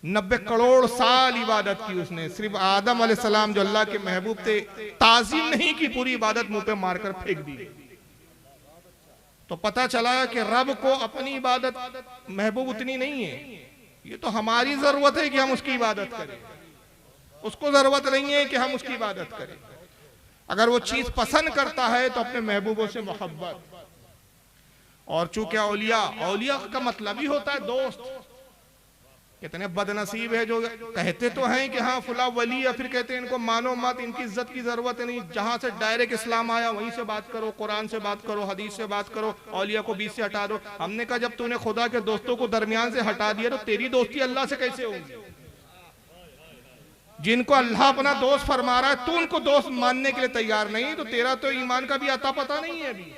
90 करोड़ साल इबादत की उसने। सिर्फ आदम अलैहिस्सलाम जो अल्लाह के महबूब थे, ताजीम नहीं की, पूरी इबादत मुंह पे मारकर फेंक दी। तो पता चला कि रब को अपनी इबादत महबूब उतनी नहीं है। ये तो हमारी जरूरत है कि हम उसकी इबादत करें, उसको जरूरत नहीं है कि हम उसकी इबादत करें। अगर वो चीज पसंद करता है तो अपने महबूबों से मोहब्बत। और चूंकि औलिया, औलिया का मतलब ही होता है दोस्त। कितने बदनसीब है जो कहते तो हैं कि हाँ फुला वली, या फिर कहते हैं इनको मानो मत, इनकी इज्जत की जरूरत नहीं, जहां से डायरेक्ट इस्लाम आया वहीं से बात करो, कुरान से बात करो, हदीस से बात करो, औलिया को बीच से हटा दो। हमने कहा जब तूने खुदा के दोस्तों को दरमियान से हटा दिया तो तेरी दोस्ती अल्लाह से कैसे होगी? जिनको अल्लाह अपना दोस्त फरमा रहा है, तू उनको दोस्त मानने के लिए तैयार नहीं, तो तेरा तो ईमान का भी अता पता नहीं है अभी।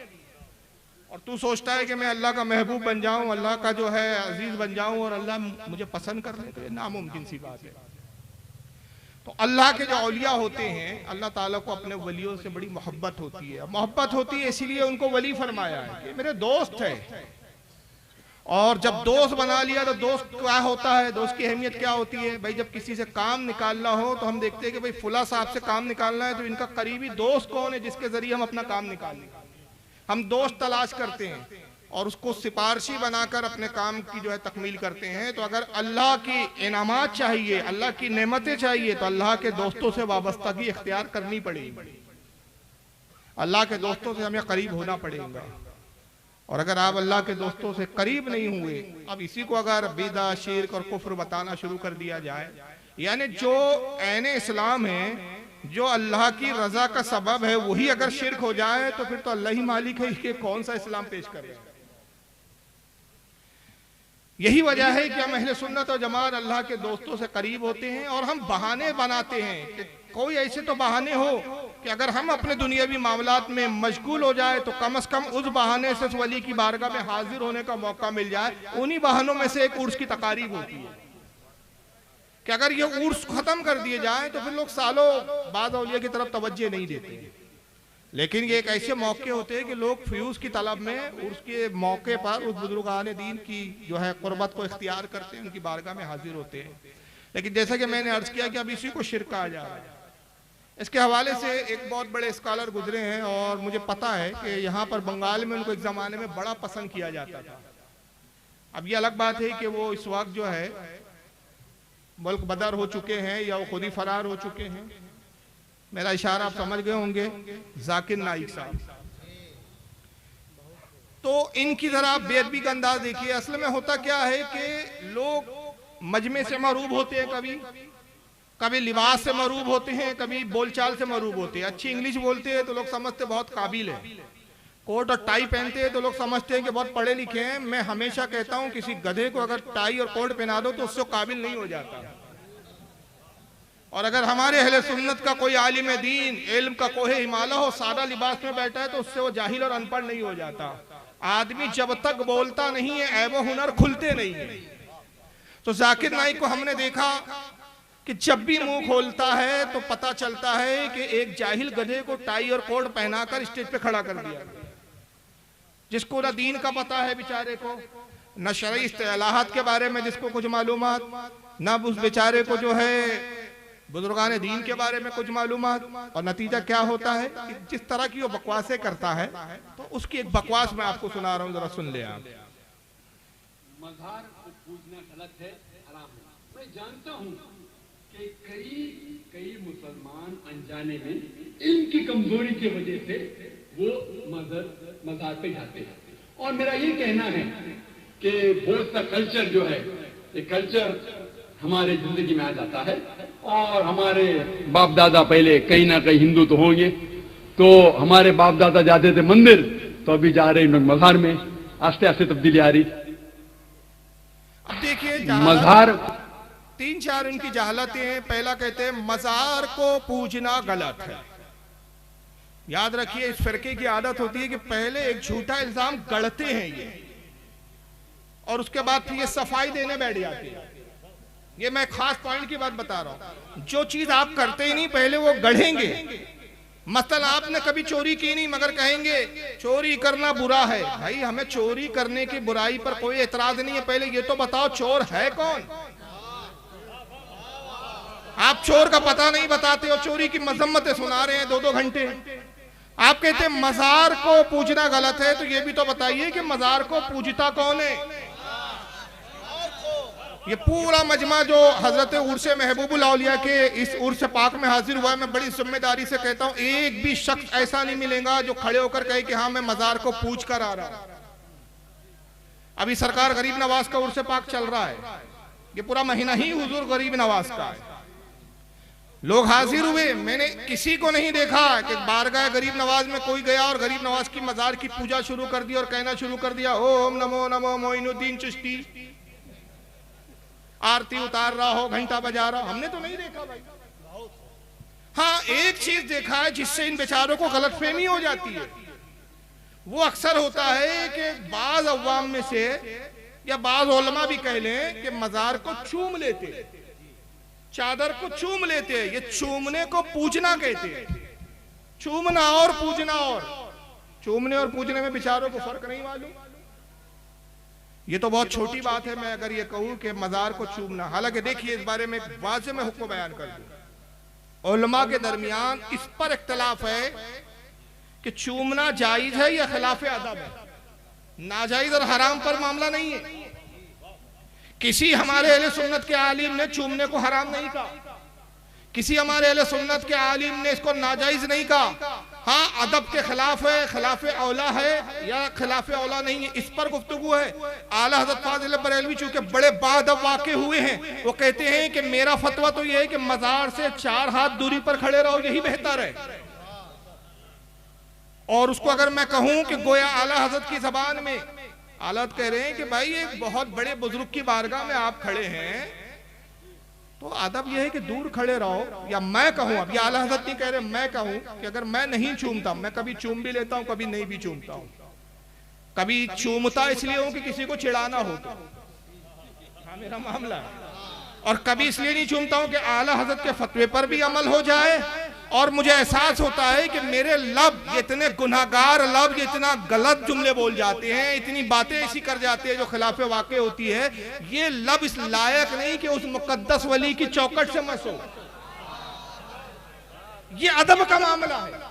और तू सोचता है कि मैं अल्लाह का महबूब बन जाऊं, अल्लाह का जो है अजीज बन जाऊं और अल्लाह मुझे पसंद कर ले, तो ये नामुमकिन सी बात है। तो अल्लाह के जो औलिया होते हैं, अल्लाह ताला को अपने वलियों से बड़ी मोहब्बत होती है। मोहब्बत होती है इसीलिए उनको वली फरमाया है कि मेरे दोस्त है। और जब दोस्त बना लिया तो दोस्त क्या होता है, दोस्त की अहमियत क्या होती है? भाई जब किसी से काम निकालना हो तो हम देखते हैं कि भाई फुला साहब से काम निकालना है तो इनका करीबी दोस्त कौन है जिसके जरिए हम अपना काम निकालें। हम दोस्त तलाश करते हैं और उसको सिफारशी बनाकर अपने काम की जो है तकमील करते हैं। तो अगर अल्लाह की इनामात चाहिए, अल्लाह की नेमतें चाहिए, तो अल्लाह के दोस्तों से वाबस्तगी इख्तियार करनी पड़ेगी। अल्लाह के दोस्तों से हमें करीब होना पड़ेगा। और अगर आप अल्लाह के दोस्तों से करीब नहीं हुए, अब इसी को अगर बिदा, शिर्क और कुफ्र बताना शुरू कर दिया जाए, यानी जो ऐने इस्लाम है, जो अल्लाह की रजा का सबब है, वही अगर शिर्क हो जाए तो फिर तो अल्लाह ही मालिक है कि कौन सा इस्लाम पेश कर रहे हैं। यही वजह है कि हम अहले सुन्नत और जमात अल्लाह के दोस्तों से करीब होते हैं और हम बहाने बनाते हैं कि कोई ऐसे तो बहाने हो कि अगर हम अपने दुनियावी मामलात में मशगूल हो जाए तो कम से कम उस बहाने से उस वली की बारगाह में हाजिर होने का मौका मिल जाए। उन्हीं बहानों में से एक उर्स की तकारीब होती है कि अगर ये उर्स खत्म कर दिए जाए तो फिर लोग सालों बाद औलिया की तरफ तवज्जो नहीं देते। लेकिन ये एक ऐसे मौके होते हैं कि लोग फ्यूज की तलब में उर्स के मौके पर उस बुजुर्गान दीन की जो है कुर्बत को इख्तियार करते हैं, उनकी बारगाह में हाजिर होते हैं। लेकिन जैसा कि मैंने अर्ज किया कि अब इसी को शिर्क कहा जा रहा है। इसके हवाले से एक बहुत बड़े स्कॉलर गुजरे हैं और मुझे पता है कि यहाँ पर बंगाल में उनको एक ज़माने में बड़ा पसंद किया जाता था। अब ये अलग बात है कि वो इस वक्त जो है मुल्क बदर हो चुके हैं या वो खुद ही फरार हो चुके हैं। मेरा इशारा आप समझ गए होंगे, जाकिर नाइक साहब। तो इनकी जरा आप बेअदबी का अंदाज देखिए। असल में होता क्या है कि लोग मजमे से मरूब होते हैं, कभी लिबास से मरूब होते हैं, कभी बोलचाल से मरूब होते हैं। अच्छी इंग्लिश बोलते हैं तो लोग समझते बहुत काबिल है, कोट और टाई पहनते हैं तो लोग समझते हैं कि बहुत पढ़े लिखे हैं। मैं हमेशा कहता हूं किसी गधे को अगर टाई और कोट पहना दो तो उससे काबिल नहीं हो जाता। और अगर हमारे अहले सुन्नत का कोई आलिम दीन, इल्म का कोहे हिमालय हो, सादा लिबास में बैठा है तो उससे वो जाहिल और अनपढ़ नहीं हो जाता। आदमी जब तक बोलता नहीं है ऐब हुनर खुलते नहीं है। तो जाकिर नाइक को हमने देखा कि जब भी मुंह खोलता है तो पता चलता है कि एक जाहिल गधे को टाई और कोट पहनाकर स्टेज पे खड़ा कर दिया, जिसको ना दीन का पता है बेचारे को, न शरई इस्तिलाहात के बारे में जिसको कुछ मालूमात, न उस बेचारे को जो है बुजुर्गान दीन के बारे में कुछ मालूमात। और नतीजा क्या होता है कि जिस तरह की वो बकवासें करता है, तो उसकी एक बकवास मैं आपको सुना रहा हूँ, जरा सुन ले आप। मज़ार को पूजना गलत है, हराम है। मैं जानता हूँ कि कई मुसलमान अनजाने में इनकी कमजोरी की वजह से वो मज़ार पे जाते हैं। और मेरा ये कहना है कि बहुत सा कल्चर जो है, ये कल्चर हमारे जिंदगी में आ जाता है। और हमारे बाप दादा पहले कहीं ना कहीं हिंदू तो होंगे, तो हमारे बाप दादा जाते थे मंदिर, तो अभी जा रहे हैं मज़ार में। आस्ते आस्ते तब्दीली आ रही। अब देखिए मज़ार 3-4 उनकी जहालतें हैं। पहला कहते हैं मज़ार को पूजना गलत है। याद रखिए इस फिरके की आदत होती है कि पहले एक झूठा इल्जाम गढ़ते हैं ये, और उसके बाद फिर ये सफाई देने बैठ जाते हैं। ये मैं खास पॉइंट की बात बता रहा हूं। जो चीज आप करते ही नहीं पहले वो गढ़ेंगे। मसलन आपने कभी चोरी की नहीं मगर कहेंगे चोरी करना बुरा है। भाई हमें चोरी करने की बुराई पर कोई एतराज नहीं है, पहले ये तो बताओ चोर है कौन। आप चोर का पता नहीं बताते हो, चोरी की मजम्मतें सुना रहे हैं 2-2 घंटे। आप कहते हैं मजार को पूजना गलत है, तो ये भी तो बताइए कि मजार को पूजता कौन है। ये पूरा मजमा जो हजरत उर्स महबूबुल औलिया के इस उर्स पाक में हाजिर हुआ है, मैं बड़ी जिम्मेदारी से कहता हूं, एक भी शख्स ऐसा नहीं मिलेगा जो खड़े होकर कहे कि हाँ मैं मजार को पूज कर आ रहा। अभी सरकार गरीब नवाज का उर्स पाक चल रहा है, ये पूरा महीना ही हुजूर गरीब नवाज का है। लोग हाजिर हुए, मैंने किसी को नहीं देखा कि बारगाह गरीब नवाज में कोई गया और गरीब नवाज की मजार की पूजा शुरू कर दी और कहना शुरू कर दिया ओम नमो नमो मोइनुद्दीन चिश्ती, आरती उतार रहा हो, घंटा बजा रहा हो। हमने तो नहीं देखा भाई। हाँ, एक चीज देखा है जिससे इन बेचारों को गलतफहमी हो जाती है। वो अक्सर होता है कि बाज अवाम में से या बाज उलमा भी कह लें कि मजार को चूम लेते, चादर को चूम लेते, ये चूमने को पूजना कहते। चूमना और पूजना और, चूमने और पूजने में बेचारों को फर्क नहीं मालूम। ये तो बहुत छोटी बात है मैं अगर ये कहूं कि मजार को चूमना। हालांकि देखिए इस बारे में वाज़ेह में हुक्म बयान कर दूं, उलमा के दरमियान इस पर इख्तिलाफ है कि चूमना जायज है या खिलाफ अदब है। नाजायज और हराम पर मामला नहीं है। किसी हमारे अहले सुन्नत के आलिम ने चूमने को हराम नहीं कहा, किसी हमारे अहले सुन्नत के आलिम ने इसको नाजायज नहीं कहा। हाँ, अदब के खिलाफ है, खिलाफ औला है या खिलाफ औला नहीं है, इस पर गुफ्तगू है। आला हज़रत फाज़िल बरेलवी चूंकि बड़े बाअदब वाक़े हुए हैं, वो कहते हैं कि मेरा फतवा तो ये है कि मजार से 4 हाथ दूरी पर खड़े रहो, यही बेहतर है। और उसको अगर मैं कहूं कि गोया आला हज़रत की ज़बान में आला कह रहे हैं कि भाई एक बहुत बड़े बुजुर्ग की बारगाह में आप खड़े हैं, तो अदब यह है कि दूर खड़े रहो। या मैं कहूं, अब ये आला हज़रत नहीं कह रहे, मैं कहूं कि अगर मैं नहीं चूमता, मैं कभी चूम भी लेता हूं, कभी नहीं भी चूमता हूं। कभी चूमता इसलिए हूं कि किसी को चिढ़ाना हो तो, हाँ मेरा मामला है, और कभी इसलिए नहीं चूमता हूं कि आला हज़रत के फतवे पर भी अमल हो जाए। और मुझे एहसास होता है कि मेरे लब इतने गुनाहगार लब इतना गलत जुमले बोल जाते हैं, इतनी बातें ऐसी कर जाते हैं जो खिलाफ वाक़े होती है, ये लब इस लायक नहीं कि उस मुकद्दस वली की चौकट से मसो। ये अदब का मामला है।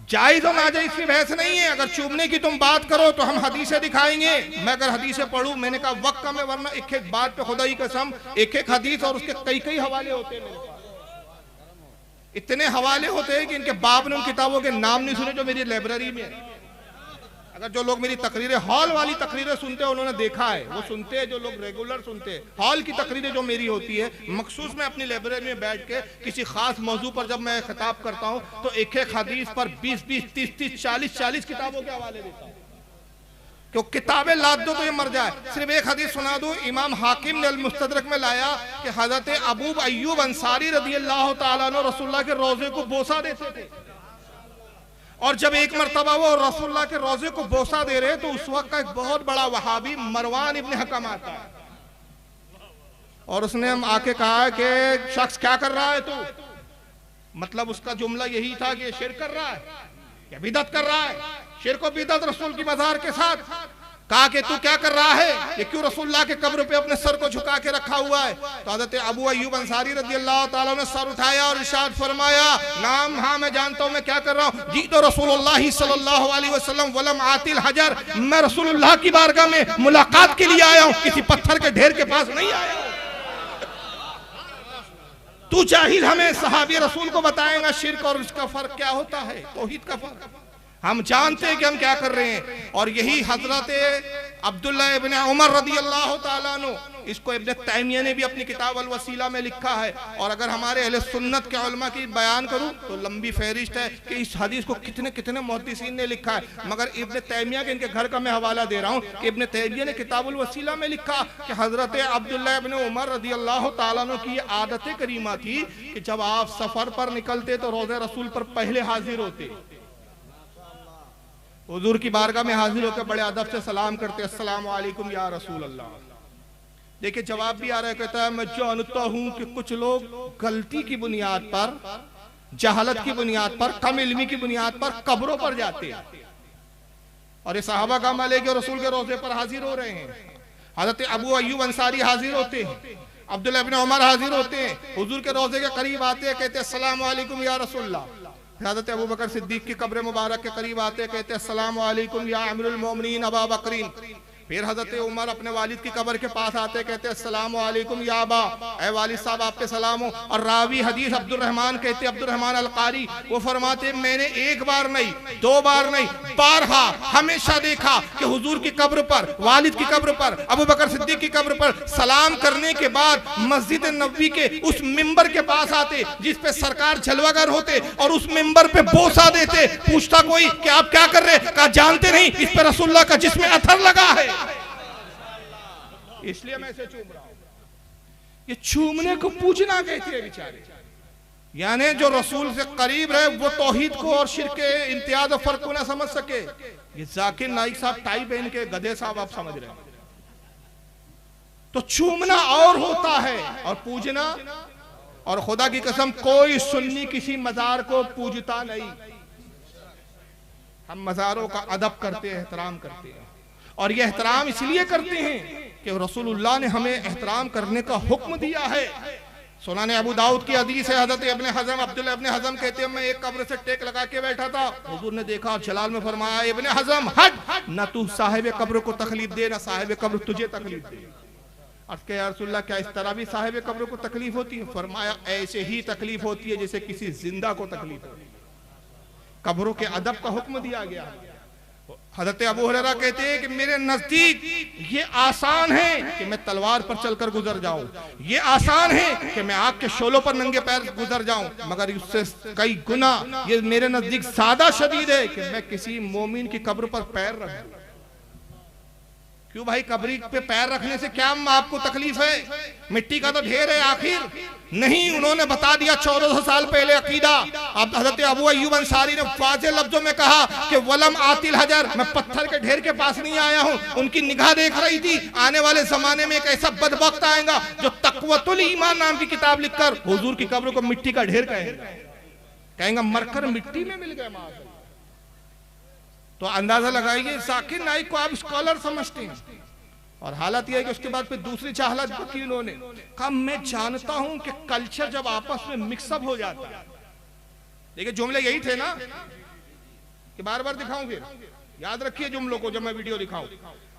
जायज और नाजायज की बहस नहीं है। अगर चूमने की तुम बात करो तो हम हदीसें दिखाएंगे। मैं अगर हदीसें पढ़ूं, मैंने कहा वक्त कम है, वरना एक एक बात पे खुदा की कसम एक एक हदीस और उसके कई कई हवाले होते हैं। मेरे पास इतने हवाले होते हैं कि इनके बाप ने उन किताबों के नाम नहीं सुने जो मेरी लाइब्रेरी में है। अगर जो लोग मेरी तकरीरें, हॉल वाली तकरीरें सुनते हैं, उन्होंने देखा है, वो सुनते हैं, जो लोग रेगुलर सुनते हैं हॉल की तकरीरें जो मेरी होती है, मखसूस मैं अपनी लाइब्रेरी में बैठ के किसी खास मौजू पर जब मैं खिताब करता हूँ तो एक एक हदीस पर 20-20, 30-30, 40-40 किताबों के हवाले देता हूँ। क्यों किताबें लाद दो तो ये मर जाए। सिर्फ एक हदीस सुना दूं, इमाम हाकिम ने अल-मुस्तदरक में लाया कि हजरत अबू अय्यूब अंसारी रज़ियल्लाहु ताला अन्हु रसूलुल्लाह के रोजे को बोसा देते थे, और जब एक मरतबा वो रसूलुल्लाह के रोजे को बोसा दे रहे तो उस वक्त का एक बहुत बड़ा वहाबी मरवान इब्न हकम आता है, और उसने हम आके कहा कि शख्स क्या कर रहा है तू। मतलब उसका जुमला यही था कि शिरक कर रहा है या बिदअत कर रहा है, शिरक और बिदअत रसूल की मज़ार के साथ। कहा कि तू क्या कर रहा है, ये क्यों रसूलुल्लाह के कब्र पे अपने सर को झुका के रखा हुआ है। तो हज़रत अबू अय्यूब अंसारी रज़ियल्लाहु ताला ने सर उठाया और इरशाद फरमाया, नाम हाँ मैं जानता हूँ मैं क्या कर रहा हूँ। जी तो रसूलुल्लाह सल्लल्लाहु अलैहि वसल्लम वलम आतिल हजर, मैं रसूलुल्लाह की बारगाह में मुलाकात के लिए आया हूँ, किसी पत्थर के ढेर के पास नहीं आया हूँ। तू जाहिल हमें सहाबी रसूल को बताएगा शिर्क और उसका फर्क क्या होता है, तौहीद का फर्क। हम जानते हैं कि हम क्या कर रहे हैं। और यही हजरत अब्दुल्ला इब्न उमर रदियल्लाहु ताला अन्हु, इसको इब्न तैमिया ने भी अपनी किताब अल वसीला में लिखा है। और अगर हमारे अहले सुन्नत के उलमा की बयान करूं तो लंबी फहरिस्त है कि इस हदीस को कितने कितने मुहद्दिसीन ने लिखा है, मगर इब्न तैमिया के इनके घर का मैं हवाला दे रहा हूं कि इब्न तैमिया ने किताब अल वसीला में लिखा कि हजरत अब्दुल्ला इब्न उमर रदियल्लाहु ताला अन्हु की आदत करीमा थी कि जब आप सफर पर निकलते तो रोज़े रसूल पर पहले हाजिर होते, हुजूर की बारगाह में हाजिर होकर बड़े अदब से सलाम करते, अस्सलाम वालेकुम या रसूल अल्लाह। देखिए जवाब भी आ रहा है, कहता है मैं जानता हूं कि कुछ लोग गलती की बुनियाद पर, जहालत की बुनियाद पर, कम इल्मी की बुनियाद पर कब्रों पर जाते हैं, और ये सहाबा का अमल है कि रसूल के रोजे पर हाजिर हो रहे हैं। हजरत अबू अय्यूब अंसारी हाजिर होते हैं, अब्दुल्ला इब्न उमर हाजिर होते हैं, हुजूर के रोजे के करीब आते हैं, कहते हैं अस्सलामु अलैकुम या रसूलल्लाह। हज़रत अबू बकर सिद्दीक की कब्र मुबारक के करीब आते हैं, कहते हैं अस्सलामु अलैकुम या अमीरुल मोमिनीन अबा बकरीन। फिर हज़रत उमर अपने वालिद की कब्र के पास आते, कहते हैं अस्सलामु अलैकुम या अबा, ऐ वालिद साहब आप पे सलाम हो। और रावी हदीस अब्दुर्रहमान कहते, अब्दुर्रहमान अल कारी, वो फरमाते मैंने एक बार नहीं, दो बार नहीं, बारहा हमेशा देखा कि हुजूर की कब्र पर, वालिद की कब्र पर, अबू बकर सिद्दीक की कब्र पर सलाम करने के बाद मस्जिद नबवी के उस मिंबर के पास आते जिस पे सरकार जलवागर होते, और उस मिंबर पे बोसा देते। पूछता कोई कि आप क्या कर रहे, कहा जानते नहीं इस पे रसूलुल्लाह का जिस्म अथर लगा है, इसलिए मैं इसे चूम रहा हूं। ये चूमने को पूजना कहते हैं बेचारे, यानी जो रसूल से करीब रहे वो तौहीद को और शिर्क के इम्तियाज और फर्क को ना समझ सके। ये जाकिर नाइक साहब टाई पहन के गधे साहब आप समझ रहे हैं। तो चूमना और होता है और पूजना, और खुदा की कसम कोई सुन्नी किसी मजार को पूजता नहीं। हम मजारों का अदब करते हैं, एहतराम करते हैं, और ये एहतराम इसलिए करते हैं कि रसूलुल्लाह ने हमें एहतराम करने का हुक्म दिया है। सुनाने अबू दाऊद की हदीस है, हज़रत इब्न हज़म, अब्दुल्लाह इब्न हज़म कहते हैं मैं एक कब्र से टेक लगा के बैठा था, हुजूर ने देखा और जलाल में फरमाया इब्न हज़म हट, न तू साहिब कब्र को तकलीफ दे, न साहिब कब्र तुझे तकलीफ दे। अर्ज़ किया या रसूलल्लाह क्या इस तरह भी साहिब कब्र को तकलीफ होती है? फरमाया ऐसे ही तकलीफ होती है जैसे किसी जिंदा को तकलीफ होती है। कब्रों के अदब का हुक्म दिया गया है। हज़रत अबू हुरैरा कहते हैं कि मेरे नजदीक ये आसान है कि मैं तलवार पर चलकर गुजर जाऊं, ये आसान है कि मैं आग के शोलों पर नंगे पैर गुजर जाऊं, मगर उससे कई गुना ये मेरे नजदीक ज्यादा शदीद है कि मैं किसी मोमिन की कब्र पर पैर रखूं। क्यों भाई, कब्री पे पैर रखने से क्या आपको तकलीफ है? मिट्टी का तो ढेर है आखिर। नहीं, उन्होंने बता दिया 1400 साल पहले अकीदा। अब हज़रत अबू अय्यूब अंसारी ने वाज़े लफ्जों में कहा कि वलम आतिल हजर, मैं पत्थर के ढेर के पास नहीं आया हूँ। उनकी निगाह देख रही थी आने वाले जमाने में एक ऐसा बदबख्त आएगा जो तक़वतुल ईमान नाम की किताब लिखकर हुजूर की कब्र को मिट्टी का ढेर कहेंगे मरकर मिट्टी में मिल गए। तो अंदाजा लगाइए जाकिर नाइक को आप स्कॉलर समझते हैं, और हालत यह है कि उसके बाद फिर दूसरी चाहलत की उन्होंने कहा मैं जानता हूं कि कल्चर जब आपस में मिक्सअप हो जाता है। देखिए जुमले यही थे ना कि बार बार दिखाऊं, फिर याद रखिए जुमलों को जब मैं वीडियो दिखाऊं।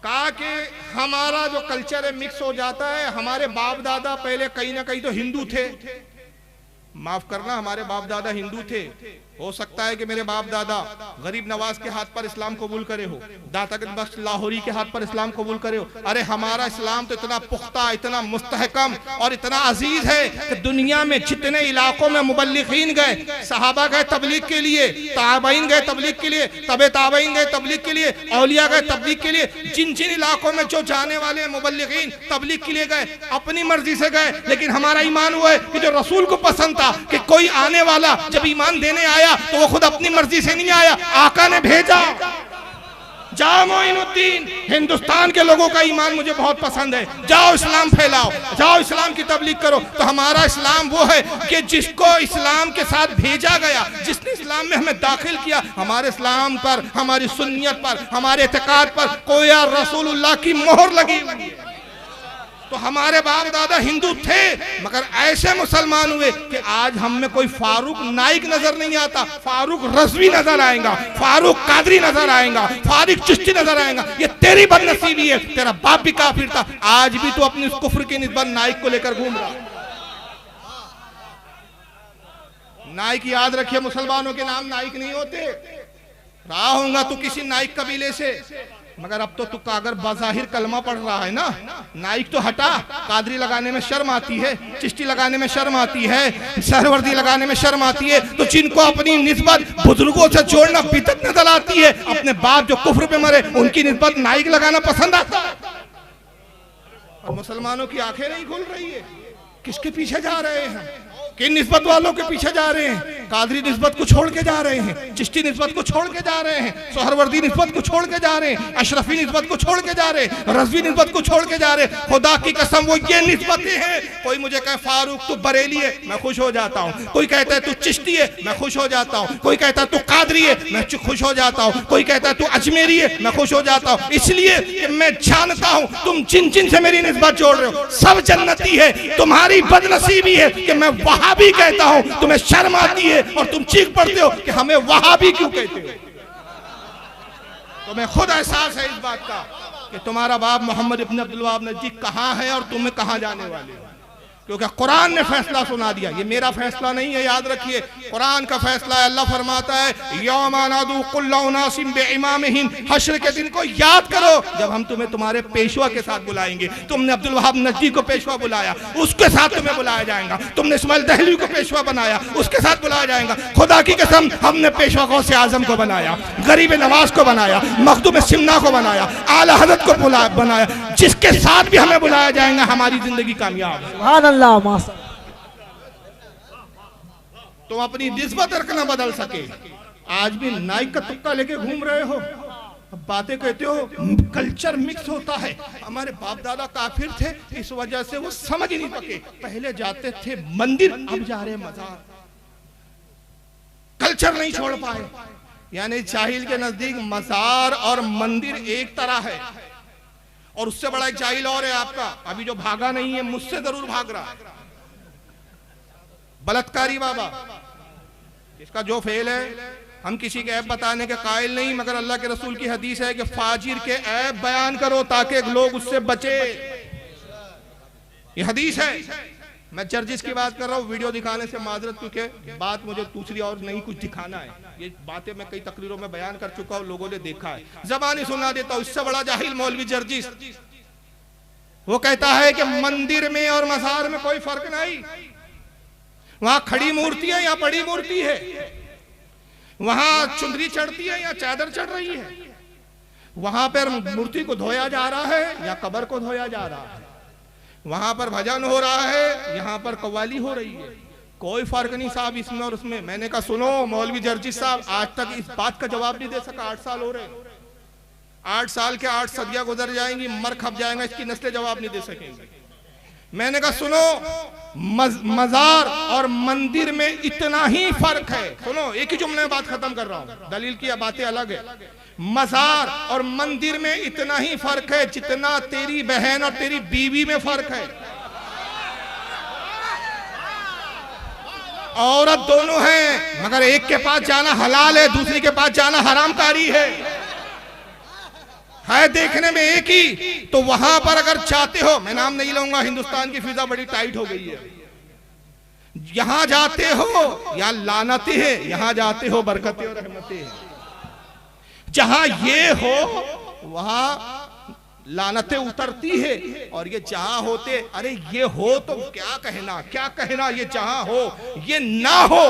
कहा कि हमारा जो कल्चर है मिक्स हो जाता है। हमारे बाप दादा पहले कहीं ना कहीं तो हिंदू थे, माफ करना हमारे बाप दादा हिंदू थे। हो सकता है कि मेरे बाप दादा गरीब नवाज के हाथ पर इस्लाम कबूल करे हो, दाता बख्श लाहौरी के हाथ पर इस्लाम कबूल करे हो। अरे हमारा इस्लाम तो इतना पुख्ता, इतना मुस्तहकम और इतना अजीज है कि दुनिया में जितने इलाकों में मुबल्लिगीन गए, सहाबा गए तबलीग के लिए, ताबईन गए तबलीग के लिए, तबे ताबईन गए तबलीग के लिए, औलिया गए तबलीग के लिए, जिन जिन इलाकों में जो जाने वाले मुबल्लिगीन तबलीग के लिए गए अपनी मर्जी से गए। लेकिन हमारा ईमान हुआ है कि जो रसूल को पसंद था कि कोई आने वाला जब ईमान देने आया तो वो खुद अपनी मर्जी से नहीं आया, आका ने भेजा। जाओ मोइनुद्दीन, हिंदुस्तान के लोगों का ईमान मुझे बहुत पसंद है, जाओ इस्लाम फैलाओ, जाओ इस्लाम की तबलीग करो। तो हमारा इस्लाम वो है कि जिसको इस्लाम के साथ भेजा गया, जिसने इस्लाम में हमें दाखिल किया, हमारे इस्लाम पर, हमारी सुन्नियत पर, हमारे एतकाद पर कोई रसूलुल्लाह की मोहर लगी हुई है। तो हमारे बाप दादा हिंदू थे, मगर ऐसे मुसलमान हुए कि आज हम में कोई फारूक नाइक नजर नहीं आता, फारूक रज़वी नजर आएगा, फारूक कादरी नजर आएगा, फारूक चिश्ती नजर आएगा। ये तेरी बदनसीबी है, तेरा बाप भी काफिर था, आज भी तो अपनी उस कुफ्र की निस्बत नाइक को लेकर घूम रहा। नाइक याद रखिए, मुसलमानों के नाम नाइक नहीं होते। रहा होगा तो किसी नाइक कबीले से, मगर अब तो तू अगर बाज़ाहिर कलमा पढ़ रहा है ना, नाइक तो हटा, कादरी लगाने में शर्म आती है, चिश्ती लगाने में शर्म आती है, सरवर्दी लगाने में शर्म आती है। तो जिनको अपनी निस्बत बुजुर्गों से जोड़ना बिदअत नजर आती है, अपने बाप जो कुफ्र पे मरे उनकी निस्बत नाइक लगाना पसंद आता है। और मुसलमानों की आंखें नहीं खुल रही है, किसके पीछे जा रहे हैं, किन निस्बत वालों के पीछे जा रहे हैं? कादरी निस्बत को छोड़ के जा रहे हैं, चिश्ती निस्बत को छोड़ के जा रहे हैं, सोहरवर्दी निस्बत को छोड़ के जा रहे हैं, अशरफी निस्बत को छोड़ के जा रहे हैं, रज़वी निस्बत को छोड़ के जा रहे हैं। खुदा की कसम वो ये निस्बतें हैं। कोई मुझे कहे फारूक तू बरेली है, मैं खुश हो जाता हूँ। कोई कहता है तू चिश्ती है, मैं खुश हो जाता हूँ। कोई कहता है तू कादरी है, मैं खुश हो जाता हूँ। कोई कहता है तू अजमेरी है, मैं खुश हो जाता हूँ। इसलिए कि मैं जानता हूँ तुम जिन जिन से मेरी निस्बत जोड़ रहे हो सब जन्नती है। तुम्हारी बदनसीबी है कि मैं वहाबी कहता हूँ, तुम्हें शर्म आती है और तुम चीख पड़ते हो कि हमें वहाबी क्यों कहते हो। तुम्हें खुद एहसास है इस बात का कि तुम्हारा बाप मोहम्मद इब्न अब्दुल वहाब नजदीक कहाँ है और तुम्हें कहाँ जाने वाले हो। क्योंकि कुरान ने फैसला सुना दिया। ये मेरा फैसला नहीं है, याद रखिए, कुरान का फैसला है। अल्लाह फरमाता है यौमा नादू कुल्लु उनासिम बिइमामिहिम, हश्र के दिन को याद करो जब हम तुम्हें तुम्हारे पेशवा के साथ बुलाएंगे। तुमने अब्दुल वहाब नजदी को पेशवा बुलाया, उसके साथ तुम्हें बुलाया जाएगा। तुमने इस्माइल दहलवी को पेशवा बनाया, उसके साथ बुलाया जाएगा। खुदा की कसम हमने पेशवा गौसे आजम को बनाया, गरीब नवाज को बनाया, मखदूम सिमना को बनाया, आला हज़रत को बनाया। जिसके साथ भी हमें बुलाया जाएगा हमारी जिंदगी कामयाब है। तुम अपनी निस्बत रखना बदल सके। आज भी नाइक का तुक्का लेके घूम रहे हो, बातें कहते हो, कल्चर मिक्स होता है। हमारे बाप दादा काफिर थे, इस वजह से वो समझ ही नहीं पके। पहले जाते थे मंदिर, अब जा रहे मजार। कल्चर नहीं छोड़ पाए। यानी जाहिल के नजदीक मजार और मंदिर एक तरह है। और उससे बड़ा एक जाहिल और है आपका, अभी जो भागा नहीं है, मुझसे जरूर भाग रहा है, बलात्कारी बाबा। इसका जो फेल है, हम किसी के ऐब बताने के कायल नहीं, मगर अल्लाह के रसूल की हदीस है कि फाजिर के ऐब बयान करो ताकि लोग उससे बचे। ये हदीस है। मैं जर्जिस की बात कर रहा हूँ, वीडियो दिखाने से माजरत, क्योंकि बात मुझे दूसरी और नहीं कुछ दिखाना है। ये बातें मैं कई तकरीरों में बयान कर चुका हूँ, लोगों ने देखा है। ज़बानी सुना देता हूँ। इससे बड़ा जाहिल मौलवी जर्जिस, वो कहता है कि मंदिर में और मज़ार में कोई फर्क नहीं। वहां खड़ी मूर्ति है या पड़ी मूर्ति है, वहां चुंदरी चढ़ती है या चादर चढ़ रही है, वहां पर मूर्ति को धोया जा रहा है या कब्र को धोया जा रहा है, वहां पर भजन हो रहा है, यहाँ पर कव्वाली हो रही है। कोई फर्क नहीं साहब इसमें और उसमें। मैंने कहा सुनो मौलवी जर्जिस साहब, आज तक इस बात का जवाब नहीं दे सका। 8 साल हो रहे, 8 साल के 8 सदियां गुजर जाएंगी, मर खप जाएगा, इसकी नस्लें जवाब नहीं दे सकेंगी। मैंने कहा सुनो, मजार और मंदिर में इतना ही फर्क है। सुनो, एक ही जुमले में बात खत्म कर रहा हूं, दलील की बातें अलग है। मजार और मंदिर में इतना ही फर्क है जितना तेरी बहन और तेरी बीवी में फर्क है। औरत दोनों हैं, मगर एक के पास जाना हलाल है, दूसरी के पास जाना हरामकारी है देखने में एक ही। तो वहां पर अगर चाहते हो, मैं नाम नहीं लूंगा, हिंदुस्तान की फिजा बड़ी टाइट हो गई है। यहां जाते हो यहाँ लानतें है, यहां जाते हो बरकतें और रहमतें है। जहां ये हो वहां लानतें उतरती है, और ये जहां होते, अरे ये हो तो क्या कहना, क्या कहना, ये जहां हो ये ना हो,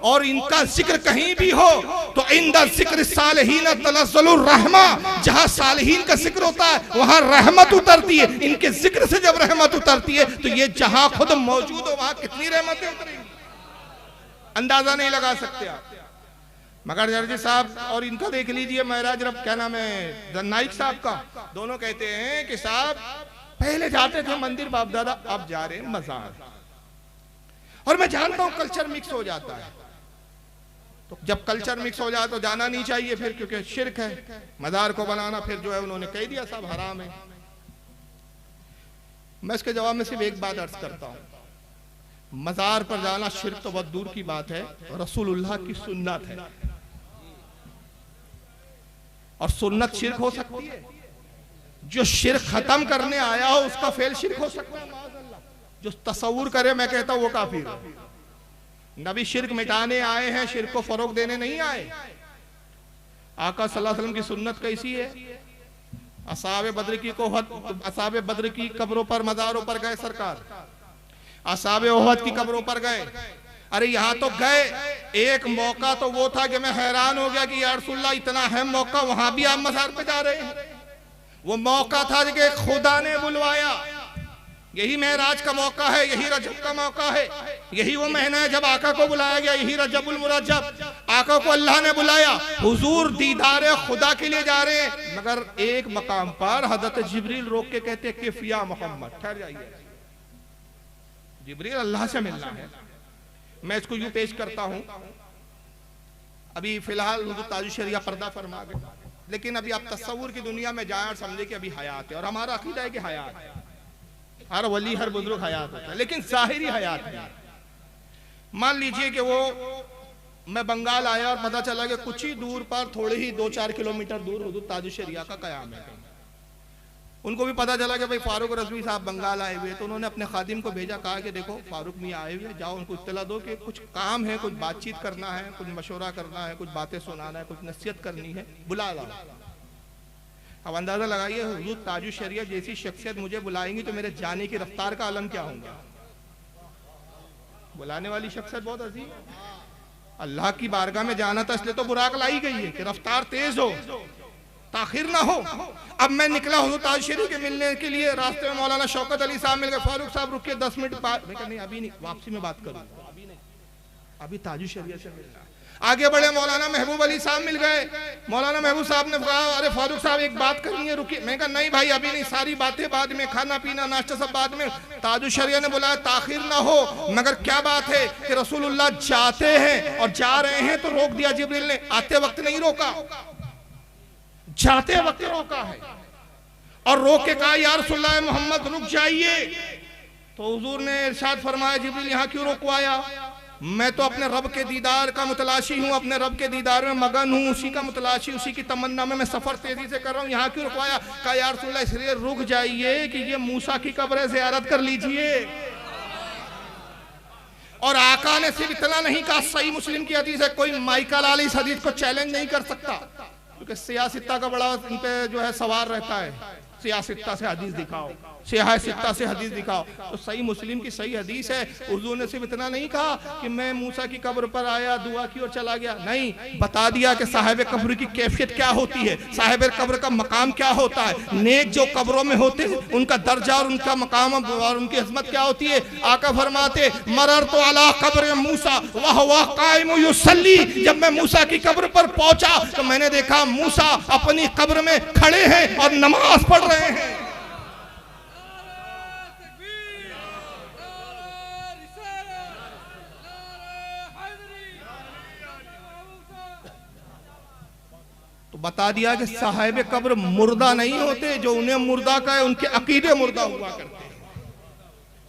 और इनका जिक्र कहीं भी हो तो इंदा जिक्र सालिहीन तनज़्ज़लुर रहमा, जहां सालिहीन का जिक्र होता है वहां रहमत उतरती है। इनके जिक्र से जब रहमत उतरती है तो ये जहां खुद मौजूद हो वहां कितनी रहमतें उतरेंगी, अंदाजा नहीं लगा सकते आप। मगर जर्जी साहब और इनका देख लीजिए, महराज रब क्या नाम है, नाइक साहब का, दोनों कहते हैं कि साहब पहले जाते थे मंदिर बाप दादा, अब जा रहे हैं मजार। और मैं जानता हूं कल्चर मिक्स हो जाता है, तो जब कल्चर मिक्स हो जाए तो जाना नहीं चाहिए फिर, क्योंकि शिर्क है। मजार को बनाना फिर जो है उन्होंने कह दिया साहब हराम है। मैं इसके जवाब में सिर्फ एक बात अर्ज करता हूं, मजार पर जाना शिर्क तो बहुत दूर की बात है, रसूलुल्लाह की सुन्नत है। और सुन्नत शिर्क हो सकती है, जो शिर्क खत्म करने आया हो उसका फेल शिर्क हो सकता है। जो तसव्वुर करे, मैं कहता हूं वो काफिर है। नबी शिर्क मिटाने आए हैं, शिर्क को फरोग देने नहीं आए। आका सल्लल्लाहु अलैहि वसल्लम की सुन्नत कैसी है, असहाबे बद्र की कब्रों पर, मजारों पर गए सरकार, असहाबे ओहद की कब्रों पर गए। अरे यहाँ तो गए, एक मौका तो वो था कि मैं हैरान हो गया कि या रसूलल्लाह इतना अहम मौका, वहां भी आप मजार पे जा रहे हैं। वो मौका था कि खुदा ने बुलवाया, यही मेराज का मौका है, यही रजब का मौका है, यही वो महीना है जब आका को बुलाया गया, यही रजबुल मुरज्जब। आका को अल्लाह ने बुलाया, हुजूर दीदारे खुदा के लिए जा रहे हैं, मगर एक मकाम पर हजरत जिब्रील रोक के कहते हैं किफ या मोहम्मद, ठहर जाइए, जिब्रील अल्लाह से मिलना है। मैं इसको यूं पेश करता हूं, अभी फिलहाल हुजूर ताजुश शरिया पर्दा फरमा गए, लेकिन अभी आप तस्वुर की दुनिया में जाए और समझे कि अभी हयात है, और हमारा अकीदा है कि हयात है, हर वली हर बुजुर्ग हयात होता है, लेकिन जाहिरी हयात है। मान लीजिए कि वो मैं बंगाल आया और पता चला कि कुछ ही दूर पर, थोड़े ही 2-4 किलोमीटर दूर हुजूर ताजुश शरिया का कयाम है। उनको भी पता चला कि भाई फारूक रज़वी साहब बंगाल आए हुए, तो उन्होंने अपने खादिम को भेजा, कहा कि देखो फारूक मियाँ आए हुए, जाओ उनको इत्तला दो कि कुछ काम है, कुछ बातचीत करना है, कुछ मशवरा करना है, कुछ बातें सुनाना है, कुछ नसीहत करनी है, बुला लाओ। अब अंदाजा लगाइए, हुजूर ताजुश शरिया जैसी शख्सियत मुझे बुलाएंगी तो मेरे जाने की रफ्तार का आलम क्या होगा। बुलाने वाली शख्सियत बहुत अजीम है। अल्लाह की बारगाह में जाना था, इसलिए तो बुराक लाई गई है कि रफ्तार तेज हो, ताखिर ना हो। अब मैं निकला हुजूर ताजुश शरीफ के मिलने के लिए, रास्ते में मौलाना शौकत अली साहब मिल गए, फारूक साहब रुकिए 10 मिनट बाद। मैं कहा नहीं अभी नहीं, वापसी में बात करूँ, अभी ताजुश शरिया से मिलना। आगे बढ़े, मौलाना महबूब अली साहब मिल गए, मौलाना महबूब साहब ने कहा अरे फारूक साहब एक बात करनी है, रुकिए। मैं कहा नहीं भाई अभी नहीं, सारी बातें बाद में, खाना पीना नाश्ता सब बाद में। ताजुश शरिया ने बोला ताखिर ना हो, मगर क्या बात है कि रसूलुल्लाह जाते हैं और जा रहे हैं तो रोक दिया जिब्रील ने, आते वक्त नहीं रोका, जाते वक्त रोका है, और रोक के कहा या रसूलुल्लाह मोहम्मद रुक जाइए। तो हुजूर ने इरशाद फरमाया जिब्रील यहाँ क्यों रोकवाया, मैं तो अपने रब के दीदार का मुतलाशी हूँ, अपने रब के दीदार में मगन हूँ, उसी का मुतलाशी, उसी की तमन्ना में मैं सफर तेजी से कर रहा हूँ, यहाँ क्यों रुकवाया। कहा या रसूलुल्लाह इसलिए रुक जाइए कि ये मूसा की कब्र ज़ियारत कर लीजिए। और आका ने सिर्फ इतना नहीं कहा, सही मुस्लिम की हदीस है, कोई माइका लाल इस हदीस को चैलेंज नहीं कर सकता, क्योंकि सियासत्ता का बड़ा इन पे जो है सवार रहता है, सियासत्ता से हदीस दिखाओ, सियासत्ता से हदीस दिखाओ। तो सही मुस्लिम की सही हदीस है, हुजूर ने सिर्फ इतना नहीं कहा कि मैं मूसा की कब्र पर आया, दुआ की और चला गया, नहीं, बता दिया कि साहिब कब्र की कैफियत क्या होती है, साहिब कब्र का मकाम क्या होता है, नेक जो कब्रों में होते हैं उनका दर्जा और उनका मकाम और उनकी इज्जत क्या होती है। आका फरमाते मरर तो अला कब्र मूसा वह कायम युसल्ली, जब मैं मूसा की कब्र पर पहुंचा तो मैंने देखा मूसा अपनी कब्र में खड़े हैं और नमाज पढ़ रहे हैं। तो बता दिया कि साहिब कब्र मुर्दा नहीं होते, जो उन्हें मुर्दा कहे उनके अकीदे मुर्दा हुआ करते हैं।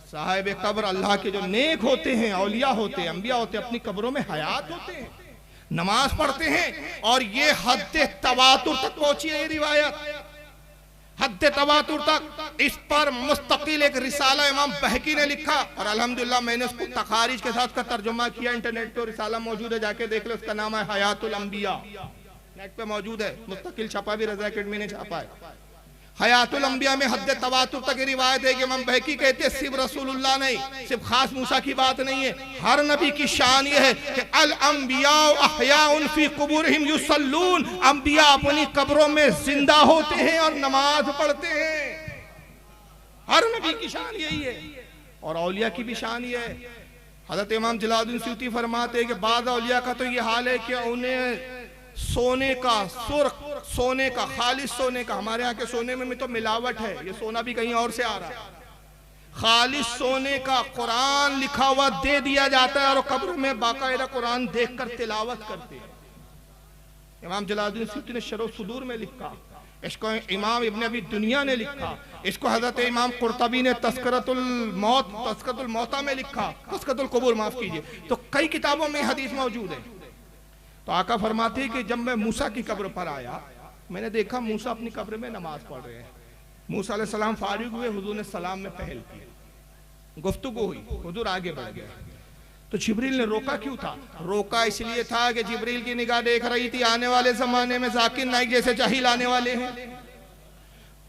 साहिब कब्र अल्लाह के जो नेक होते हैं, औलिया होते हैं, अंबिया होते हैं, अपनी कब्रों में हयात होते हैं, नमाज पढ़ते हैं। और ये हद तवातुर तक पहुंची है ये रिवायत, हद तवातुर तक। इस पर मुस्तकिल एक रिसाला इमाम बहकी ने लिखा, और अल्हम्दुलिल्लाह मैंने उसको तखारिज के साथ का तर्जुमा किया, इंटरनेट पे रिसाला मौजूद है, जाके देख लो, उसका नाम है हयातुल अंबिया, नेट पे मौजूद है, मुस्तकिल छपा भी रज़ा एकेडमी ने छपा है। हयातुल अंबिया में हद तवातुर तक की रिवायत है कि इमाम बहकी कहते हैं सिर्फ रसूलुल्लाह नहीं, सिर्फ खास मूसा की बात नहीं है, हर नबी की शान ये है कि अल अंबिया अहयाउन फी कुबूरिहिम युसल्लून, अंबिया अपनी कब्रों में जिंदा होते हैं और नमाज पढ़ते हैं। हर नबी की शान यही है, और औलिया की भी शान ये है। हजरत इमाम जलालुद्दीन सूती फरमाते हैं कि बाद औलिया का तो ये हाल है कि उन्हें सोने का, सुर्ख सोने का, खालिस सोने का, हमारे यहाँ के सोने में तो मिलावट है, ये सोना भी कहीं और से आ रहा है, खालिस सोने का कुरान लिखा हुआ दे दिया जाता है, और कब्र में बाकायदा कुरान देखकर तिलावत करते हैं। इमाम जलालुद्दीन सूती ने शरह सुदूर में लिखा, इसको इमाम इब्न अबी दुनिया ने लिखा, इसको हजरत इमाम कुर्तबी ने तस्करतुल मौता में लिखा, तस्करतुल कुबूर माफ कीजिए, तो कई किताबों में हदीस मौजूद है। तो आका फरमाते हैं कि जब मैं मूसा की कब्र पर आया, मैंने देखा मूसा अपनी कब्र में नमाज पढ़ रहे हैं। मूसा अलैहि सलाम फारिग हुए, हुजूर ने सलाम में पहल की, गुफ्तगू हुई, हुजूर आगे बढ़ गए। तो जिब्रील ने रोका क्यों था? रोका इसलिए था कि जिब्रील की निगाह देख रही थी आने वाले जमाने में जाकिर नाइक जैसे जाहिल आने वाले हैं,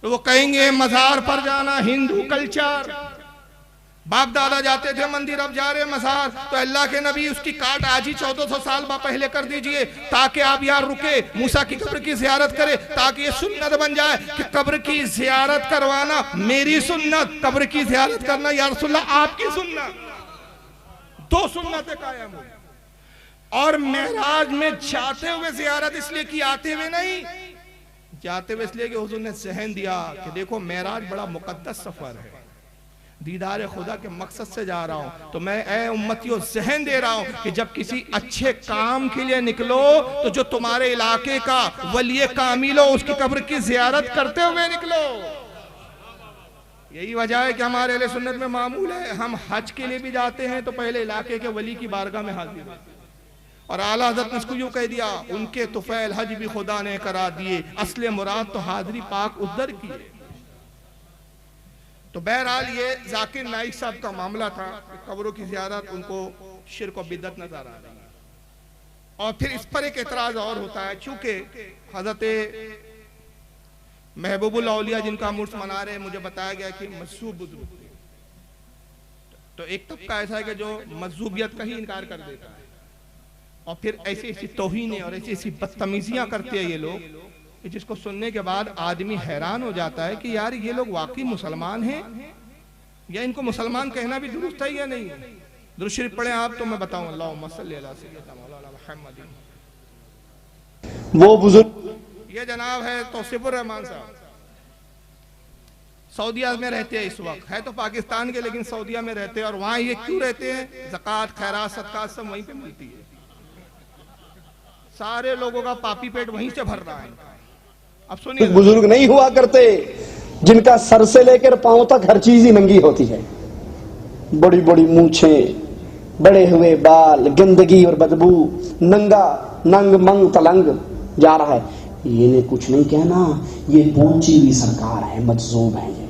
तो वो कहेंगे मजार पर जाना हिंदू कल्चर, बाप दादा जाते थे मंदिर, अब जा रहे मज़ार, तो अल्लाह के नबी उसकी काट आज ही 1400 साल पहले कर दीजिए ताकि आप यहाँ रुके, मूसा की कब्र की ज़ियारत करें, ताकि ये सुन्नत बन जाए कि कब्र की ज़ियारत करवाना मेरी सुन्नत, कब्र की ज़ियारत करना या रसूलल्लाह आपकी सुन्नत, दो सुन्नतें कायम हुई। और मेराज में जाते हुए ज़ियारत इसलिए की, आते हुए नहीं, जाते हुए इसलिए कि हुजूर ने ज़हन दिया कि देखो मेराज बड़ा मुकद्दस सफ़र है, दीदार खुदा के मकसद से जा रहा हूं, तो मैं ए उम्मतियों ज़हन दे रहा हूं कि जब किसी अच्छे काम के लिए निकलो तो जो तुम्हारे इलाके का वली कामिल हो उसकी कब्र की ज़ियारत करते हुए निकलो। यही वजह है कि हमारे अहले सुन्नत में मामूल है, हम हज के लिए भी जाते हैं तो पहले इलाके के वली की बारगाह में हाजिर हैं। और आला हज़रत ने इसको यूं कह दिया, उनके तुफैल हज भी खुदा ने करा दिए, असले मुराद तो हाजिरी पाक उधर की है। तो बहरहाल ये जाकिर नाइक साहब का मामला था, कब्रों की ज़ियारत उनको शिर्क और बिदअत नजर आ रही है। और फिर इस पर एक एतराज और होता है, चूंकि हजरत महबूबुल औलिया जिनका मुर्स मना रहे हैं, मुझे बताया गया कि मजसूब बुजुर्ग थे, तो एक तबका ऐसा है कि जो मजसूबियत का ही इनकार कर देता है, और फिर ऐसी ऐसी तौहीनें और ऐसी ऐसी बदतमीजियां करते हैं ये लोग, जिसको सुनने के बाद आदमी हैरान हो जाता है कि यार ये लोग वाकई मुसलमान हैं या इनको मुसलमान कहना भी दुरुस्त है या नहीं। दुरूद शरीफ पढ़े आप तो मैं बताऊं, अल्लाहुम्मा सल्ली अला सय्यिदना मौलाना मुहम्मद। वो बुजुर्ग ये जनाब है तौसीफुर रहमान साहब, सऊदीया में रहते हैं इस वक्त, है तो पाकिस्तान के लेकिन सऊदीया में रहते हैं। और वहाँ ये क्यों रहते हैं, ज़कात खैरात सदक़ात सब वहीं पे मिलती है, सारे लोगों का पापी पेट वहीं से भर रहा है। अब सुनिए, बुजुर्ग नहीं हुआ करते जिनका सर से लेकर पांव तक हर चीज ही नंगी होती है, बड़ी बड़ी मूछें, बड़े हुए बाल, गंदगी और बदबू, नंगा नंग मंग तलंग जा रहा है। ये ने कुछ नहीं कहना, ये पहुंची हुई सरकार है, मजजूब है, ये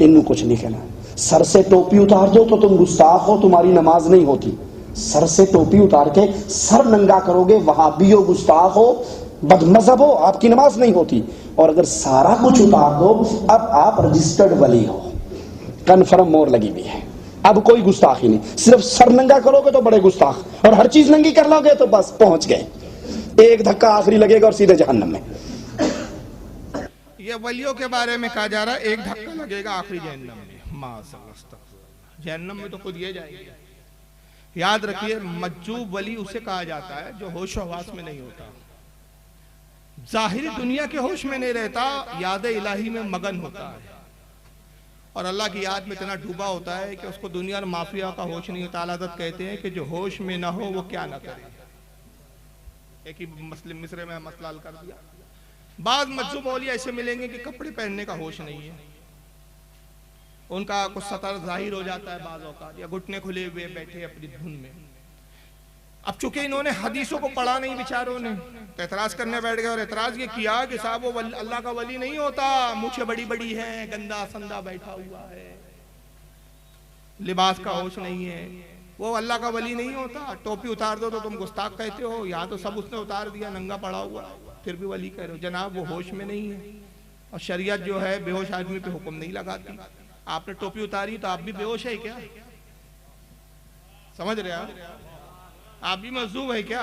इन्हों कुछ नहीं कहना। सर से टोपी उतार दो तो तुम गुस्ताख हो, तुम्हारी नमाज नहीं होती। सर से टोपी उतार के सर नंगा करोगे, वहाबी हो, गुस्ताख हो, बदमज़हब हो, आपकी नमाज नहीं होती। और अगर सारा कुछ उतार दो, अब आप रजिस्टर्ड वली हो, कन्फर्म मोहर लगी हुई है, अब कोई गुस्ताखी नहीं। सिर्फ सर नंगा करोगे तो बड़े गुस्ताख, और हर चीज नंगी कर लोगे तो बस पहुंच गए, एक धक्का आखिरी लगेगा और सीधे जहन्नम में। ये वलियों के बारे में कहा जा रहा है, एक धक्का लगेगा आखिरी जहन्नम में, माज़अल्लाह, जहन्नम में तो खुद ये जाएंगे। याद रखिए, मज्जूब वली उसे कहा जाता है जो होश हवास में नहीं होता, जाहिरी दुनिया के होश में नहीं रहता, याद इलाही में मगन होता है, और अल्लाह की याद में इतना डूबा होता है कि उसको दुनिया और माफिया का होश नहीं होता। अल्लाह कहते हैं कि जो होश में ना हो वो क्या ना करे। एक ही मुस्लिम मिसरे में मसला हल कर दिया। बाद मज्जूब औलिया ऐसे मिलेंगे कि कपड़े पहनने का होश नहीं है, उनका कुछ सतर जाहिर हो जाता है बाज़ औक़ात, या घुटने खुले हुए बैठे अपनी धुन में। अब चूंकि इन्होंने हदीसों को पढ़ा नहीं बेचारों ने, तो एतराज करने बैठ गए, और एतराज ये किया कि साहब वो अल्लाह का वली नहीं होता, मुझे बड़ी बड़ी है, गंदा संदा बैठा हुआ है, लिबास का होश नहीं है, वो अल्लाह का वली नहीं होता। टोपी उतार दो तो तुम गुस्ताख कहते हो, यहाँ तो सब उसने उतार दिया, नंगा पड़ा हुआ, फिर भी वली कह रहे हो। जनाब वो होश में नहीं है, और शरीयत जो है बेहोश आदमी पे हुक्म नहीं लगाती। आपने टोपी उतारी तो आप भी बेहोश है क्या, समझ रहे आप भी मजूब है क्या?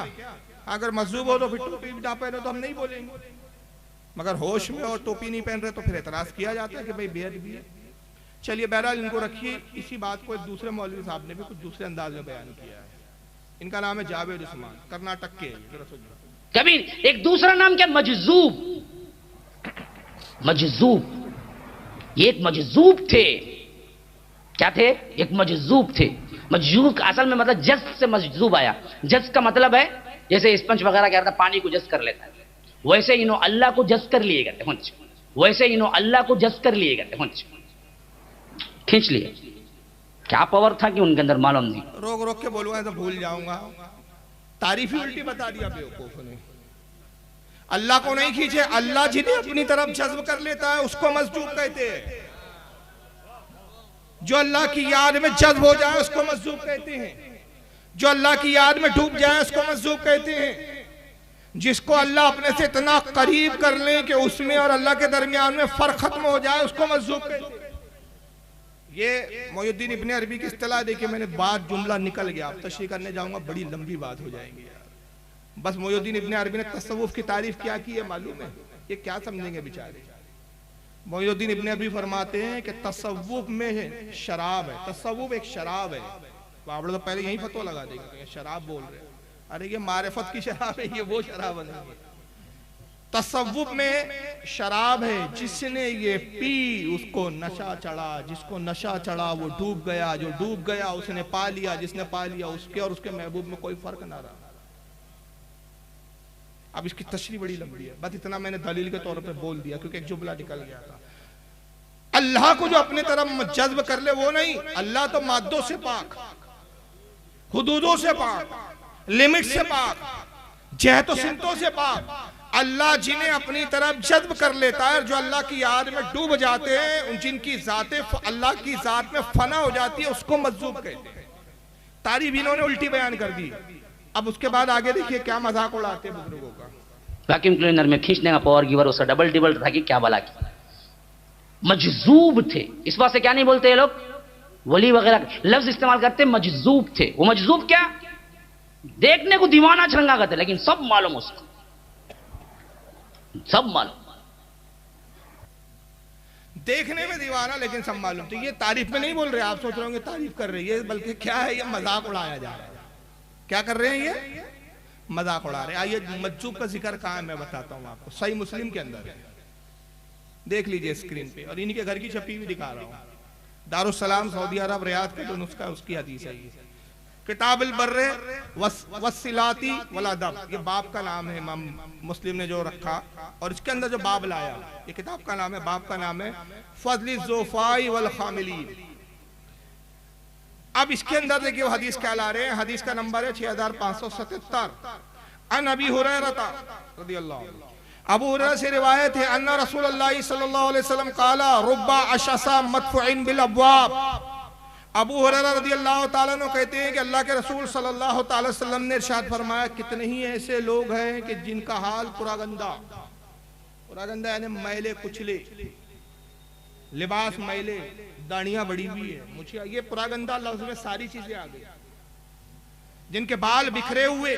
अगर मजूब हो तो फिर टोपी भी ना पहने तो हम नहीं बोलेंगे, मगर होश में और टोपी नहीं पहन रहे तो फिर एतराज किया जाता है कि भाई बेअदबी है। चलिए बहरहाल इनको रखिए। इसी बात को एक दूसरे मौलवी साहब ने भी कुछ दूसरे अंदाज में बयान किया है। इनका नाम है जावेद उस्मान, कर्नाटक के। कभी एक दूसरा नाम क्या, मजजूब। मजजूब, ये एक मजजूब थे। क्या थे? एक मजजूब थे। मजजूब का असल में मतलब जज से मजजूब आया। जज का मतलब है जैसे स्पंज वगैरह क्या करता है, पानी को जज कर लेता है, वैसे इन्हों अल्लाह को जज कर लिए गए, वैसे इन्हों अल्लाह को जज कर लिए गए, खींच लिए। क्या पावर था कि उनके अंदर मालूम नहीं। रोक रोक के बोलूंगा तो भूल जाऊंगा। तारीफ ही उल्टी बता दिया बेवकूफ ने। अल्लाह को नहीं खींचे, अल्लाह जिन्हें अपनी तरफ जज्ब कर लेता है उसको मजजूब कहते हैं। जो अल्लाह की याद में जज्ब हो जाए उसको मजजूब कहते हैं। जो अल्लाह की याद में डूब जाए उसको मजजूब कहते हैं। जिसको अल्लाह अपने से इतना करीब कर ले कि उसमें और अल्लाह के दरमियान में फर्क खत्म हो जाए उसको मजजूब कहते हैं। ये मोयुद्दीन इब्ने अरबी की इस्तिलाह देखिए, मैंने बात जुमला निकल गया, अब तशरीह करने जाऊंगा बड़ी लंबी बात हो जाएगी यार। बस मोयुद्दीन इब्ने अरबी ने तसव्वुफ की तारीफ क्या की है मालूम है? ये क्या समझेंगे बेचारे। मोयुद्दीन इब्ने अरबी फरमाते हैं कि तसव्वुफ में शराब है, तसव्वुफ एक शराब है। आप लोग तो पहले यही फतवा लगा देंगे शराब बोल रहे हैं, अरे ये मारिफत की शराब है, ये वो शराब नहीं है। तसव्वुफ में शराब है, जिसने ये पी उसको नशा चढ़ा, जिसको नशा चढ़ा वो डूब गया, जो डूब गया उसने पा लिया, जिसने पा लिया उसके और उसके महबूब में कोई फर्क ना रहा। अब इसकी तशरीह बड़ी लंबी है, बस इतना मैंने दलील के तौर पे बोल दिया क्योंकि एक जुमला निकल गया था। अल्लाह को जो अपने तरफ जज्ब कर ले वो नहीं, अल्लाह तो मादों से पाक, हुदूदों से पाक, लिमिट से पाक, जहतो सिमतों से पाक। अल्लाह जिन्हें अपनी तरफ जज्ब कर लेता है, जो अल्लाह की याद में डूब जाते हैं, जिनकी जाते अल्लाह की जात में फना हो जाती है, उसको मजजूब कहते हैं। तारीफ इन्होंने उल्टी बयान कर दी। अब उसके बाद आगे देखिए क्या मजाक उड़ाते हैं बुजुर्गों का। वैक्यूम क्लीनर में खींचने का पावर गिवर उसका डबल टिबल था कि क्या भला की मजजूब थे। इस बात से क्या नहीं बोलते ये लोग, वली वगैरह लफ्ज इस्तेमाल करते, मजजूब थे। वो मजजूब क्या, देखने को दीवाना छरंगा करते, लेकिन सब मालूम उसको, सब मालूम, देखने में दीवाना लेकिन सब मालूम। तो ये तारीफ में नहीं बोल रहे, आप सोच रहे होंगे तारीफ कर रहे हैं, बल्कि क्या है, ये मजाक उड़ाया जा रहा है। क्या कर रहे हैं, ये मजाक उड़ा रहे हैं। आइए मजजूब का जिक्र कहाँ है मैं बताता हूँ आपको, सही मुस्लिम के अंदर है, देख लीजिए स्क्रीन पे, और इन्हीं के घर की छपी भी दिखा रहा हूँ। दारुस्सलाम सऊदी अरब रियाद का जो नुस्खा उसकी हदीस है ये। किताबुल बर्रे वस्सिलाती वल अदब, ये बाप का नाम है, इमाम मुस्लिम ने जो रखा, और इसके अंदर जो बाब लाया, ये किताब का नाम है, बाप का नाम है फज़्ल ज़ुफ़ाई वल खामिलीन। अब इसके अंदर देखिए वो हदीस क्या ला रहे हैं, हदीस का नंबर है 6577। अन अबी हुरैरा रज़ियल्लाहु अन्हु, अबू हुरैरा से रिवायत है, अन्ना रसूलुल्लाह सल्लल्लाहु अलैहि वसल्लम काला रुब्बा अशसा मदफुइन बिल अब्वाब। अबू हुरैरा रज़ियल्लाहु ताला अन्हु कहते हैं कि अल्लाह के रसूल सल्लल्लाहु अलैहि वसल्लम ने इरशाद फरमाया, कितने ही ऐसे लोग हैं कि जिनका हाल पुरागंदा, पुरागंदा यानी मैले कुचले, लिबास मैले, दाढ़ियां बड़ी हुई है, मुझे ये पुरागंदा लफ्ज में सारी चीजें आ गई, जिनके बाल बिखरे हुए,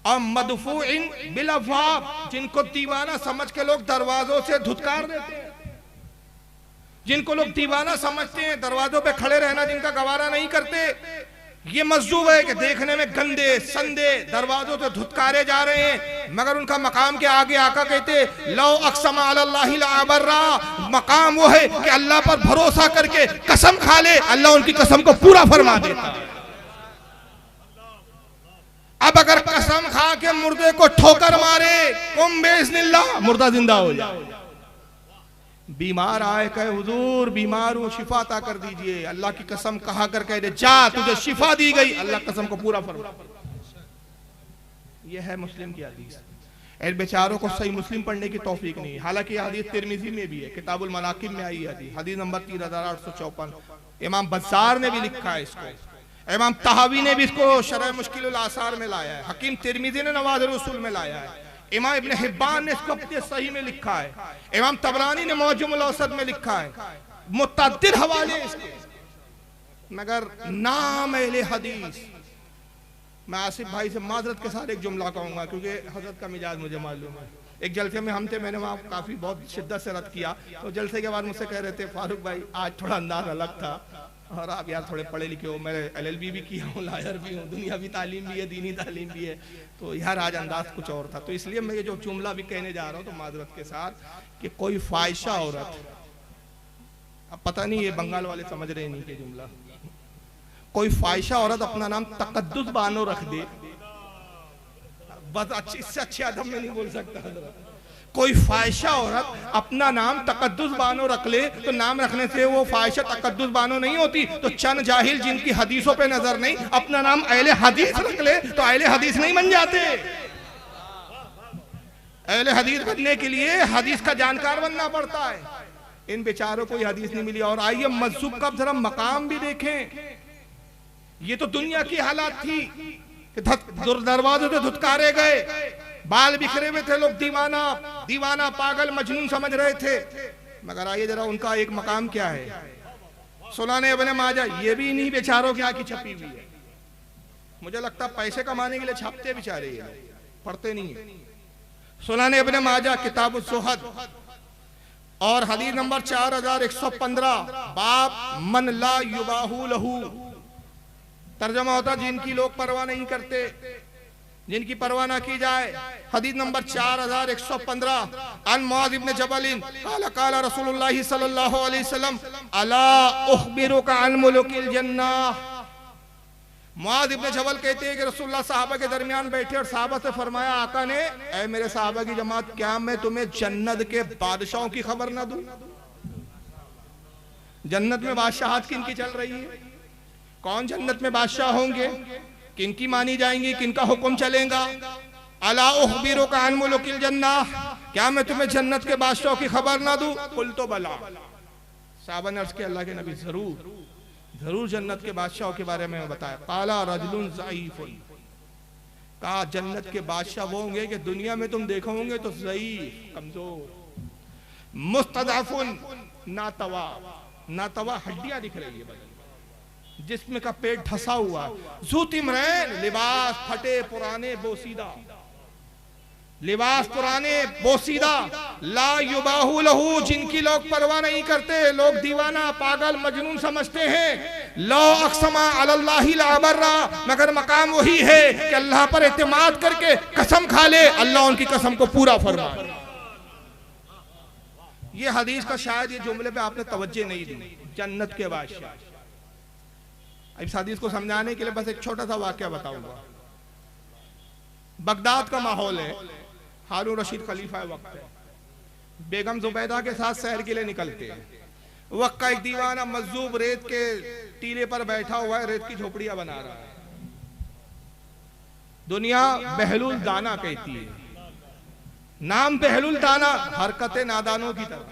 और मदफूइन बिल अब्वाब, जिनको दीवाना समझ के लोग दरवाजों से धुतकार देते हैं, जिनको लोग दीवाना समझते हैं, दरवाजों पे खड़े रहना जिनका गवारा नहीं करते, ये मजदूब है कि देखने में गंदे संदे दरवाजों से धुतकारे जा रहे हैं, मगर उनका मकाम के आगे आका कहते लौ अक़सम अलल्लाहि लअबर्रा, मकाम वो है कि अल्लाह पर भरोसा करके कसम खा ले, अल्लाह उनकी कसम को पूरा फरमा देता। अब अगर कसम खा के मुर्दे को ठोकर मारे, कुम बिइज़्निल्लाह, मुर्दा जिंदा हो जाए। बीमार आए कहे हुजूर बीमार हूं, शिफा अता कर दीजिए, अल्लाह की कसम कहा कर कह दे जा तुझे शिफा दी गई, अल्लाह कसम को पूरा फरमा। यह है मुस्लिम की हदीस। इन बेचारों को सही मुस्लिम पढ़ने की तौफीक नहीं, हालांकि यह हदीस तिरमिजी में भी है, किताबुल मनाकिब में आई है हदीस नंबर 3854। इमाम बज़्ज़ार ने भी लिखा है इसको, इमाम तहावी ने भी इसको शरह मुश्किल आसार में लाया है, हकीम तिरमिजी ने नवाज़िर उसूल में लाया है, इमाम इब्न हिब्बान ने इसको अपने सही में लिखा है, इमाम तबरानी ने मौजमुल औसत में लिखा है, मुतअद्दिद हवाले इसके, मगर नाम अहले हदीस। मैं आसिफ भाई से माजरत के साथ एक जुमला कहूंगा क्योंकि हजरत का मिजाज मुझे मालूम है। एक जलसे में हम थे, मैंने वहाँ काफी बहुत शिद्दत से रद्द किया, तो जलसे के बाद मुझसे कह रहे थे फारूक भाई आज थोड़ा अंदाज अलग था, और आप यार थोड़े पढ़े लिखे हो, मैं LLB भी किया हूँ, लायर भी हूँ, दुनियावी तालीम भी है, दीनी तालीम भी है, तो यार आज अंदाज कुछ और था। तो इसलिए मैं ये जो जुमला भी कहने जा रहा हूँ तो माजरत के साथ कि कोई फाहिशा औरत, अब पता नहीं ये बंगाल वाले समझ रहे नहीं कि जुमला, कोई फाहिशा औरत अपना नाम तकद्दुस बानो रख दे, बस अच्छी, इससे अच्छे अदब में नहीं बोल सकता। कोई फाहिशा औरत अपना नाम तकद्दुस बानो रख ले तो नाम रखने से वो फाहिशा तकद्दुस बानो नहीं होती। तो चंद जाहिल जिनकी हदीसों पे नजर नहीं अपना नाम अहले हदीस रख ले तो अहले हदीस नहीं बन जाते। अहले हदीस बनने के लिए हदीस का जानकार बनना पड़ता है। इन बेचारों को हदीस नहीं मिली। और आइए मजसूब का जरा मकाम भी देखें। ये तो दुनिया की हालात थी कि दरवाजे से धुतकारे गए, बाल बिखरे हुए थे, लोग दीवाना दीवाना पागल मजनून समझ रहे थे। मगर आइए जरा उनका एक मकाम क्या है। सुनान इब्न माजा, ये भी इन्हीं बेचारों के आके छपी हुई है। मुझे लगता पैसे कमाने के लिए छापते बेचारे, ये पढ़ते नहीं है। सुनान इब्न माजा किताब ज़ुहद और हदीस नंबर 4115, बाब मन ला युबाहु लहू। तर्जमा होता जिनकी लोग परवाह नहीं करते, जिनकी परवाह ना की जाए। हदीस नंबर 4115, अन मुआज़ इब्न जबल क़ाला क़ाला रसूलुल्लाह सल्लल्लाहु अलैहि वसल्लम अला उख़बिरुका अन मुलुकिल जन्नह। मुआज़ इब्न जबल कहते हैं कि रसूलुल्लाह साहबा के दरमियान बैठे और साहबा से फरमाया, आका ने, ऐ मेरे साहबा की जमात, क्या मैं तुम्हें जन्नत के बादशाहों की खबर ना दूं? जन्नत में बादशाहत किनकी चल रही है? कौन जन्नत में बादशाह होंगे? किनकी मानी जाएंगी? किनका हुक्म चलेगा? अला उख़बिरुका अन मुलुकिल जन्नह, क्या मैं तुम्हें जन्नत के बादशाहों की खबर ना दूं? कुल तो बला। साहबा ने अर्ज़ किया, अल्लाह के नबी जरूर जरूर जन्नत के बादशाहों के बारे में बताया। काला रजुलुन ज़ईफ़ुन, कहा जन्नत के बादशाह वो होंगे कि दुनिया में तुम देखोगे तो ज़ईफ़, कमजोर, मुस्तज़अफ़ुन, नातवा, नातवा हड्डियां दिख रही है, जिस्म का पेट धसा हुआ, ज़ुतिमरैन, लिबास फटे पुराने बोसीदा, लिबास पुराने बोसीदा, ला युबाहु लहू, जिनकी लोग परवाह नहीं करते, लोग दीवाना पागल मजनून समझते हैं। लो अक़समा अलल्लाहि लाबर्रा, मगर मकाम वही है कि अल्लाह पर एतमाद करके कसम खा ले, अल्लाह उनकी कसम को पूरा फरमाए। ये हदीस का शायद ये जुमले पे आपने तवज्जो नहीं दी, जन्नत के बादशाह। इस हदीस को समझाने के लिए बस एक छोटा सा वाकया बताऊंगा। बगदाद का माहौल है, हारून रशीद खलीफा वक्त है, बेगम जुबैदा के साथ सैर के लिए निकलते हैं। वक्त का एक दीवाना मजजूब रेत के टीले पर बैठा हुआ है, रेत की झोपड़ियां बना रहा है। दुनिया बहलुल दाना कहती है, नाम बहलुल दाना, हरकतें नादानों की तरह।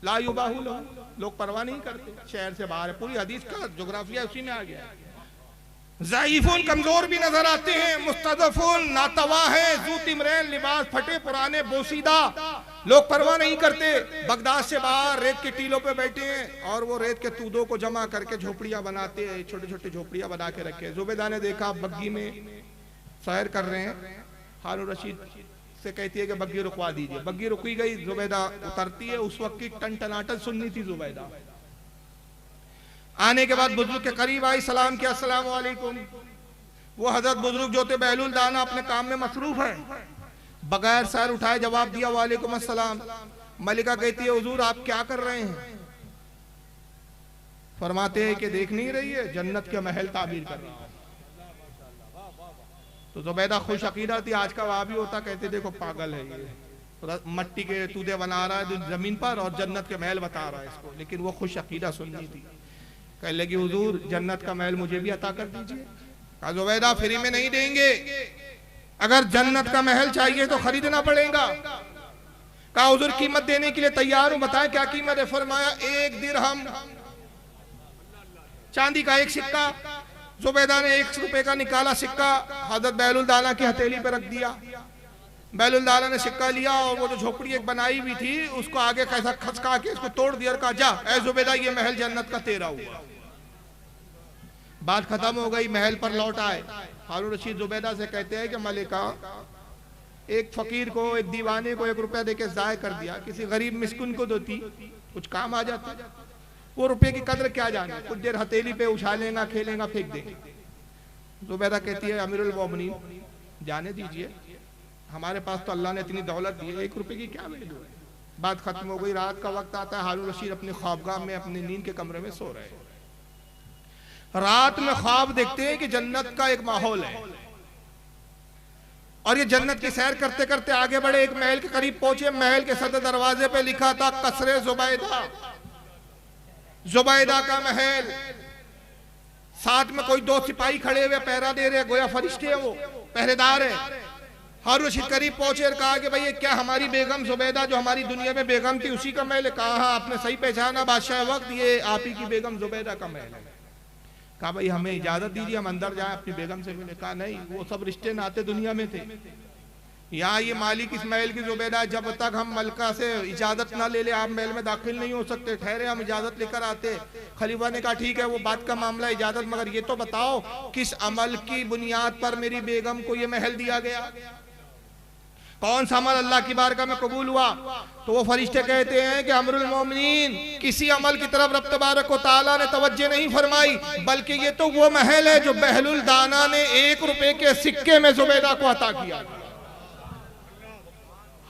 ला युबाहु लहू, लोग परवाह नहीं करते, शहर से बाहर है। पूरी हदीस का जोग्राफिया उसी में आ गया। ज़ईफ़ुन, कमजोर भी नजर आते हैं, मुस्तज़अफ़ुन, नातवा है, ज़ुतिमरैन, लिबास फटे पुराने बोसीदा, लोग परवाह नहीं करते। बगदाद से बाहर रेत के टीलों पे बैठे हैं और वो रेत के तूदों को जमा करके झोपड़ियां बनाते हैं, छोटे छोटे झोपड़ियां बना के रखे। जुबैदा ने देखा बग्गी में सैर कर रहे हैं, हारून रशीद से कहती है कि बग्गी रुकवा दीजिए। बग्गी रुकी गई, जुबैदा उतरती है। उस वक्त की टनटनाटन सुननी थी जुबैदा। आने के बाद बुजुर्ग के करीब आई, सलाम किया, अस्सलाम वालेकुम। वो हजरत बुजुर्ग जो थे बहलुल दाना, अपने काम में मसरूफ है, बगैर सर उठाए जवाब दिया, वालेकुम अस्सलाम। मलिका कहती है, हुजूर आप क्या कर रहे हैं? फरमाते हैं कि देख नहीं रही है, जन्नत के महल ताबीर कर रहा हूं। तो जुबैदा खुश अकीदा थी, आज का वहां भी होता, कहते देखो पागल है ये, मट्टी के तूदे बना रहा है जमीन पर और जन्नत के महल बता रहा है इसको। लेकिन वो खुश अकीदा सुननी थी। कह लगी, हुजूर जन्नत का महल मुझे भी अता कर दीजिए। कहा जुबैदा फ्री में नहीं देंगे, अगर जन्नत का महल चाहिए तो खरीदना पड़ेगा। कहा हुजूर कीमत देने के लिए तैयार हूं, बताएं क्या कीमत है? फरमाया 1 दिरहम, चांदी का 1 सिक्का। जुबैदा ने 1 रुपए का निकाला सिक्का, हजरत बहलुल दाना की हथेली पे रख दिया। बहलुल दाना ने सिक्का लिया और वो जो झोपड़ी एक बनाई हुई थी उसको आगे कैसा खसका के इसको तोड़ दिया और कहा, जा ऐ जुबैदा ये महल जन्नत का तेरा हुआ। बात खत्म हो गई, महल पर लौट आए। हारून रशीद जुबैदा से कहते हैं कि मलिका, एक फकीर को, एक दीवाने को 1 रुपया देके ज़ाय कर दिया, किसी गरीब मिस्किन को देती कुछ काम आ जाता। वो रुपये की कदर क्या जाने, कुछ देर हथेली पे उछालेगा, खेलेगा, फेंक देंगे। जुबैदा कहती है, अमीरुल मोमिनीन जाने दीजिए, हमारे पास तो अल्लाह ने इतनी दौलत दी है, 1 रुपये की क्या वैल्यू है। बात खत्म हो गई। रात का वक्त आता है, हारून रशीद अपने ख्वाबगाह में अपने नींद के कमरे में सो रहे हैं। रात में ख्वाब देखते हैं कि जन्नत का एक माहौल है और ये जन्नत की सैर करते करते आगे बढ़े, एक महल के करीब पहुंचे। महल के सदर दरवाजे पे लिखा था कसरे जुबैदा, जुबैदा का महल। साथ में कोई 2 सिपाही खड़े हुए पहरा दे रहे, गोया फरिश्ते हैं, वो पहरेदार है। हारून रशीद करीब पहुंचे और कहा कि भाई ये क्या हमारी बेगम जुबैदा जो हमारी दुनिया में बेगम थी उसी का महल है? कहा हाँ, आपने सही पहचाना बादशाह वक्त, ये आप ही की बेगम जुबैदा का महल है। कहा भाई हमें इजाजत दीजिए, हम अंदर जाएं, अपनी बेगम से मिले। कहा नहीं, वो सब रिश्ते नाते दुनिया में थे, यहाँ ये मालिक इस्माइल की जुबैदा, जब तक हम मलका से इजाजत ना ले ले आप महल में दाखिल नहीं हो सकते, ठहरे हम इजाजत लेकर आते। खलीफा ने कहा ठीक है वो बात का मामला इजाजत, मगर ये तो बताओ किस अमल की बुनियाद पर मेरी बेगम को ये महल दिया गया, कौन सा अमल अल्लाह की बारगाह में कबूल हुआ? तो वो फरिश्ते कहते हैं कि अमरुल मोमिनीन, किसी अमल की तरफ रब तबारक व तआला ने तवज्जो नहीं फरमाई, बल्कि ये तो वो महल है जो बहलुल दाना ने 1 रुपए के सिक्के में जुबैदा को अता किया।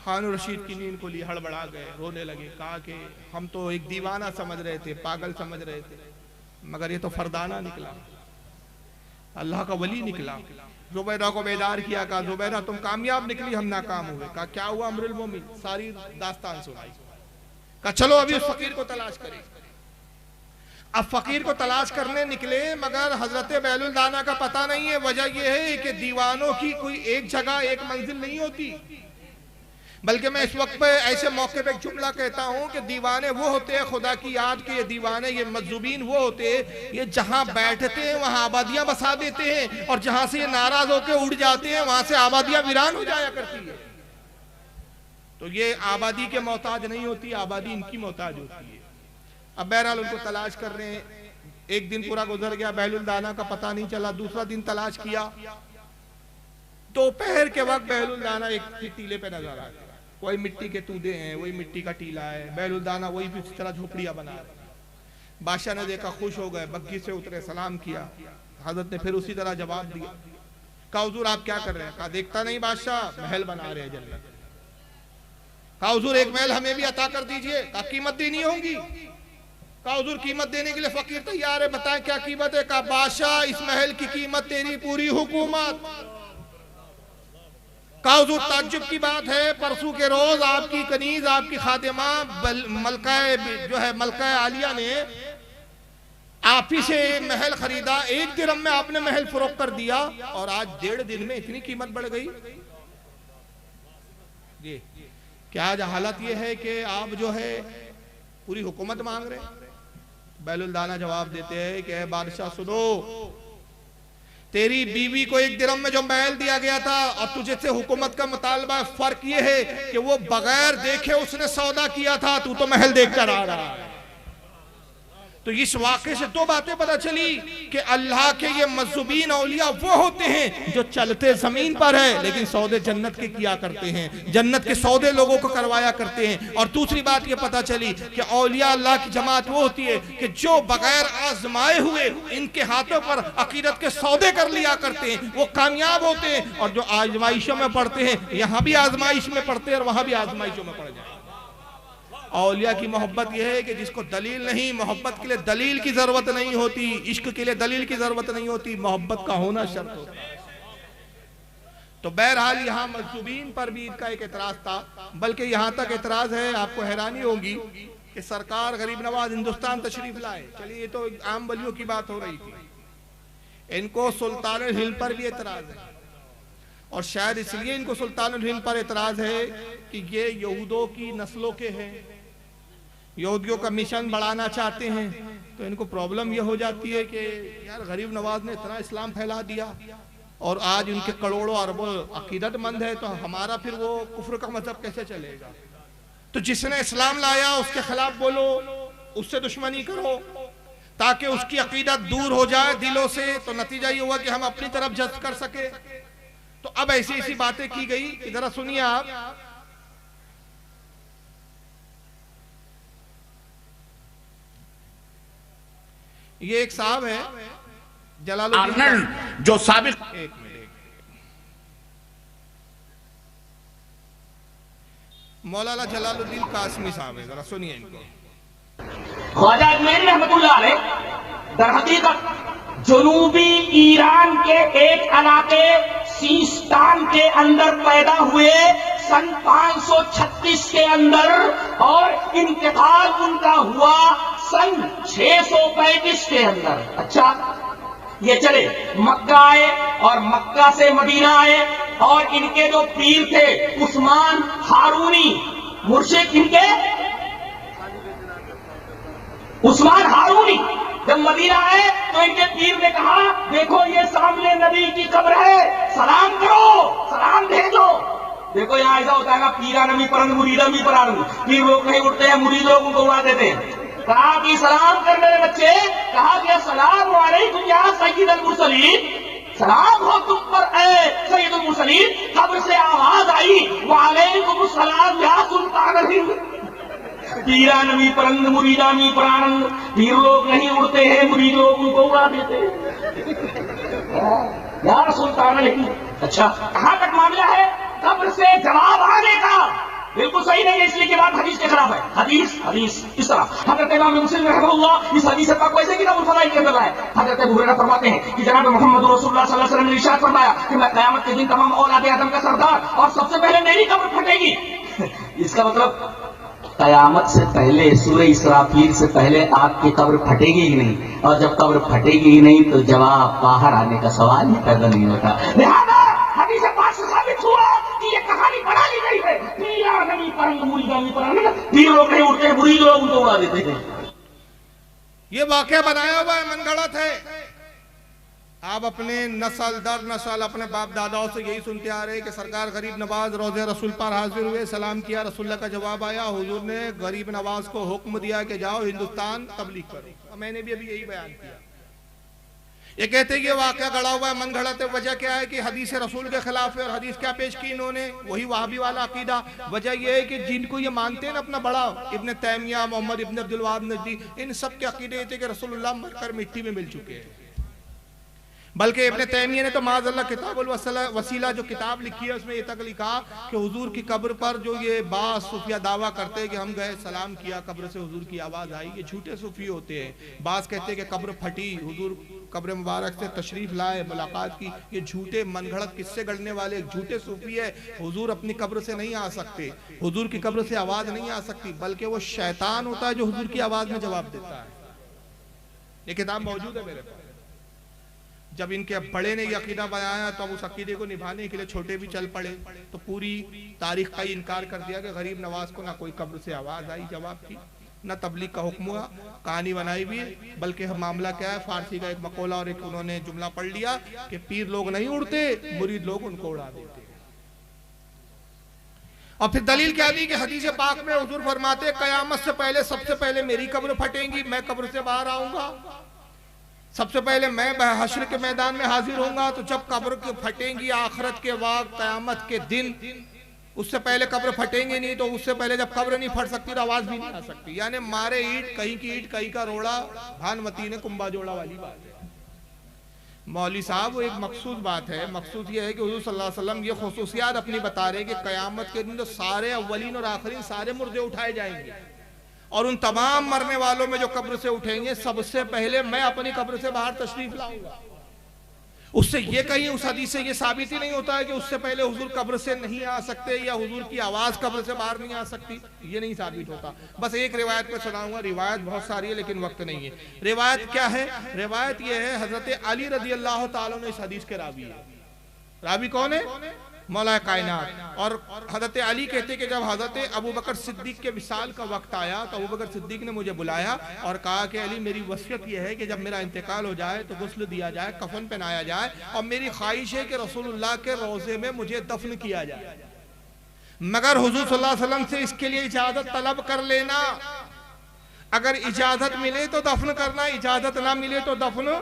हारून रशीद की नींद को लिए हड़बड़ा गए, रोने लगे, कहा कि हम तो एक दीवाना समझ रहे थे, पागल समझ रहे थे, मगर ये तो फरदाना निकला, अल्लाह का वली निकला। जुबैदा को बेदार किया, कहा जुबैदा तुम कामयाब निकली, हम नाकाम हुए। कहा क्या हुआ अमरुल मोमिन? सारी दास्तान सुनाई। कहा चलो अभी उस फकीर को तलाश करें। अब फकीर को तलाश करने निकले, मगर हजरत बहलुल दाना का पता नहीं है। वजह यह है कि दीवानों की कोई एक जगह एक मंजिल नहीं होती, बल्कि मैं इस वक्त पे ऐसे मौके पे एक जुमला कहता हूँ कि दीवाने वो होते हैं खुदा की याद के, ये दीवाने ये मजजूबीन वो होते हैं ये जहाँ बैठते हैं वहाँ आबादियाँ बसा देते हैं, और जहाँ से ये नाराज होकर उड़ जाते हैं वहाँ से आबादियाँ वीरान हो जाया करती है। तो ये आबादी के मोहताज नहीं होती, आबादी इनकी मोहताज होती है। अब बहरहाल उनको तलाश कर रहे हैं, एक दिन पूरा गुजर गया, बहलुल दाना का पता नहीं चला। दूसरा दिन तलाश किया, दोपहर के वक्त बहलुल दाना एक टीले पे नजर आ गया, वही मिट्टी के तूदे हैं, वही मिट्टी का टीला है, बहलुल दाना वही भी इस तरह झोपड़ियां बना रहे। बादशाह ने देखा, खुश हो गए, बग्घी से उतरे, सलाम किया। हजरत ने फिर उसी तरह जवाब दिया। कहा हुजूर आप क्या कर रहे हैं? कहा देखता नहीं बादशाह, महल बना रहे हैं जन्नत। कहा हुजूर एक महल हमें भी अता कर दीजिए। कहा कीमत देनी होगी। कहा हुजूर कीमत देने के लिए फकीर तैयार है, बताएं क्या कीमत है? कहा बादशाह इस महल की कीमत तेरी पूरी हुकूमत। कहा हुजूर ताज्जुब की बात है, परसों के रोज आपकी कनीज आपकी खादिमा मलका जो है मलका आलिया ने आप ही से महल खरीदा, 1 दिरहम में आपने महल फरोख्त कर दिया, और आज 1.5 दिन में इतनी कीमत बढ़ गई। जी क्या आज हालत ये है कि आप जो है पूरी हुकूमत मांग रहे? बहलुल दाना जवाब देते हैं कि बादशाह सुनो, तेरी बीवी को 1 दिरहम में जो महल दिया गया था और तुझे से हुकूमत का मुतालबा, फर्क ये है कि वो बगैर देखे उसने सौदा किया था, तू तो महल देखकर आ रहा है। तो इस वाक़े से 2 बातें पता चली कि अल्लाह के ये मज़्ज़ूबीन औलिया वो होते हैं जो चलते जमीन पर है लेकिन सौदे जन्नत के किया करते हैं, जन्नत के सौदे लोगों को करवाया करते हैं। और दूसरी बात ये पता चली कि औलिया अल्लाह की जमात वो होती है कि जो बगैर आजमाए हुए इनके हाथों पर अकीदत के सौदे कर लिया करते हैं, वो कामयाब होते हैं। और जो आजमाइशों में पढ़ते हैं, यहाँ भी आजमाइश में पढ़ते हैं और वहाँ भी आजमाइशों में पड़ जाए। औलिया की मोहब्बत यह है कि जिसको दलील नहीं, मोहब्बत के लिए दलील की जरूरत नहीं होती, इश्क के लिए दलील की जरूरत नहीं होती, मोहब्बत का होना शर्त होता है। तो बहरहाल यहाँ मज़्ज़ूबीन पर भी इनका एक एतराज था, बल्कि यहाँ तक एतराज है, आपको हैरानी होगी कि सरकार गरीब नवाज हिंदुस्तान तशरीफ लाए। चलिए ये तो आम वलियों की बात हो रही थी, इनको सुल्तानुल हिंद पर भी एतराज है, और शायद इसलिए इनको सुल्तानुल हिंद पर एतराज है कि ये यहूदों की नस्लों के हैं, यहूदियों का मिशन बढ़ाना चाहते हैं। तो इनको प्रॉब्लम ये हो जाती है कि यार गरीब नवाज ने इतना इस्लाम फैला दिया और आज उनके करोड़ों अरबों अकीदतमंद है, तो हमारा फिर वो कुफ्र का मजहब कैसे चलेगा? तो जिसने इस्लाम लाया उसके खिलाफ बोलो, उससे दुश्मनी करो ताकि उसकी अकीदत दूर हो जाए दिलों से। तो नतीजा ये हुआ कि हम अपनी तरफ जज्ब कर सके। तो अब ऐसी ऐसी बातें की गई, जरा सुनिए आप। ये एक साहब है जलालुद्दीन, जो साबिक, एक मिनट, मौलाना जलालुद्दीन कासमी साहब है, जरा सुनिए इनको। ख्वाजा अजमेरी रहमतुल्लाह अलैह दर हकीकत जनूबी ईरान के एक इलाके सीस्तान के अंदर पैदा हुए सन 536 के अंदर, और इंतकाल उनका हुआ सन 635 के अंदर। अच्छा ये चले, मक्का आए और मक्का से मदीना आए, और इनके जो पीर थे उस्मान हारूनी, मुर्शिद इनके उस्मान हारूनी, जब मदीना आए तो इनके पीर ने कहा देखो ये सामने नबी की कब्र है, सलाम करो, सलाम भेजो। देखो यहाँ ऐसा होता है ना, पीरा नमी परंग मुरीदा मी परांग, पीर लोग नहीं उठते हैं, मुरीद लोग उनको उड़ा देते हैं। कहा कि सलाम कर मेरे बच्चे, कहा कि सलाम अलैकुम या सय्यदुल मुरसलीन, सलाम हो तुम पर ऐ सय्यदुल मुरसलीन। कब्र से आवाज आई, वालेकुम सलाम या सुल्तान हिंद। पीरा नमी परंग मुरीदा मी परांग, पीर लोग नहीं उड़ते हैं, मुरीद लोग उनको उड़ा देते हैं या सुल्तान हिंद। अच्छा, कहां तक मामला है? कब्र से जवाब आने का बिल्कुल सही नहीं है, इसलिए कि बात हदीस के खिलाफ है। हदीस इस तरह हजरत इमाम मुस्लिम रहमतुल्लाह इस हदीस पाक को ऐसे किताबुल फज़ाइल के अंदर है। हजरत अबू हुरैरा फरमाते हैं कि जनाब मोहम्मद रसूलुल्लाह सल्लल्लाहु अलैहि वसल्लम ने इरशाद फरमाया कि मैं क़यामत के दिन तमाम औलाद आदम का सरदार और सबसे पहले मेरी कब्र फटेगी। इसका मतलब कयामत से पहले, सूरह इसराफील से पहले आपकी कब्र फटेगी ही नहीं, और जब कब्र फटेगी ही नहीं तो जवाब बाहर आने का सवाल ही पैदा नहीं होता। लिहाजा हदीस पाक से साबित हुआ कि ये कहानी बना ली गई है। पीरा नबी परंग मुरीदा मी परंग, पीर लोग नहीं उठते, मुरीद लोग उनको उड़ा देते हैं। ये वाकया बनाया हुआ है, मनगढ़ंत है। आप अपने नस्ल दर नस्ल अपने बाप दादाओं से यही सुनते आ रहे कि सरकार गरीब नवाज रोज़े रसूल पर हाजिर हुए, सलाम किया, रसूलुल्लाह का जवाब आया, हुजूर ने गरीब नवाज को हुक्म दिया कि जाओ हिंदुस्तान तबलीग करो। मैंने भी अभी यही बयान किया। ये कहते हैं कि वाकया गढ़ा हुआ है, मन गढ़त है। वजह क्या है कि हदीस रसूल के खिलाफ है। और हदीस क्या पेश की इन्होंने? वही वहाबी वाला अकीदा। वजह यह है कि जिनको ये मानते हैं ना अपना बड़ा, इब्न तैमिया, मोहम्मद इब्न अब्दुल वहाब नजदी, इन सब के अकीदे थे कि रसूलुल्लाह मरकर मिट्टी में मिल चुके हैं। बल्कि इब्न तैमिया ने तो माज़अल्लाह किताबुल वसीला जो किताब लिखी है उसमें ये तक लिखा कि हुजूर की कब्र पर जो ये बास सूफिया दावा करते हैं कि हम गए सलाम किया, कब्र से हुजूर की आवाज़ आई, ये झूठे सूफी होते हैं। बास कहते हैं कि कब्र फटी, हुजूर कब्र मुबारक से तशरीफ लाए, मुलाकात की। ये झूठे मनगढ़ंत किस्से गढ़ने वाले झूठे सूफी है। हुजूर अपनी कब्र से नहीं आ सकते, हुजूर की कब्र से आवाज़ नहीं आ सकती, बल्कि वो शैतान होता है जो हुजूर की आवाज़ में जवाब देता है। ये किताब मौजूद है मेरे पास। जब इनके बड़े ने यह अकीदा बनाया तो अब उस अकीदे को निभाने के लिए छोटे भी चल पड़े, तो पूरी तारीख का इनकार कर दिया कि गरीब नवाज को ना कोई कब्र से आवाज़ आई जवाब की, ना तबलीग का हुक्म हुआ। कहानी बनाई भी, बल्कि मामला क्या है, फारसी का एक मकोला और एक उन्होंने जुमला पढ़ लिया कि पीर लोग नहीं उड़ते, मुरीद लोग उनको उड़ा देते। और फिर दलील क्या दी कि हदीस पाक में हुजूर फरमाते कयामत से पहले सबसे पहले मेरी कब्र फटेगी, मैं कब्र से बाहर आऊंगा, सबसे पहले मैं हश्र के मैदान में हाजिर होऊंगा। तो जब कब्र फटेंगी आखिरत के वक्त, कयामत के दिन, उससे पहले कब्र फटेंगे नहीं, तो उससे पहले जब कब्र नहीं फट सकती तो आवाज भी नहीं आ सकती। यानी मारे ईंट कहीं की ईंट कहीं का रोड़ा, भानुमती ने कुंभा जोड़ा वाली बात है। मौलवी साहब वो एक मकसूद बात है, मकसूद ये है कि हुजूर सल्लल्लाहु अलैहि वसल्लम ये खुसूसियात अपनी बता रहे हैं कि कयामत के दिन तो सारे अव्वलीन और आखिरीन सारे मुर्दे उठाए जाएंगे, और उन तमाम मरने वालों में जो कब्र से उठेंगे सबसे पहले मैं अपनी कब्र से बाहर तशरीफ लाऊंगा। उससे ये कहीं उस हदीस से ये साबित ही नहीं होता है कि उससे पहले हुजूर कब्र से नहीं आ सकते या हुजूर की आवाज कब्र से बाहर नहीं आ सकती, ये नहीं साबित होता। बस एक रिवायत पे सुनाऊंगा, रिवायत बहुत सारी है लेकिन वक्त नहीं है। रिवायत क्या है? रिवायत ये है हजरत अली रजी अल्लाह ताला ने इस हदीस के रावी है। रावी कौन है? मौला कायनात। और हजरत अली कहते कि जब हजरत अबू बकर सिद्दीक के विसाल का वक्त आया तो अबू बकर सिद्दीक ने मुझे बुलाया और कहा कि अली मेरी वसीयत यह है कि जब मेरा इंतकाल हो जाए तो गुस्ल दिया जाए, कफन पहनाया जाए, और मेरी ख्वाहिश है कि रसूलुल्लाह के रोज़े में मुझे दफन किया जाए, मगर हुजूर सल्लल्लाहु अलैहि वसल्लम से इसके लिए इजाजत तलब कर लेना। अगर इजाजत मिले तो दफन करना, इजाजत ना मिले तो दफन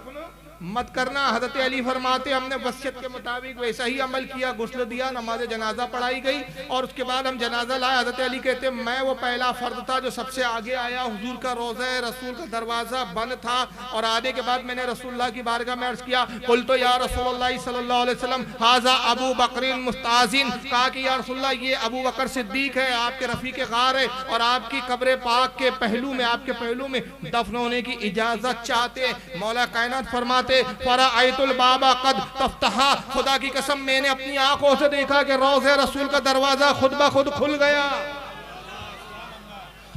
मत करना। हजरत अली फरमाते हमने वसीयत के मुताबिक वैसा ही अमल किया, गुस्ल दिया, नमाज जनाजा पढ़ाई गई और उसके बाद हम जनाजा लाए। हजरत अली कहते मैं वो पहला फर्द था जो सबसे आगे आया, हुजूर का रोज़ा रसूल का दरवाजा बंद था और आने के बाद मैंने रसूलुल्लाह की बारगाह में अर्ज किया, कुल तो या रसूलुल्लाह सल्लल्लाहु अलैहि वसल्लम हाजा अबू बकरिन मुस्ताजिन, कहा कि या रसूलुल्लाह ये अबू बकर सिद्दीक है, आपके रफीक गार है और आपकी कब्र पाक के पहलू में, आपके पहलू में दफन होने की इजाजत चाहते। मौला कायनात फरमाते फराअयतुल बाबा कद तफ्तहा, खुदा की कसम मैंने अपनी आंखों से देखा कि रोज़े रसूल का दरवाजा खुद ब खुद खुल गया।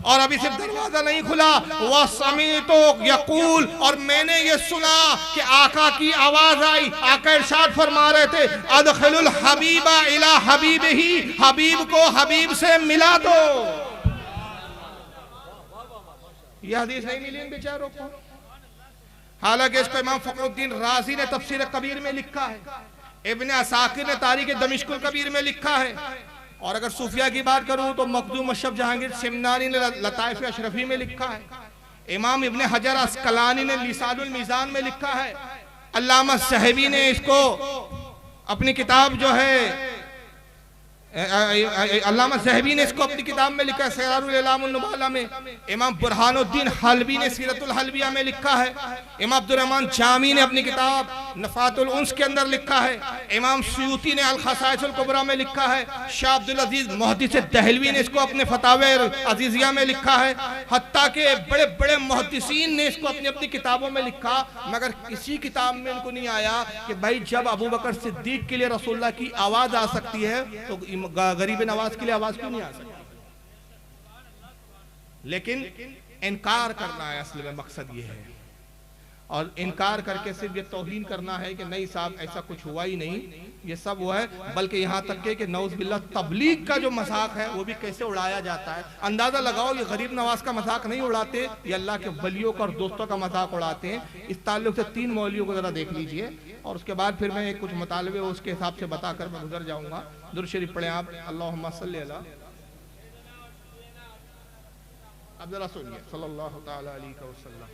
और अभी सिर्फ दरवाजा नहीं खुला, वह समीतो यकूल, और मैंने ये सुना कि आका की आवाज आई। आका इरशाद फरमा रहे थे अदखिलुल हबीबा इला हबीबिही, हबीब को हबीब से मिला दो। यह हदीस नहीं मिली इन बेचारों को, हालांकि इसको इमाम फखरुद्दीन राजी ने तफसीर कबीर में लिखा है, इब्न असाकिर ने तारीख दमिश्कुल कबीर में लिखा है, और अगर सूफिया की बात करूं तो मखदूम अशरफ जहांगीर सिमनानी ने लताइफ अशरफी में लिखा है, इमाम इब्ने हजर अस्कलानी ने लिसानुल मीज़ान में लिखा है, अल्लामा सहबी ने इसको अपनी किताब जो है अल्लामा ज़हबी ने इसको अपनी किताब में लिखा है सिरारुल इलामुन नुबाला में, इमाम बुरहानुद्दीन हलबी ने सीरतुल हलबिया में लिखा है, इमाम अब्दुर रहमान जामी ने अपनी किताब नफातुल उन्स के अंदर लिखा है, इमाम सुयूती ने अल खसाइसुल कुबरा में लिखा है, शाह अब्दुल अजीज मुहद्दिस दहलवी ने इसको अपने फतावे अजीजिया में लिखा है, हत्ता के बड़े बड़े मुहद्दिसीन ने इसको अपनी अपनी किताबों में लिखा, मगर किसी किताब में इनको नहीं आया कि भाई जब अबू बकर सिद्दीक के लिए रसूलुल्लाह की आवाज आ सकती है तो गरीब नवाज के लिए आवाज क्यों नहीं आ सकती। लेकिन इनकार करना है असल में मकसद ये है, और इनकार करके सिर्फ ये तौहीन करना है कि नहीं साहब ऐसा कुछ हुआ ही नहीं, ये सब हुआ है। बल्कि यहाँ तक के कि नौज बिल्ला तबलीग का जो मजाक है वो भी कैसे उड़ाया जाता है। अंदाजा लगाओ, ये गरीब नवाज का मजाक नहीं उड़ाते, ये अल्लाह के वलियों का और दोस्तों का मजाक उड़ाते हैं। इस ताल्लुक से 3 मौलियों को जरा देख लीजिए और उसके बाद फिर मैं कुछ मुतालबे उसके हिसाब से बताकर मैं गुजर जाऊंगा। दुरूद शरीफ पढ़ें आप, अल्लाहुम्मा सल्ली अला, अब जरा सुनिए सल्लल्लाहु तआला अलैहि वसल्लम।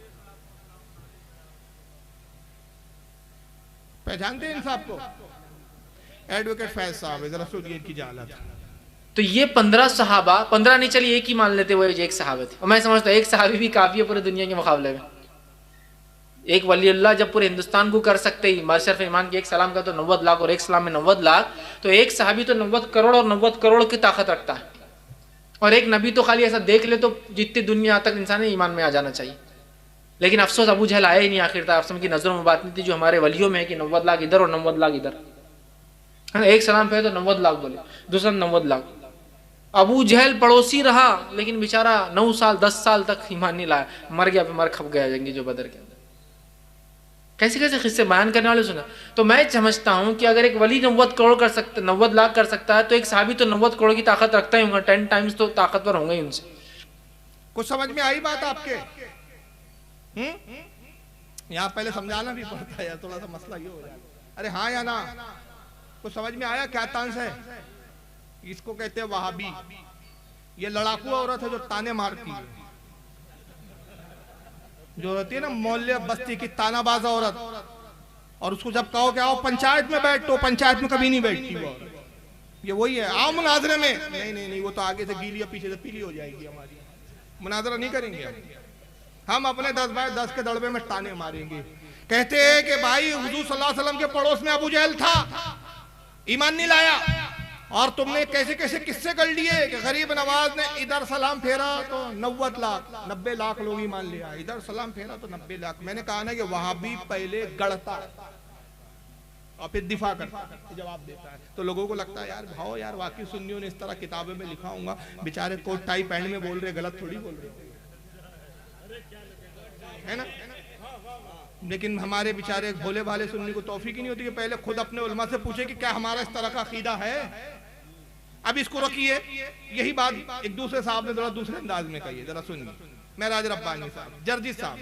पहचानते हैं इन साहब को? एडवोकेट फैज साहब, जरा सुनिए इनकी जालत। तो ये 15 सहाबा, 15 नहीं चलिए एक ही मान लेते, वो एक सहाबे थे। और मैं समझता हूँ एक सहाबी भी काफी है पूरे दुनिया के मुकाबले में। एक वली अल्लाह जब पूरे हिंदुस्तान को कर सकते ही मशरफ ईमान के एक सलाम का तो 90 लाख और एक सलाम में 90 लाख, तो एक सहाबी तो 90 करोड़ और 90 करोड़ की ताकत रखता है। और एक नबी तो खाली ऐसा देख ले तो जितनी दुनिया तक इंसान ईमान में आ जाना चाहिए। लेकिन अफसोस अबू जहल आया ही नहीं आखिर तक। अफसोस की नजरों में बात नहीं थी जो हमारे वलियों में है कि 90 लाख इधर और 90 लाख इधर, एक सलाम पे तो 90 लाख बोले, दूसरा 90 लाख। अबू जहल पड़ोसी रहा लेकिन बेचारा 9 साल 10 साल तक ईमान नहीं लाया, मर गया, मर खप गया जंगी जो बदर के अंदर। कैसे कैसे किस्से बयान करने वाले सुना। तो मैं समझता हूं कि अगर एक वली 90 करोड़ कर सकता, 90 लाख कर सकता है, तो एक सहाबी तो 90 करोड़ की ताकत रखता ही होगा, 10 टाइम्स तो ताकतवर होंगे उनसे। कुछ समझ में आई बात आपके? यहाँ पहले समझाना भी पड़ता है, थोड़ा सा मसला ये हो जाता है। अरे हाँ या ना, कुछ समझ में आया क्या तांस है? इसको कहते हैं वहाबी। ये लड़ाकू औरत है जो ताने मारती है, जो रहती है ना मोहल्ले बस्ती की तानाबाज औरत, और उसको जब कहो कि आओ पंचायत में बैठ तो पंचायत में कभी नहीं बैठती वो। ये वही है, आओ मुनाजरे में, नहीं नहीं नहीं, वो तो आगे से गीली है पीछे से पीली हो जाएगी हमारी, मुनाजरा नहीं करेंगे हम अपने 10 बाय 10 के दड़बे में ताने मारेंगे। कहते हैं कि भाई हुजूर सल्लल्लाहु अलैहि वसल्लम के पड़ोस में अबू जहल था, ईमान नहीं लाया, और तुमने कैसे कैसे किस्से कर लिए कि गरीब नवाज ने इधर सलाम फेरा तो 90 लाख लोग ईमान लिया, इधर सलाम फेरा तो 90 लाख। मैंने कहा ना कि वहां भी पहले गढ़ता और फिर दिफा करता है, जवाब देता है। तो लोगों को लगता है यार भाव यार वाकई सुन्नियों ने इस तरह किताबें में लिखा होगा, बेचारे कोट टाई पैंट में बोल रहे, गलत थोड़ी बोल रहे है ना। लेकिन हमारे बेचारे भोले भाले सुन्नी को तौफीक ही नहीं होती कि पहले खुद अपने उलमा से पूछे कि क्या हमारा इस तरह का अकीदा है। अब इसको रखिए, यही बात एक दूसरे साहब ने जरा दूसरे अंदाज में कही है, जरा सुनिए। महराज रब्बानी साहब, जर्जी साहब,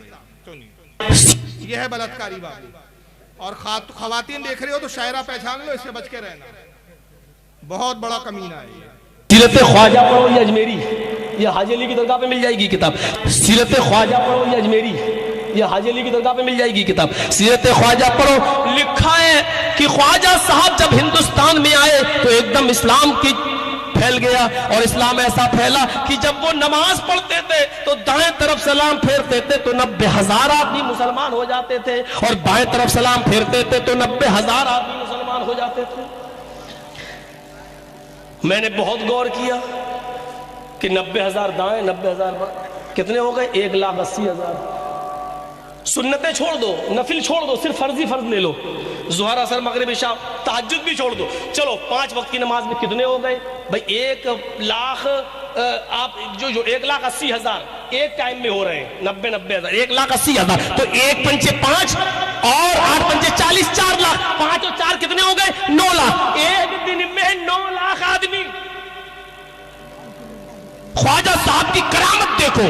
सुनिए। यह है बलात्कारी बाबू, और खवातीन देख रहे हो तो शायरा पहचान लो, इससे बच के रहना, बहुत बड़ा कमीना है ये। सीरत ख्वाजा पढ़ो ये अजमेरी, ये हाजी अली की दरगाह पे मिल जाएगी किताब। सीरत ख्वाजा पढ़ो ये अजमेरी, ये हाजी अली की दरगाह पे मिल जाएगी किताब। सीरत ख्वाजा पढ़ो, लिखा है कि ख्वाजा साहब जब हिंदुस्तान में आए तो एकदम इस्लाम की फैल गया, और इस्लाम ऐसा फैला कि जब वो नमाज पढ़ते थे तो दाएं तरफ सलाम फेरते थे तो 90,000 आदमी मुसलमान हो जाते थे, और बाएं तरफ सलाम फेरते थे तो 90,000 आदमी मुसलमान हो जाते थे। मैंने बहुत गौर किया कि 90,000 दाएं 90,000 बाएं, कितने हो गए? 1,80,000। सुन्नतें छोड़ दो, नफिल छोड़ दो, सिर्फ फर्जी फर्ज ले लो, ज़ुहर असर मगरिब इशा तहज्जुद भी छोड़ दो, चलो 5 वक्त की नमाज में कितने हो गए भाई? 1,00,000 आप जो 1,80,000 एक टाइम में हो रहे हैं, 90,000 1,80,000, तो 1 पंचे 5 और 8 पंचे 40, 4 लाख, 5 और 4 कितने हो गए? 9 लाख। एक दिन में 9 लाख आदमी। ख्वाजा साहब की करामत देखो,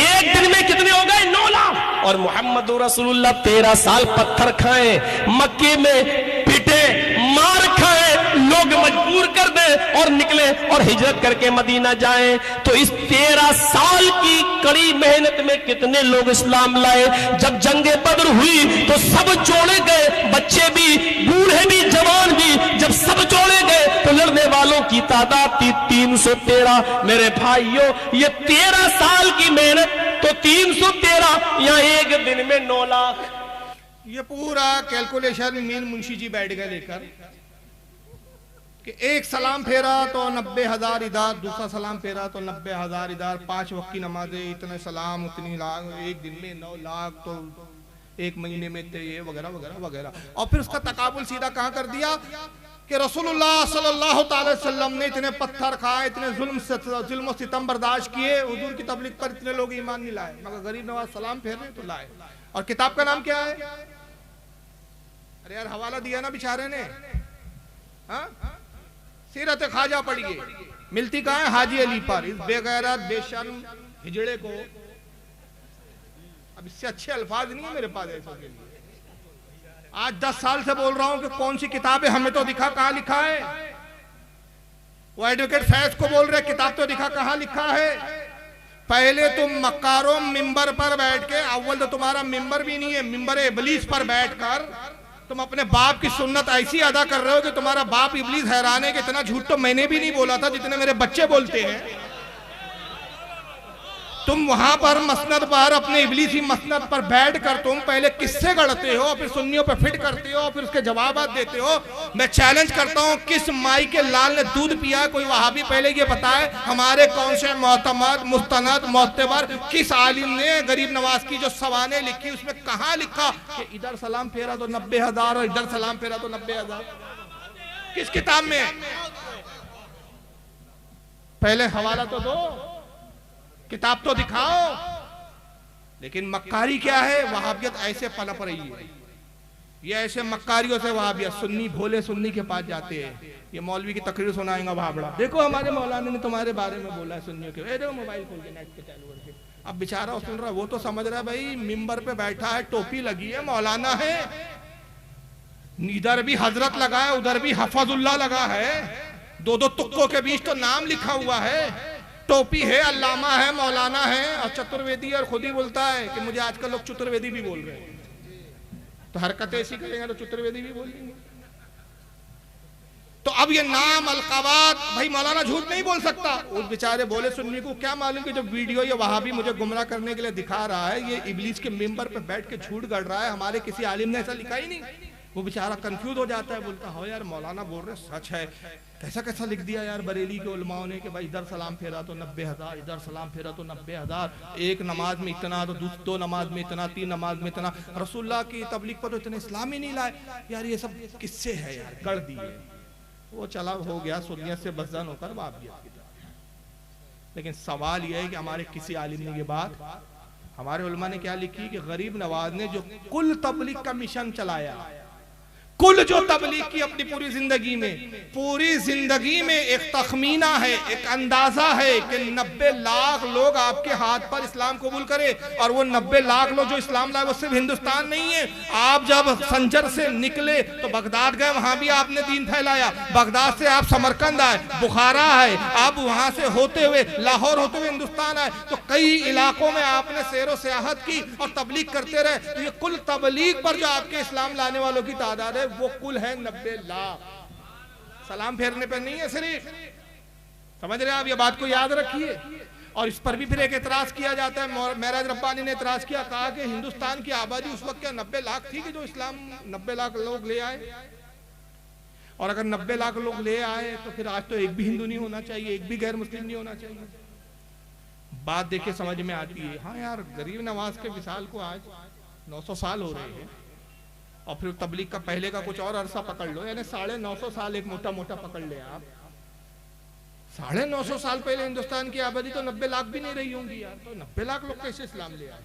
एक दिन में कितने हो गए? 9 लाख। और मोहम्मद रसूलुल्लाह 13 साल पत्थर खाए, मक्के में पिटे, मार खाए, लोग मजबूर कर दे, गए और निकले और हिजरत करके मदीना जाएं, तो इस 13 साल की कड़ी मेहनत में कितने लोग इस्लाम लाए। जब जंगे बद्र हुई तो सब जोड़े गए, बच्चे भी, बूढ़े भी, जवान भी, जब सब जोड़े गए तो लड़ने वालों की तादाद थी 313। मेरे भाइयों, ये 13 साल की मेहनत तो 313, या एक दिन में 9 लाख। ये पूरा कैलकुलेशन मीर मुंशी जी बैठ गए लेकर कि एक सलाम फेरा तो 90,000 इधर, दूसरा सलाम फेरा तो 90,000 इधर, 5 वक्त की नमाजें, इतने सलाम, उतनी लाख, एक दिन में 9 लाख, तो एक महीने में ये वगैरह वगैरह वगैरह। और फिर उसका तकाबुल सीधा कहाँ कर दिया कि रसूलुल्लाह सल्लल्लाहु अलैहि वसल्लम ने इतने पत्थर खाए, इतने जुल्म सितम बर्दाश्त किए, हुजूर की तबलीग पर इतने लोग ईमान नहीं लाए, मगर गरीब नवाज सलाम फेर रहे तो लाए। और किताब का नाम क्या है? अरे यार हवाला दिया ना बेचारे ने, हाँ, सीरत ख्वाजा पढ़िए, मिलती कहाँ है? हाजी अली पर। इस बेगैरत बेशर्म हिजड़े को, अब इससे अच्छे अल्फाज नहीं है मेरे पास ऐसों के लिए। आज 10 साल से बोल रहा हूं कि कौन सी किताब है, हमें तो दिखा कहां लिखा है। वो एडवोकेट फैज को बोल रहे किताब तो दिखा, कहां लिखा है। पहले तुम मक्कारों मिंबर पर बैठ के, अव्वल तो तुम्हारा मिंबर भी नहीं है, मिंबर इबलीस पर बैठकर तुम अपने बाप की सुन्नत ऐसी अदा कर रहे हो कि तुम्हारा बाप इबलीस हैरान है कि इतना झूठ तो मैंने भी नहीं बोला था जितने मेरे बच्चे बोलते हैं। तुम वहां पर मसनद पर, अपने इबलीसी मसनद पर बैठकर तुम पहले किस्से गढ़ते हो, फिर सुन्नियों पे फिट करते हो, फिर उसके जवाब देते हो। मैं चैलेंज करता हूं, किस माई के लाल ने दूध पिया? कोई वहाबी पहले ये बताए हमारे कौन से मोतमद, मुस्तनद, मोतबर, किस आलिम ने गरीब नवाज की जो सवाने लिखी उसमें कहां लिखा कि इधर सलाम फेरा तो 90,000 और इधर सलाम फेरा तो 90,000? किस किताब में? पहले हवाला तो दो, किताब तो दिखाओ। लेकिन मक्कारी क्या है? वहाबियत ऐसे पनप रही है, ये ऐसे मक्कारियों से वहाबियत, सुन्नी भोले सुन्नी के पास जाते हैं, ये मौलवी की तकरीर सुनाएगा भाबड़ा, देखो हमारे मौलाना ने तुम्हारे बारे में बोला है सुन्नियों के, देखो मोबाइल खोल के नेट पे चालू करके। अब बेचारा सुन रहा, वो तो समझ रहा है भाई मिंबर पे बैठा है, टोपी लगी है, मौलाना है, इधर भी हजरत लगा है, उधर भी हफजुल्लाह लगा है, दो दो तुक्कों के बीच तो नाम लिखा हुआ है, टोपी है, अल्लामा है, मौलाना है, और चतुर्वेदी, और खुद ही बोलता है कि मुझे आजकल लोग चतुर्वेदी भी बोल रहे हैं, तो हरकतें ऐसी करेंगे तो चतुर्वेदी भी बोलेंगे। तो अब ये नाम अलकाबात, भाई मौलाना झूठ नहीं बोल सकता। उस बेचारे बोले सुन्नी को क्या मालूम कि जो वीडियो ये वहाबी मुझे गुमराह करने के लिए दिखा रहा है, ये इबलीस के मेंबर पे बैठ के झूठ गढ़ रहा है, हमारे किसी आलिम ने ऐसा लिखा ही नहीं। वो बेचारा कंफ्यूज हो जाता है, बोलता हो यार मौलाना बोल रहे सच है, कैसा कैसा लिख दिया यार बरेली के उलमाओं ने कि भाई इधर सलाम फेरा तो 90,000, इधर सलाम फेरा तो 90,000, एक नमाज में इतना, तो दो नमाज में इतना, 3 नमाज में इतना, रसूलुल्लाह की तबलीग पर तो इतने इस्लाम ही नहीं लाए। यार ये सब किससे है यार, गढ़ दिए। वो चला हो गया सुन्नियत से बदजन होकर वाबियत की तरफ। लेकिन सवाल यह है कि हमारे किसी आलिम ने ये बात, हमारे उलमा ने क्या लिखी कि गरीब नवाज ने जो कुल तबलीग का मिशन चलाया, कुल जो तबलीग की अपनी पूरी जिंदगी में एक तखमीना है, एक अंदाजा है कि 90 लाख लोग आपके हाथ पर इस्लाम कबूल करे। और वो 90 लाख लोग जो इस्लाम लाए वो सिर्फ हिंदुस्तान नहीं है। आप जब संजर से निकले तो बगदाद गए, वहां भी आपने दीन फैलाया। बगदाद से आप समरकंद आए, बुखारा आए, आप वहां से होते हुए लाहौर होते हुए हिंदुस्तान आए, तो कई इलाकों में आपने सैरो सियाहत की और तबलीग करते रहे। तो ये कुल तबलीग पर जो आपके इस्लाम लाने वालों की तादाद है वो कुल है 90 लाख। सलाम फेरने पर नहीं है सिर्फ, समझ रहे हैं आप, ये बात को याद रखिए। और इस पर भी फिर एक एतराज किया जाता है, महराज रब्बानी ने एतराज किया, कहा कि हिंदुस्तान की आबादी उस वक्त क्या 90 लाख थी कि जो इस्लाम 90 लाख लोग ले आए। और अगर 90 लाख लोग ले आए तो फिर आज तो एक भी हिंदू नहीं होना चाहिए, एक भी गैर मुस्लिम नहीं होना चाहिए। बात देखिए समझ में आती है। हाँ यार, गरीब नवाज के विशाल को आज 900 साल हो रहे हैं, और फिर तबलीग का पहले का कुछ और अरसा पकड़ लो, यानी 950 साल एक मोटा मोटा पकड़ ले आप। 950 साल पहले हिंदुस्तान की आबादी तो 90 लाख भी नहीं रही होंगी यार, तो 90 लाख लोग कैसे इस्लाम ले आए?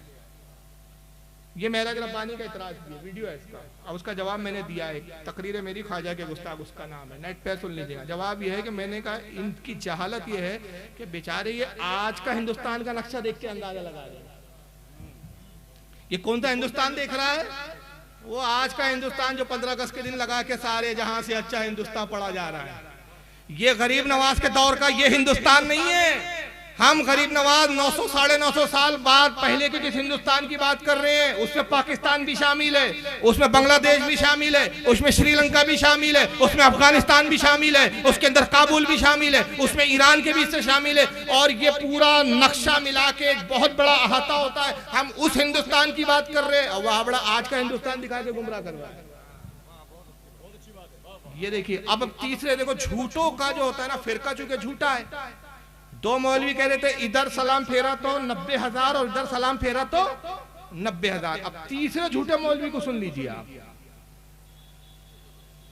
ये महराज रब्बानी का इतराज है, वीडियो है इसका, और उसका जवाब मैंने दिया है। तकरीर मेरी ख्वाजा के गुस्ताख, उसका नाम है, नेट पे सुन लीजिएगा। जवाब यह है कि मैंने कहा इनकी जहालत यह है कि बेचारे ये आज का हिंदुस्तान का नक्शा देख के अंदाजा लगा रहे हैं। ये कौन सा हिंदुस्तान देख रहा है? वो आज का हिंदुस्तान जो 15 अगस्त के दिन लगा के सारे जहां से अच्छा हिंदुस्तान पढ़ा जा रहा है। ये गरीब नवाज के दौर का ये हिंदुस्तान नहीं है। हम गरीब नवाज 900 साढ़े 900 साल बाद पहले के जिस हिंदुस्तान की बात कर रहे हैं उसमें पाकिस्तान भी शामिल है, उसमें बांग्लादेश भी शामिल है, उसमें श्रीलंका भी शामिल है, उसमें अफगानिस्तान भी शामिल है, उसके अंदर काबुल भी शामिल है, उसमें ईरान के भी इससे शामिल है, और ये पूरा नक्शा मिला के एक बहुत बड़ा अहाता होता है। हम उस हिंदुस्तान की बात कर रहे हैं और वह बड़ा आज का हिंदुस्तान दिखा के गुमराह कर रहा है। ये देखिए, अब तीसरे देखो झूठों का जो होता है ना, फिरका चूंकि झूठा है, दो मौलवी कह रहे थे इधर सलाम फेरा तो 90,000 और इधर सलाम फेरा तो 90,000। अब तीसरे झूठे मौलवी को सुन लीजिए आप,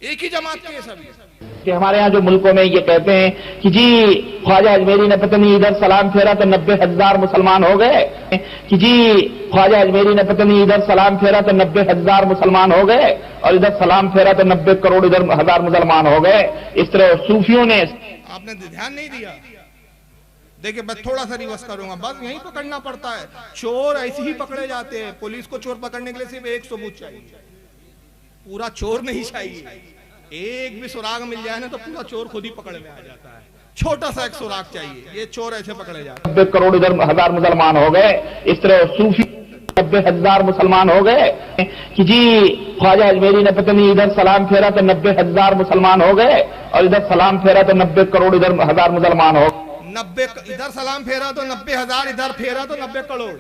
एक ही जमात के सभी कि हमारे यहाँ जो मुल्कों में ये कहते हैं कि जी ख्वाजा अजमेरी ने पता नहीं इधर सलाम फेरा तो 90,000 मुसलमान हो गए, कि जी ख्वाजा अजमेरी ने पता नहीं इधर सलाम फेरा तो 90,000 मुसलमान हो गए और इधर सलाम फेरा तो 90 करोड़ इधर हजार मुसलमान हो गए। इस तरह सूफियों ने, आपने ध्यान नहीं दिया। देखिए मैं थोड़ा सा रिवर्स करूंगा, बस यही पकड़ना पड़ता है। चोर ऐसे ही पकड़े जाते हैं। पुलिस को चोर पकड़ने के लिए सिर्फ एक सबूत चाहिए, पूरा चोर नहीं चाहिए। एक भी सुराग मिल जाए ना तो पूरा चोर खुद ही पकड़ में आ जाता है, छोटा सा एक सुराग चाहिए। ये चोर ऐसे पकड़े जाते हैं। 90 करोड़ इधर हजार मुसलमान हो गए। इस तरह सूफी 90,000 मुसलमान हो गए, कि जी ख्वाजा अजमेरी ने पता नहीं इधर सलाम फेरा तो 90,000 मुसलमान हो गए और इधर सलाम फेरा तो 90 करोड़ इधर हजार मुसलमान हो गए। 90 इधर सलाम फेरा तो 90,000, इधर फेरा तो 90 करोड़।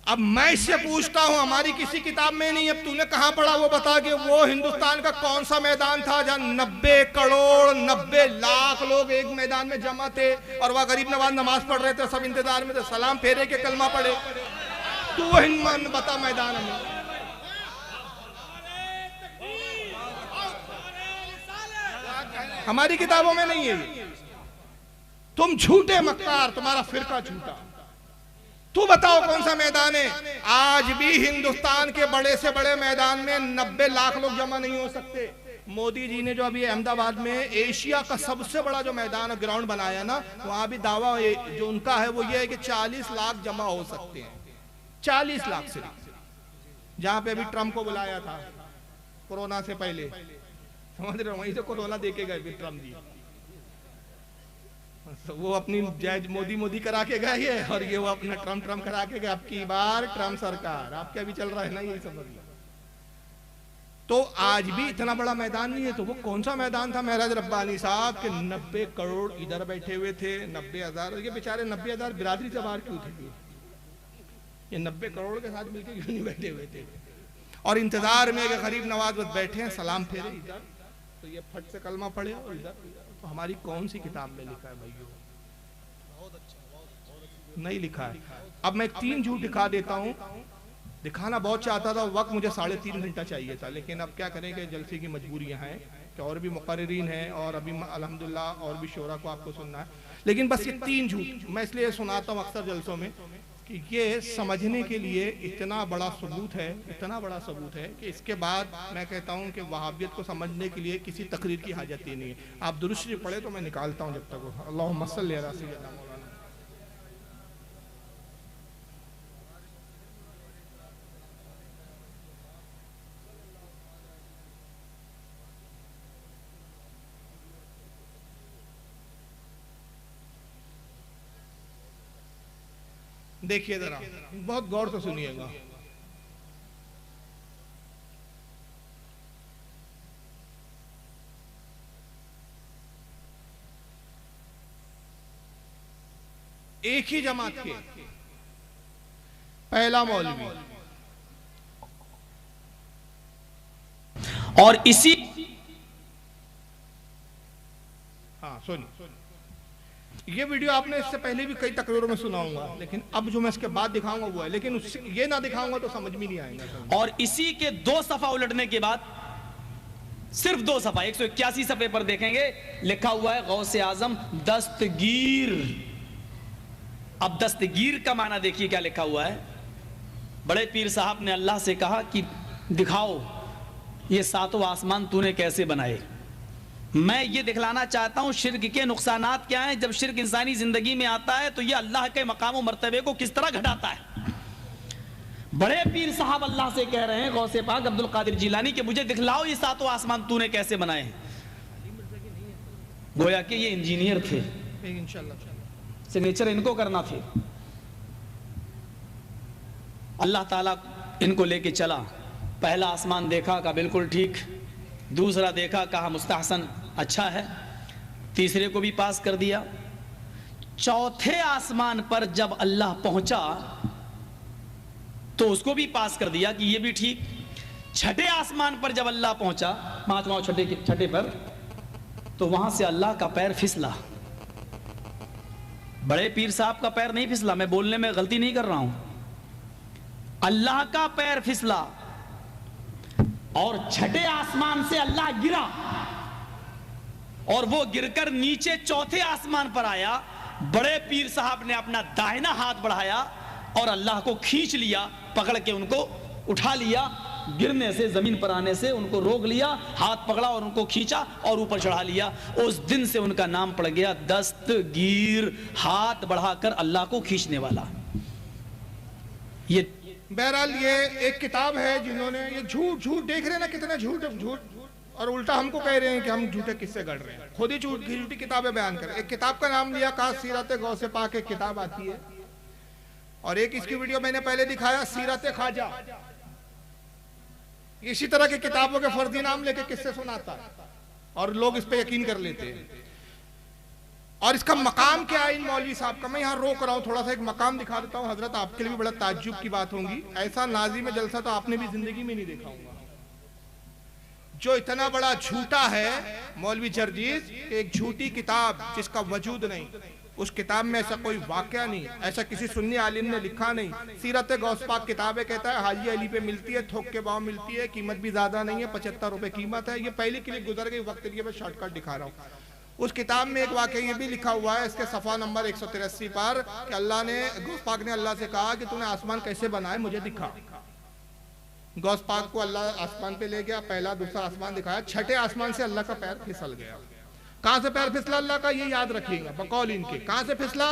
अब मैं इससे पूछता हूं, हमारी किसी किताब में नहीं, अब तूने कहां पढ़ा वो बता के। वो हिंदुस्तान का कौन सा मैदान था जहां 90 करोड़ 90 लाख लोग एक मैदान में जमा थे और वह गरीब नवाज नमाज पढ़ रहे थे, सब इंतजार में थे, सलाम फेरे के कलमा पढ़े। तू वो हिंदुस्तान बता मैदान में। हमारी किताबों में नहीं है। तुम झूठे मक्कार, तुम्हारा फिरका झूठा। तू बताओ कौन सा मैदान है। आज भी हिंदुस्तान के बड़े से बड़े मैदान में 90 लाख लोग जमा नहीं हो सकते। मोदी जी ने जो अभी अहमदाबाद में एशिया का सबसे बड़ा जो मैदान ग्राउंड बनाया ना, वहां भी दावा जो उनका है वो ये है कि 40 लाख जमा हो सकते हैं। 40 लाख से, जहां पे अभी ट्रंप को बुलाया था कोरोना से पहले, समझ रहे हो, वहीं से कोरोना देके गए फिर ट्रंप जी। तो वो अपनी जय मोदी करा के गए ये, और ये वो अपना ट्रम्प करा के गए। अब की बार ट्रम्प सरकार, आपके अभी चल रहा है ना, यही समझ लो। तो आज भी इतना बड़ा मैदान नहीं है। तो वो कौन सा मैदान था महराज रब्बानी साहब के 90 करोड़ इधर बैठे हुए थे, 90,000, ये बेचारे 90,000 बिरादरी से बाहर क्यों थे? ये 90 करोड़ के साथ मिलकर क्यों नहीं बैठे हुए थे? और इंतजार में गरीब नवाज बस बैठे हैं, सलाम फेरे इधर, तो ये फट से कलमा पढ़े और इधर। तो हमारी कौन सी किताब में लिखा है भाइयों? नहीं लिखा है। अब मैं 3 झूठ दिखा देता हूं। दिखाना बहुत चाहता था, वक्त मुझे 3.5 घंटा चाहिए था, लेकिन अब क्या करेंगे, जलसे की मजबूरियां हैं कि और भी मुकर्रिरीन हैं और अभी अल्हम्दुलिल्लाह और भी शोरा को आपको सुनना है। लेकिन बस ये 3 झूठ मैं इसलिए सुनाता हूँ अक्सर जलसों में कि ये समझने के लिए इतना बड़ा सबूत है, इतना बड़ा सबूत है कि इसके बाद मैं कहता हूँ कि वहाबियत को समझने के लिए किसी तकरीर की हाजत ही नहीं है। आप दुरूद शरीफ पढ़े तो मैं निकालता हूँ जब तक। अल्लाहुम्मा सल्ली अला सय्यिदना मौलाना। देखिए जरा, बहुत गौर से सुनिएगा। एक ही जमात के पहला मौलवी और इसी, हाँ सुनिए, ये वीडियो आपने इससे पहले भी कई तकरीरों में सुना होगा, लेकिन अब जो मैं इसके बाद दिखाऊंगा वो है, लेकिन ये ना दिखाऊंगा तो समझ में नहीं आएगा। और इसी के 2 सफा उलटने के बाद, सिर्फ 2 सफा 181 सफे पर देखेंगे लिखा हुआ है गौसे आजम दस्तगीर। अब दस्तगीर का माना देखिए क्या लिखा हुआ है। बड़े पीर साहब ने अल्लाह से कहा कि दिखाओ ये 7 आसमान तूने कैसे बनाए। मैं ये दिखलाना चाहता हूं शिर्क के नुकसानात क्या हैं। जब शिर्क इंसानी जिंदगी में आता है तो ये अल्लाह के मकाम और मर्तबे को किस तरह घटाता है। बड़े पीर साहब अल्लाह से कह रहे हैं, गौसे पाक अब्दुल कादिर जिलानी, कि मुझे दिखलाओ ये सातों आसमान तूने कैसे बनाए हैं। गोया कि ये इंजीनियर थे, सिग्नेचर इनको करना थे। अल्लाह ताला इनको लेके चला, पहला आसमान देखा, कहा बिल्कुल ठीक, दूसरा देखा, कहा मुस्तहसन अच्छा है, तीसरे को भी पास कर दिया। चौथे आसमान पर जब अल्लाह पहुंचा तो उसको भी पास कर दिया कि ये भी ठीक। छठे आसमान पर जब अल्लाह पहुंचा, पांचवा छठे पर, तो वहां से अल्लाह का पैर फिसला। बड़े पीर साहब का पैर नहीं फिसला, मैं बोलने में गलती नहीं कर रहा हूं, अल्लाह का पैर फिसला और छठे आसमान से अल्लाह गिरा और वो गिरकर नीचे चौथे आसमान पर आया। बड़े पीर साहब ने अपना दाहिना हाथ बढ़ाया और अल्लाह को खींच लिया, पकड़ के उनको उठा लिया, गिरने से, जमीन पर आने से उनको रोक लिया, हाथ पकड़ा और उनको खींचा और ऊपर चढ़ा लिया। उस दिन से उनका नाम पड़ गया दस्तगीर, हाथ बढ़ाकर अल्लाह को खींचने वाला। ये बहरहाल ये एक किताब है, जिन्होंने ये झूठ देख रहे हैं ना, कितना झूठ, और उल्टा हमको कह रहे हैं कि हम झूठे किस्से गढ़ रहे हैं, खुद ही झूठी किताबें बयान कर। एक किताब का नाम लिया का सीरत गौसे पाक, एक किताब आती है, और एक इसकी वीडियो मैंने पहले दिखाया सीरत ख्वाजा। इसी तरह की किताबों के फर्जी नाम लेके किस्से सुनाता और लोग इस पे यकीन कर लेते हैं। और इसका मकाम क्या है इन मौलवी साहब का, मैं यहाँ रोक रहा हूँ, थोड़ा सा एक मकाम दिखा देता हूँ हजरत, आपके लिए भी बड़ा ताज्जुब की बात होगी। ऐसा नाज़ी में जलसा तो आपने भी जिंदगी में नहीं देखा होगा। जो इतना बड़ा झूठा है मौलवी जर्जीस, एक झूठी किताब जिसका वजूद नहीं, उस किताब में ऐसा कोई वाकया नहीं, ऐसा किसी सुन्नी आलिम ने लिखा नहीं। सीरत गौस पाक किताब है, कहता है हाजी अली पे मिलती है, थोक के भाव मिलती है, कीमत भी ज्यादा नहीं है, 75 रुपए कीमत है। ये पहले क्लिप गुजर गई, वक्त के लिए मैं शॉर्टकट दिखा रहा हूँ। उस किताब में एक वाकया ये भी लिखा हुआ है, इसके सफा नंबर 183 पर, कि अल्लाह ने, गौस पाक ने अल्लाह से कहा कि तूने आसमान कैसे बनाए मुझे दिखा। गौस पाक को अल्लाह आसमान पे ले गया, पहला दूसरा आसमान दिखाया, छठे आसमान से अल्लाह का पैर फिसल गया। कहां से पैर फिसला अल्लाह का, ये याद रखिएगा बकौल इनके, कहां से फिसला,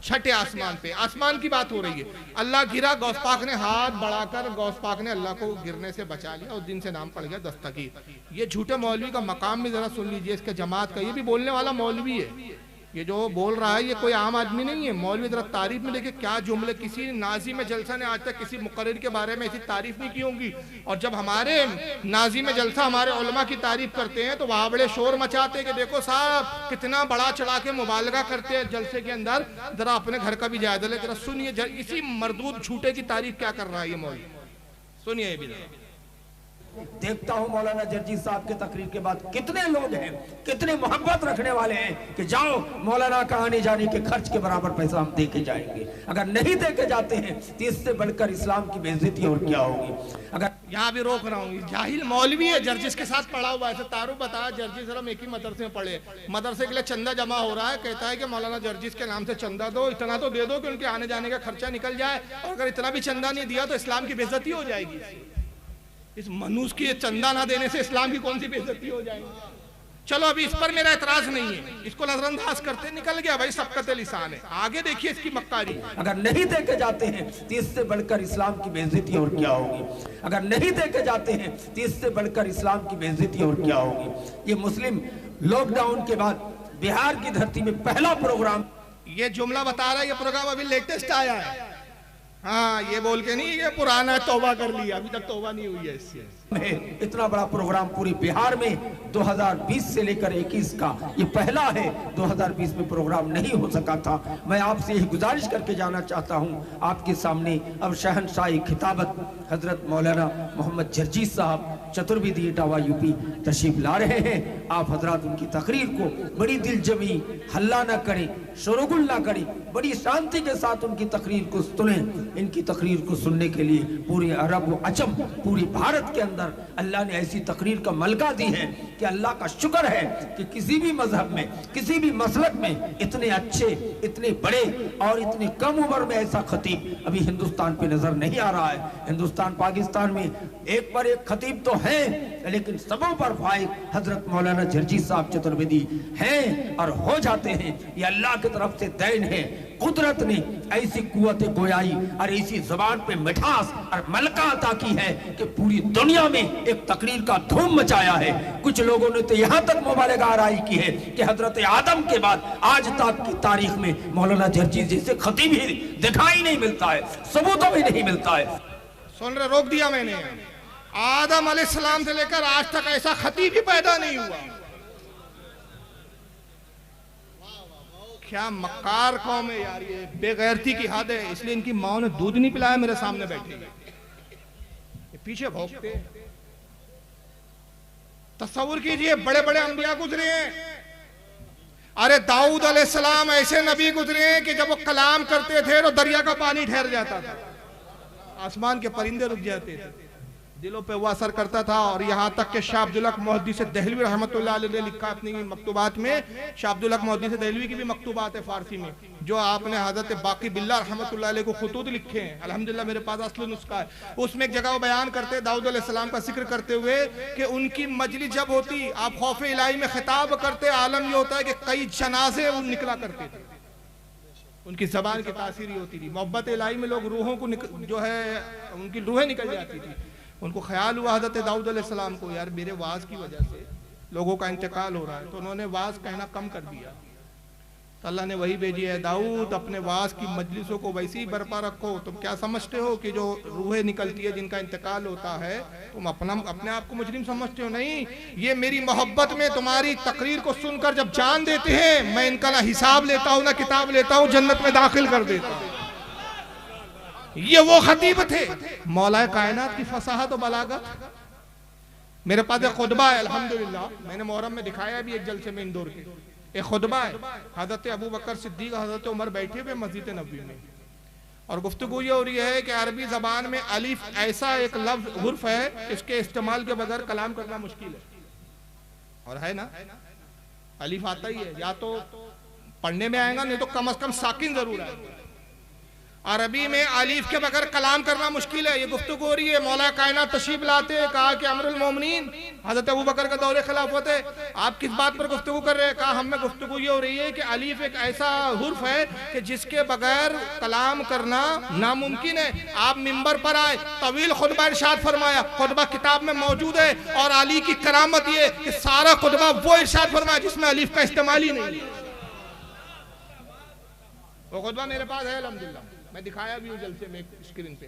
छठे आसमान पे। आसमान की बात हो रही है, अल्लाह गिरा, गौस पाक ने हाथ बढ़ाकर गौस पाक ने अल्लाह को गिरने से बचा लिया, उस दिन से नाम पड़ गया दस्तगीर। ये झूठे मौलवी का मकाम भी जरा सुन लीजिए, इसके जमात का, ये भी बोलने वाला मौलवी है, ये जो बोल रहा है ये कोई आम आदमी नहीं है। मौलवी जरा तारीफ में देखिए क्या जुमले, किसी नाजी में जलसा ने आज तक किसी मुकर्रिर के बारे में ऐसी तारीफ नहीं की होंगी। और जब हमारे नाजी में जलसा हमारे उलमा की तारीफ करते हैं तो वहां बड़े शोर मचाते हैं कि देखो साहब कितना बड़ा चढ़ा के मुबालगा करते हैं जलसे के अंदर। जरा अपने घर का भी जायजा ले, जरा सुनिए इसी मरदूद झूठे की तारीफ क्या कर रहा है ये मौलवी, सुनिए भी। देखता हूं मौलाना जर्जी साहब के तकरीर के बाद कितने लोग हैं, कितने मोहब्बत रखने वाले हैं कि जाओ मौलाना का आने जाने के खर्च के बराबर पैसा हम दे के जाएंगे। अगर नहीं दे के जाते हैं तो इससे बढ़कर इस्लाम की बेइज्जती और क्या होगी। अगर यहाँ भी रोक रहा हूँ, जाहिल मौलवी है, जर्जिस के साथ पढ़ा हुआ है। तारू बताया जर्जिस हम एक ही मदरसे में पढ़े, मदरसे के लिए चंदा जमा हो रहा है, कहता है कि मौलाना जर्जिस के नाम से चंदा दो, इतना तो दे दो कि उनके आने जाने का खर्चा निकल जाए, और अगर इतना भी चंदा नहीं दिया तो इस्लाम की बेइज्जती हो जाएगी। इस मनुष्य की चंदा ना देने से इस्लाम की कौन सी बेइज्जती हो जाएगी। चलो अभी इस पर मेरा एतराज नहीं है, इसको नजरअंदाज करते, निकल गया भाई, सबकत लिसान है। आगे देखिए इसकी मक्कारी, अगर नहीं दे के जाते हैं तो इससे बढ़कर इस्लाम की बेइज्जती और क्या होगी। अगर नहीं दे के जाते हैं तो इससे बढ़कर इस्लाम की बेइज्जती और क्या होगी। ये मुस्लिम लॉकडाउन के बाद बिहार की धरती में पहला प्रोग्राम, ये जुमला बता रहा है, ये प्रोग्राम अभी लेटेस्ट आया है। हाँ ये बोल के नहीं ये पुराना है, तौबा कर लिया, अभी तक तौबा नहीं हुई है इससे। इतना बड़ा प्रोग्राम पूरे बिहार में 2020 से लेकर 21 का ये पहला है। 2020 में प्रोग्राम नहीं हो सका था। मैं आपसे यही गुजारिश करके जाना चाहता हूँ आपके सामने अब शहनशाही खिताबत हजरत मौलाना मोहम्मद जर्जी साहब चतुर्वेदी इटावा यूपी तशरीफ ला रहे हैं। आप हजरात उनकी तकरीर को बड़ी दिल जमी, हल्ला ना करें, शोरगुल ना करें, बड़ी शांति के साथ उनकी तकरीर को सुने। इनकी तकरीर को सुनने के लिए पूरे अरब व अजम, पूरे भारत के अंदर अल्लाह ने ऐसी तकरीर का मलका दी है कि अल्लाह का शुक्र है कि किसी भी मजहब में, किसी भी मसलक में इतने अच्छे, इतने बड़े और इतने कम उम्र में ऐसा खतीब अभी हिंदुस्तान पे नजर नहीं आ रहा है। हिंदुस्तान पाकिस्तान में एक पर एक खतीब तो है, लेकिन सबों पर फाइक हजरत मौलाना जर्जी साहब चतुर्वेदी हैं और हो जाते हैं। ये अल्लाह की तरफ से दैन है। कुदरत ने ऐसी कुव्वत गोयाई और ऐसी जबान पे मिठास और मलका अता की है कि पूरी दुनिया में एक तकरीर का धूम मचाया है। कुछ लोगों ने तो यहाँ तक मुबालगा आराई की है कि हजरत आदम के बाद आज तक की तारीख में मौलाना जर्जी जैसे खतीब ही दिखाई नहीं मिलता है, सबूतों में नहीं मिलता है। सुन रहे, रोक दिया मैंने। आदम अलैहिस्सलाम से लेकर आज तक ऐसा खतीब ही पैदा नहीं हुआ। क्या मक्कार कौम है यार, ये बेगैरती की हद है। इसलिए इनकी माँ ने दूध नहीं पिलाया, मेरे सामने बैठे ये पीछे भौंकते। तस्वुर कीजिए, बड़े बड़े अंबिया गुजरे हैं। अरे दाऊद अलैहिस्सलाम ऐसे नबी गुजरे हैं कि जब वो कलाम करते थे तो दरिया का पानी ठहर जाता था, आसमान के परिंदे रुक जाते थे, दिलों पे वो असर करता था। और यहाँ तक कि शाह अब्दुल हक मुहद्दिस दहलवी रहमतुल्लाह अलैह ने लिखा अपनी मकतूबात में, शाह अब्दुल हक मुहद्दिस दहलवी की भी मकतूबात है फारसी में, जो आपने हजरत बाकी बिल्ला रहमतुल्लाह अलैह को खुतूत लिखे हैं। अल्हम्दुलिल्लाह मेरे पास असली नुस्खा है। उसमें एक जगह वो बयान करते दाऊद अलैहिस्सलाम का जिक्र करते हुए कि उनकी मजलिस जब होती, आप खौफ इलाही में खिताब करते, आलम ये होता है कि कई जनाजे निकला करते थे। उनकी जबान की तासीर होती थी। मोहब्बत इलाही में लोग रूहों को जो है उनकी रूहें निकल जाती थी। उनको ख्याल हुआ हज़रत दाऊद अलैहिस्सलाम को, यार मेरे वाज की वजह से लोगों का इंतकाल हो रहा है, तो उन्होंने वाज कहना कम कर दिया। तो अल्लाह ने वही भेजी है, दाऊद अपने वाज की मजलिसों को वैसे ही बरपा रखो। तुम क्या समझते हो कि जो रूहें निकलती है जिनका इंतकाल होता है, तुम अपने आप को मुजरिम समझते हो? नहीं, ये मेरी मोहब्बत में तुम्हारी तकरीर को सुनकर जब जान देते हैं, मैं इनका ना हिसाब लेता हूँ ना किताब लेता हूँ, जन्नत में दाखिल कर देता हूँ। ये वो खतीब थे, मौलाए कायनात की फसाहत और बलागत। मेरे पास एक खुतबा है अल्हम्दुलिल्लाह, मैंने मुहर्रम में दिखाया भी एक जलसे में इंदौर के। एक खुतबा है, हजरत अबू बकर सिद्दीक हजरत उमर बैठे हुए मस्जिद नबवी में, और गुफ्तगू ये हो रही है कि अरबी जबान में अलिफ ऐसा एक लफ्ज हुर्फ है, इसके इस्तेमाल के बगैर कलाम करना मुश्किल है। और है ना, अलिफ आता ही है, या तो पढ़ने में आएगा, नहीं तो कम से कम साकिन जरूर आएगा। अरबी में अलीफ के बगैर कलाम करना मुश्किल है। ये गुफ्तगू हो रही है, मौला कायनात तशरीफ लाते हैं, कहा कि अमीरुल मोमिनीन हजरत अबू बकर का दौरे खिलाफत है, आप किस बात पर गुफ्तगू कर रहे हैं? कहा हमें गुफ्तगू ये हो रही है कि अलीफ एक ऐसा हुर्फ है कि जिसके बगैर कलाम करना नामुमकिन है। आप मिंबर पर आए, तवील खुतबा इरशाद फरमाया, खुतबा किताब में मौजूद है, और अली की करामत ये कि सारा खुतबा वो इरशाद फरमाया जिसमें अलीफ का इस्तेमाल ही नहीं। वो खुतबा मेरे पास है अल्हम्दुलिल्लाह, मैं दिखाया भी हूँ जलसे में स्क्रीन पे।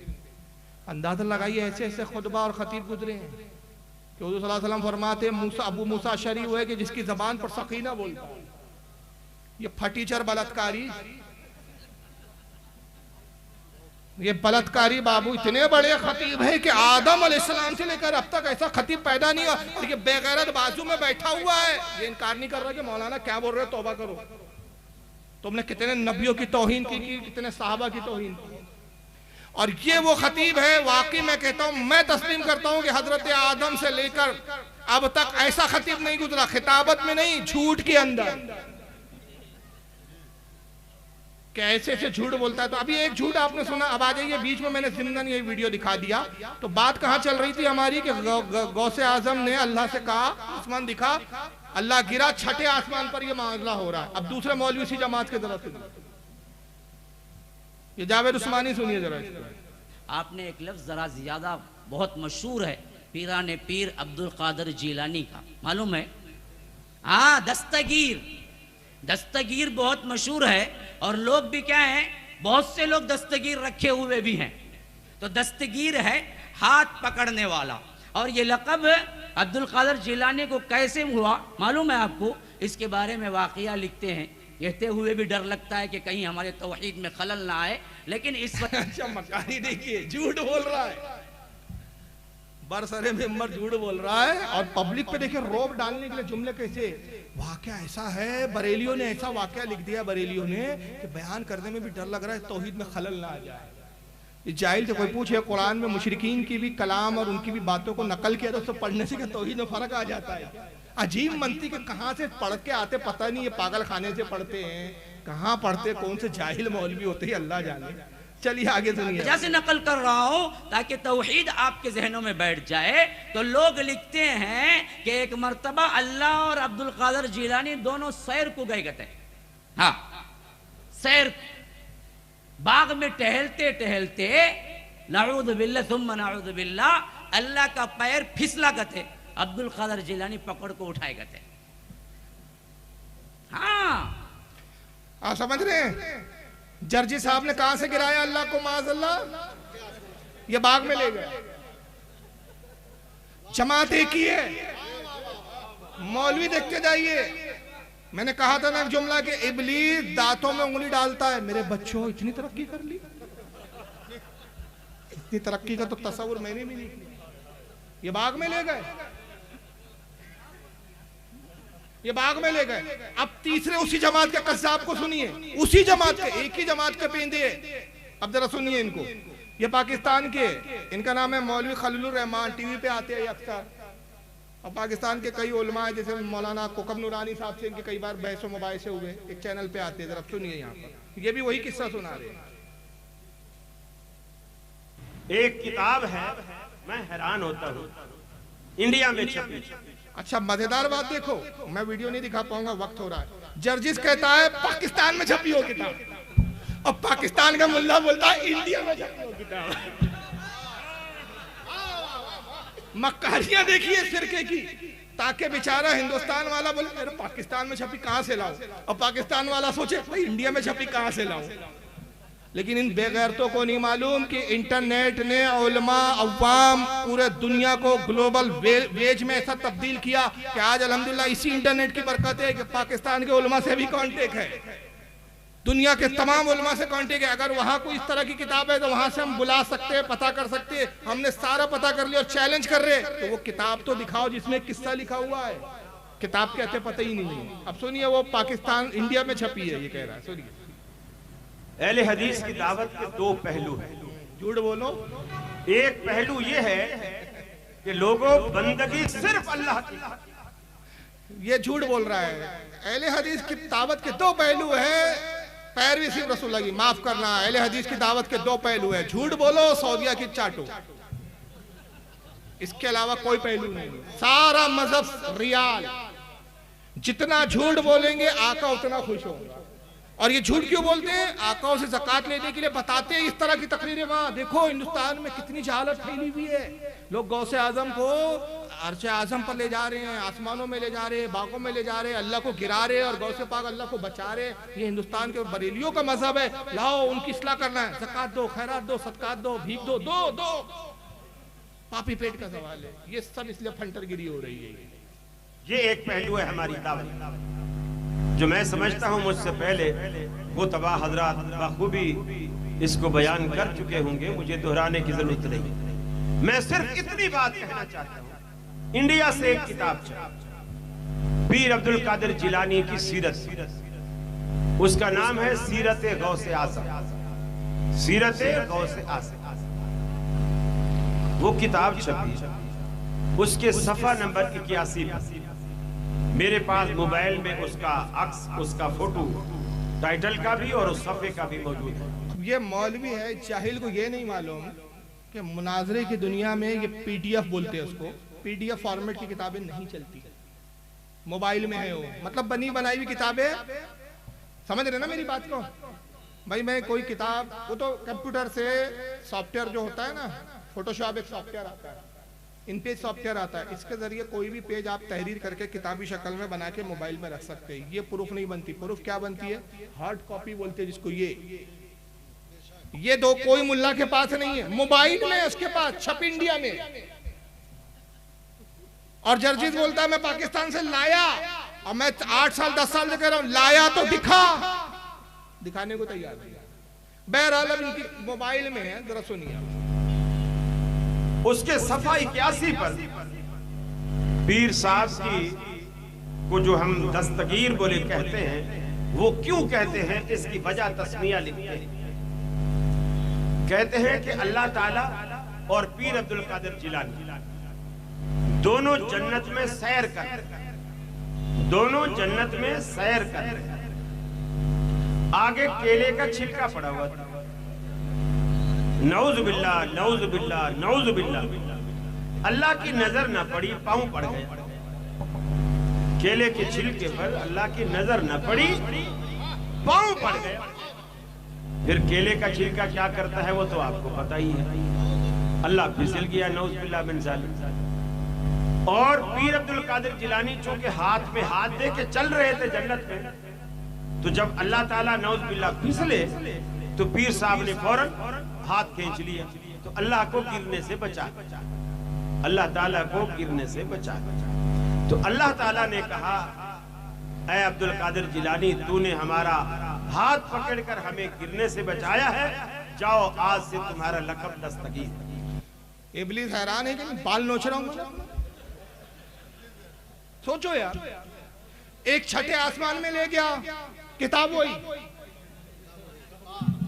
अंदाजा लगाइए ऐसे ऐसे खुतबा और खतीब गुजरे हैं कि हुज़ूर सल्लल्लाहु अलैहि वसल्लम फरमाते हैं, अबू मूसा अशअरी हुए कि जिसकी जबान पर सकीना बोलता है। ये फटीचर बलात्कारी, ये बलात्कारी बाबू इतने बड़े खतीब है कि आदम अलैहिस्सलाम से लेकर अब तक ऐसा खतीब पैदा नहीं हुआ। और ये बेगैरत बाजू में बैठा हुआ है, ये इनकार नहीं कर रहा कि मौलाना क्या बोल रहे हो, तौबा करो, तुमने कितने नबियों की तौहीन की, कितने साहबा की तौहीन की। और ये वो खतीब है, वाकई मैं कहता हूं, मैं तस्लीम करता हूं कि हजरत आदम से लेकर अब तक ऐसा खतीब नहीं गुजरा, खिताबत में नहीं, झूठ के अंदर। कैसे ऐसे झूठ बोलता है। तो अभी एक झूठ आपने सुना, अब आ जाइए बीच में, मैंने जिंदन ये वीडियो दिखा दिया। तो बात कहां चल रही थी हमारी कि गौसे आजम ने अल्लाह से कहा, आसमान दिखा, अल्लाह गिरा, छठे आसमान पर ये मामला हो रहा है। अब दूसरे मौलवी सी जमात के तरफ से ये जावेद उस्मानी सुनिए जरा। आपने एक लफ्ज जरा ज्यादा बहुत मशहूर है, पीराने पीर अब्दुल कादिर जीलानी का, मालूम है? हाँ, दस्तगीर, दस्तगीर बहुत मशहूर है, और लोग भी क्या हैं, बहुत से लोग दस्तगीर रखे हुए भी हैं। तो दस्तगीर है हाथ पकड़ने वाला, और ये लक़ब अब्दुल कादिर जिलानी को कैसे हुआ मालूम है आपको? इसके बारे में वाक़िया लिखते हैं, कहते हुए भी डर लगता है कि कहीं हमारे तौहीद में खलल ना आए, लेकिन इस वक्त अच्छा मकानी देखिए, झूठ बोल रहा है, बरसरे मेंबर झूठ बोल रहा है, और पब्लिक पे देखिए रोब डालने के लिए जुमले कैसे। वाकया ऐसा है, बरेलियों ने ऐसा वाकया लिख दिया, बरेलियों ने, कि बयान करने में भी डर लग रहा है तौहीद में खलल ना आ जाए। जाहिल से कोई पूछे, कुरान में मुशरिकीन की भी कलाम और उनकी भी बातों को नकल किया, तो उससे पढ़ने से क्या तौहीद में फर्क आ जाता है? अजीब मनती के कहाँ से पढ़ के आते पता नहीं, ये पागल खाने से पढ़ते हैं, कहाँ पढ़ते, कौन से जाहिल मौलवी होते हैं, अल्लाह जाने। चलिए आगे सुनिए। जैसे नकल कर रहा हूँ ताकि तौहीद आपके जहनों में बैठ जाए। तो लोग लिखते हैं कि एक मर्तबा अल्लाह और अब्दुल कादिर जिलानी दोनों सैर को गए थे। हाँ, सैर बाग में टहलते टहलते नाऊज़ बिल्लाह सुम्मा नाऊज़ बिल्लाह अल्लाह का पैर फिसला गए, अब्दुल कादर जिलानी पकड़ को उठाए गए। हाँ आप समझ रहे हैं? जर्जी साहब ने कहां से गिराया अल्लाह को, माज़अल्लाह, ये बाग में ले गए। जमात एक ही है, मौलवी देखते जाइए। मैंने कहा था ना एक जुमला कि इब्लीस दांतों में उंगली डालता है। मेरे बच्चों इतनी तरक्की कर ली, इतनी तरक्की का तो तस्वुर मैंने भी नहीं किया। ये बाग में ले गए, ये बाग में ले गए। अब तीसरे उसी जमात के कस्साब को सुनिए, उसी जमात के, एक ही जमात के पेंदे। अब जरा सुनिए इनको, ये पाकिस्तान के, इनका नाम है मौलवी खलीलुर रहमान, टीवी पे आते हैं अक्सर। और पाकिस्तान के कई उलमा है, जैसे मौलाना कोकब नूरानी साहब से इनके कई बार बहस मुबाहिसे हुए, एक चैनल पे आते हैं। जरा सुनिए यहाँ पर, ये भी वही किस्सा सुना रहे हैं। एक किताब है, मैं हैरान होता हूँ, इंडिया में छपी। अच्छा मजेदार बात देखो, मैं वीडियो नहीं दिखा पाऊंगा, वक्त हो रहा है। जर्जिस कहता है पाकिस्तान में छपी हो किताब, और पाकिस्तान का मुल्ला बोलता है इंडिया में छपी हो किताब। मक्कारियां देखिए फिरके की, ताकि बेचारा हिंदुस्तान वाला बोले अरे पाकिस्तान में छपी कहां से लाऊं, और पाकिस्तान वाला सोचे भाई इंडिया में छपी कहां से लाऊं। लेकिन इन बेगैरतों को नहीं मालूम कि इंटरनेट ने उलमा अवाम पूरे दुनिया को ग्लोबल वेज में ऐसा तब्दील किया कि आज अल्हम्दुलिल्लाह इसी इंटरनेट की बरकत है कि पाकिस्तान के उलमा से भी कांटेक्ट है, दुनिया के तमाम उलमा से कांटेक्ट है। अगर वहां कोई इस तरह की किताब है तो वहां से हम बुला सकते हैं, पता कर सकते हैं। हमने सारा पता कर लिया और चैलेंज कर रहे, तो वो किताब तो दिखाओ जिसमें किस्सा लिखा हुआ है। किताब कहते पता ही नहीं है। अब सुनिए, वो पाकिस्तान इंडिया में छपी है, ये कह रहा है, सुनिए। अहले हदीस की दावत के दो पहलू हैं। झूठ बोलो। एक पहलू ये है कि लोगों बंदगी सिर्फ अल्लाह की, ये झूठ बोल रहा है। अहले हदीस की दावत के दो पहलू है, पैरवी सिर्फ रसूलुल्लाह की। माफ करना, अहले हदीस की दावत के दो पहलू है, झूठ बोलो सऊदिया की चाटो, इसके अलावा कोई पहलू नहीं। सारा मजहब रियाल, जितना झूठ बोलेंगे आका उतना खुश होगा। और ये झूठ क्यों बोलते हैं? आकाओं से ज़कात लेने के लिए बताते हैं इस तरह की तकरीरें। वहां देखो हिंदुस्तान में कितनी जहालत फैली हुई है, लोग गौसे आजम को अर्श आजम पर ले जा रहे हैं, आसमानों में ले जा रहे हैं, बागों में ले जा रहे हैं, अल्लाह को गिरा रहे हैं और गौसे पाक अल्लाह को बचा रहे हैं। ये हिंदुस्तान के बरेलियों का मजहब है। लाओ उनकी इस्लाह करना है, ज़कात दो, खैरात दो, सदकात दो, भीख दो, दो दो। पापी पेट का सवाल है, ये सब इसलिए फंटरगिरी हो रही है। ये एक पहलू है हमारी दावत, जो मैं समझता हूँ मुझसे पहले वो तबाह हजरात बखूबी इसको बयान कर चुके होंगे, मुझे दोहराने की जरूरत नहीं। मैं सिर्फ इतनी बात कहना चाहता हूँ। इंडिया से एक किताब छपी, पीर अब्दुल कादिर जिलानी की सीरत, उसका नाम है सीरत गौसे आज़म, सीरत गौसे आज़म। वो किताब छपी, उसके सफा नंबर 81 मेरे पास मोबाइल में उसका अक्स, उसका फोटो, टाइटल का भी और उस सफे का भी मौजूद है। ये मौलवी है, जाहिल को ये नहीं मालूम कि मुनाजरे की दुनिया में ये पीडीएफ बोलते हैं उसको, पीडीएफ फॉर्मेट की किताबें नहीं चलती, मोबाइल में है वो, मतलब बनी बनाई हुई किताबें। समझ रहे ना मेरी बात को भाई? मैं कोई किताब, वो तो कंप्यूटर से सॉफ्टवेयर जो होता है ना, फोटोशॉप एक सॉफ्टवेयर आता है, इन पेज सॉफ्टवेयर आता है, इसके जरिए कोई भी पेज आप तहरीर करके किताबी शक्ल में बना के मोबाइल में रख सकते हैं। ये प्रूफ नहीं बनती। प्रूफ क्या बनती है? हार्ड कॉपी बोलते हैं जिसको। ये दो कोई मुल्ला के पास नहीं है, मोबाइल में उसके पास, छप इंडिया में। और जर्जिस बोलता है मैं पाकिस्तान से लाया, और मैं 8 साल 10 साल से कह रहा हूं लाया तो दिखा, दिखाने को तैयार नहीं। बहरहाल अब इनकी मोबाइल में है, जरा सुनिए। उसके सफा 81 पर पीर साहब की को जो हम दस्तगीर बोले कहते हैं, वो क्यों कहते हैं इसकी वजह तस्मिया लिखते हैं। कहते हैं कि अल्लाह ताला और पीर अब्दुल कादिर जिलानी दोनों जन्नत में सैर कर, दोनों जन्नत में सैर कर। आगे केले का छिलका पड़ा हुआ था, नऊज़ बिल्लाह, नऊज़ बिल्लाह, नऊज़ बिल्लाह। अल्लाह की नजर न पड़ी, पांव पड़ गए। केले के छिलके पर अल्लाह की नजर न पड़ी, पांव पड़ गया। फिर केले का छिलका क्या करता है वो तो आपको पता ही है। अल्लाह फिसल गया नौज बिल्लाह मिन ज़ालिक। और पीर अब्दुल कादिर जिलानी चूंकि हाथ में हाथ दे के चल रहे थे जन्नत में, तो जब अल्लाह ताला नौज बिल्लाह फिसले तो पीर साहब ने फौरन हाथ खींच लिया, तो अल्लाह को गिरने से बचा, अल्लाह ताला को गिरने से बचा। तो अल्लाह ताला ने कहा, ऐ अब्दुल कादिर जिलानी, तूने हमारा हाथ पकड़कर हमें गिरने से बचाया है, जाओ आज से तुम्हारा लक़ब दस्तगीर। इब्लीस हैरान है कि मैं बाल नोच रहा हूं। सोचो यार, एक छठे आसमान में ले गया, किताब वही,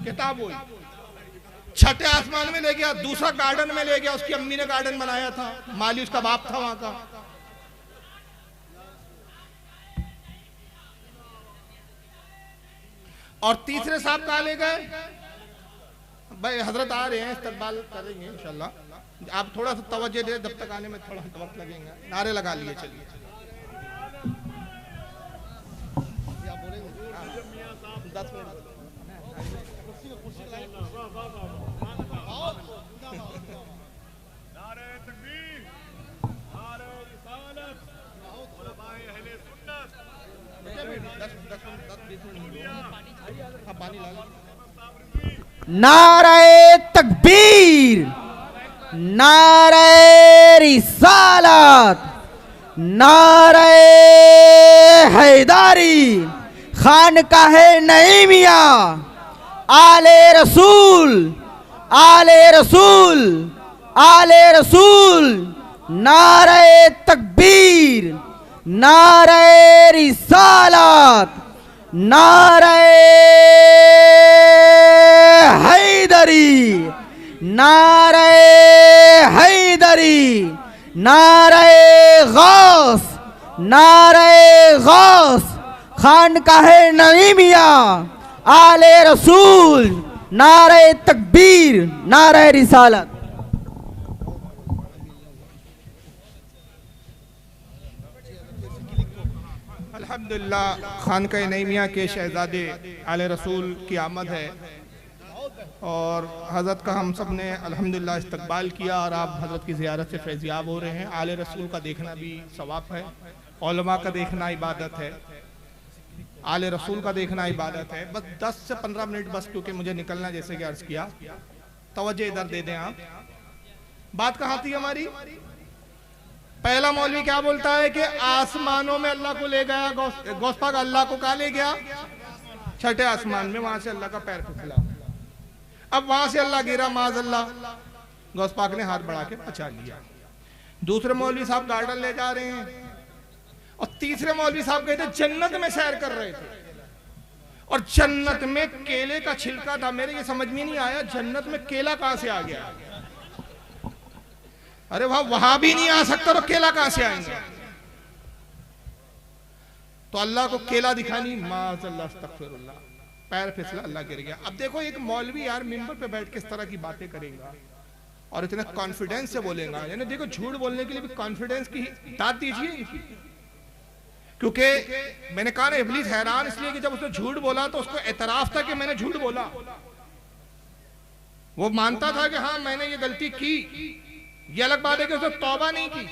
किताब वही, छठे आसमान में ले गया, दूसरा गार्डन में ले गया, उसकी अम्मी ने गार्डन बनाया था, माली उसका बाप था वहां का। और तीसरे साहब कहाँ ले गए? भाई हजरत आ रहे हैं, इस्तकबाल करेंगे इंशाल्लाह, आप थोड़ा सा तवज्जो दे, जब तक आने में थोड़ा वक्त लगेगा। नारे लगा लिए, चलिए 10 मिनट। नारे तकबीर, नारे रिसालत, नारे हैदारी, खानकाहे नईमिया, आले रसूल, आले रसूल, आले रसूल, नारे तकबीर, नारे रिसालत, नारे हैदरी, नारे हैदरी, नारे गौस, नारे गौस, खानकाहे नईमिया, आले रसूल, नारे तकबीर, नारे रिसालत। अल्हम्दुलिल्लाह, खानकाह नईमिया के शहजादे आले रसूल की आमद है और हज़रत का हम सब ने अल्हम्दुलिल्लाह इस्तकबाल किया और आप हज़रत की ज़ियारत से फैज़याब हो रहे हैं। आले रसूल का देखना भी सवाब है, उलमा का देखना इबादत है, आले रसूल का देखना इबादत है। बस 10 से 15 मिनट बस, क्योंकि मुझे निकलना, जैसे कि अर्ज़ किया, तवज्जो इधर दे दें आप। बात कहाँ थी हमारी? पहला मौलवी क्या बोलता है कि आसमानों में अल्लाह को ले गया, गौस पाक अल्लाह को कहाँ ले गया? छठे आसमान में, वहां से अल्लाह का पैर फिसला, अब वहां से अल्लाह गिरा, माज़अल्लाह, गौस पाक ने हाथ बढ़ा के बचा लिया। दूसरे मौलवी साहब गार्डन ले जा रहे हैं और तीसरे मौलवी साहब कहते जन्नत में सैर कर रहे थे और जन्नत में केले का छिलका था। मेरे ये समझ में नहीं आया, जन्नत में केला कहां से आ गया? अरे वहां भी नहीं आ सकता तो केला कहां से आएंगे? तो अल्लाह को केला दिखानी, माज़अल्लाह, अस्तगफिरुल्लाह, पैर फिसला, अल्लाह गिर गया। अब देखो एक मौलवी यार मिंबर पे बैठ के इस तरह की बातें करेगा और इतने कॉन्फिडेंस से बोलेगा, यानी देखो झूठ बोलने के लिए भी कॉन्फिडेंस की दाद दीजिए। क्योंकि मैंने कहा ना, इब्लीस हैरान इसलिए कि जब उसने झूठ बोला तो उसको एतराफ था कि मैंने झूठ बोला, वो मानता था कि हाँ मैंने ये गलती की। ये अलग बात है कि उसने तौबा नहीं की,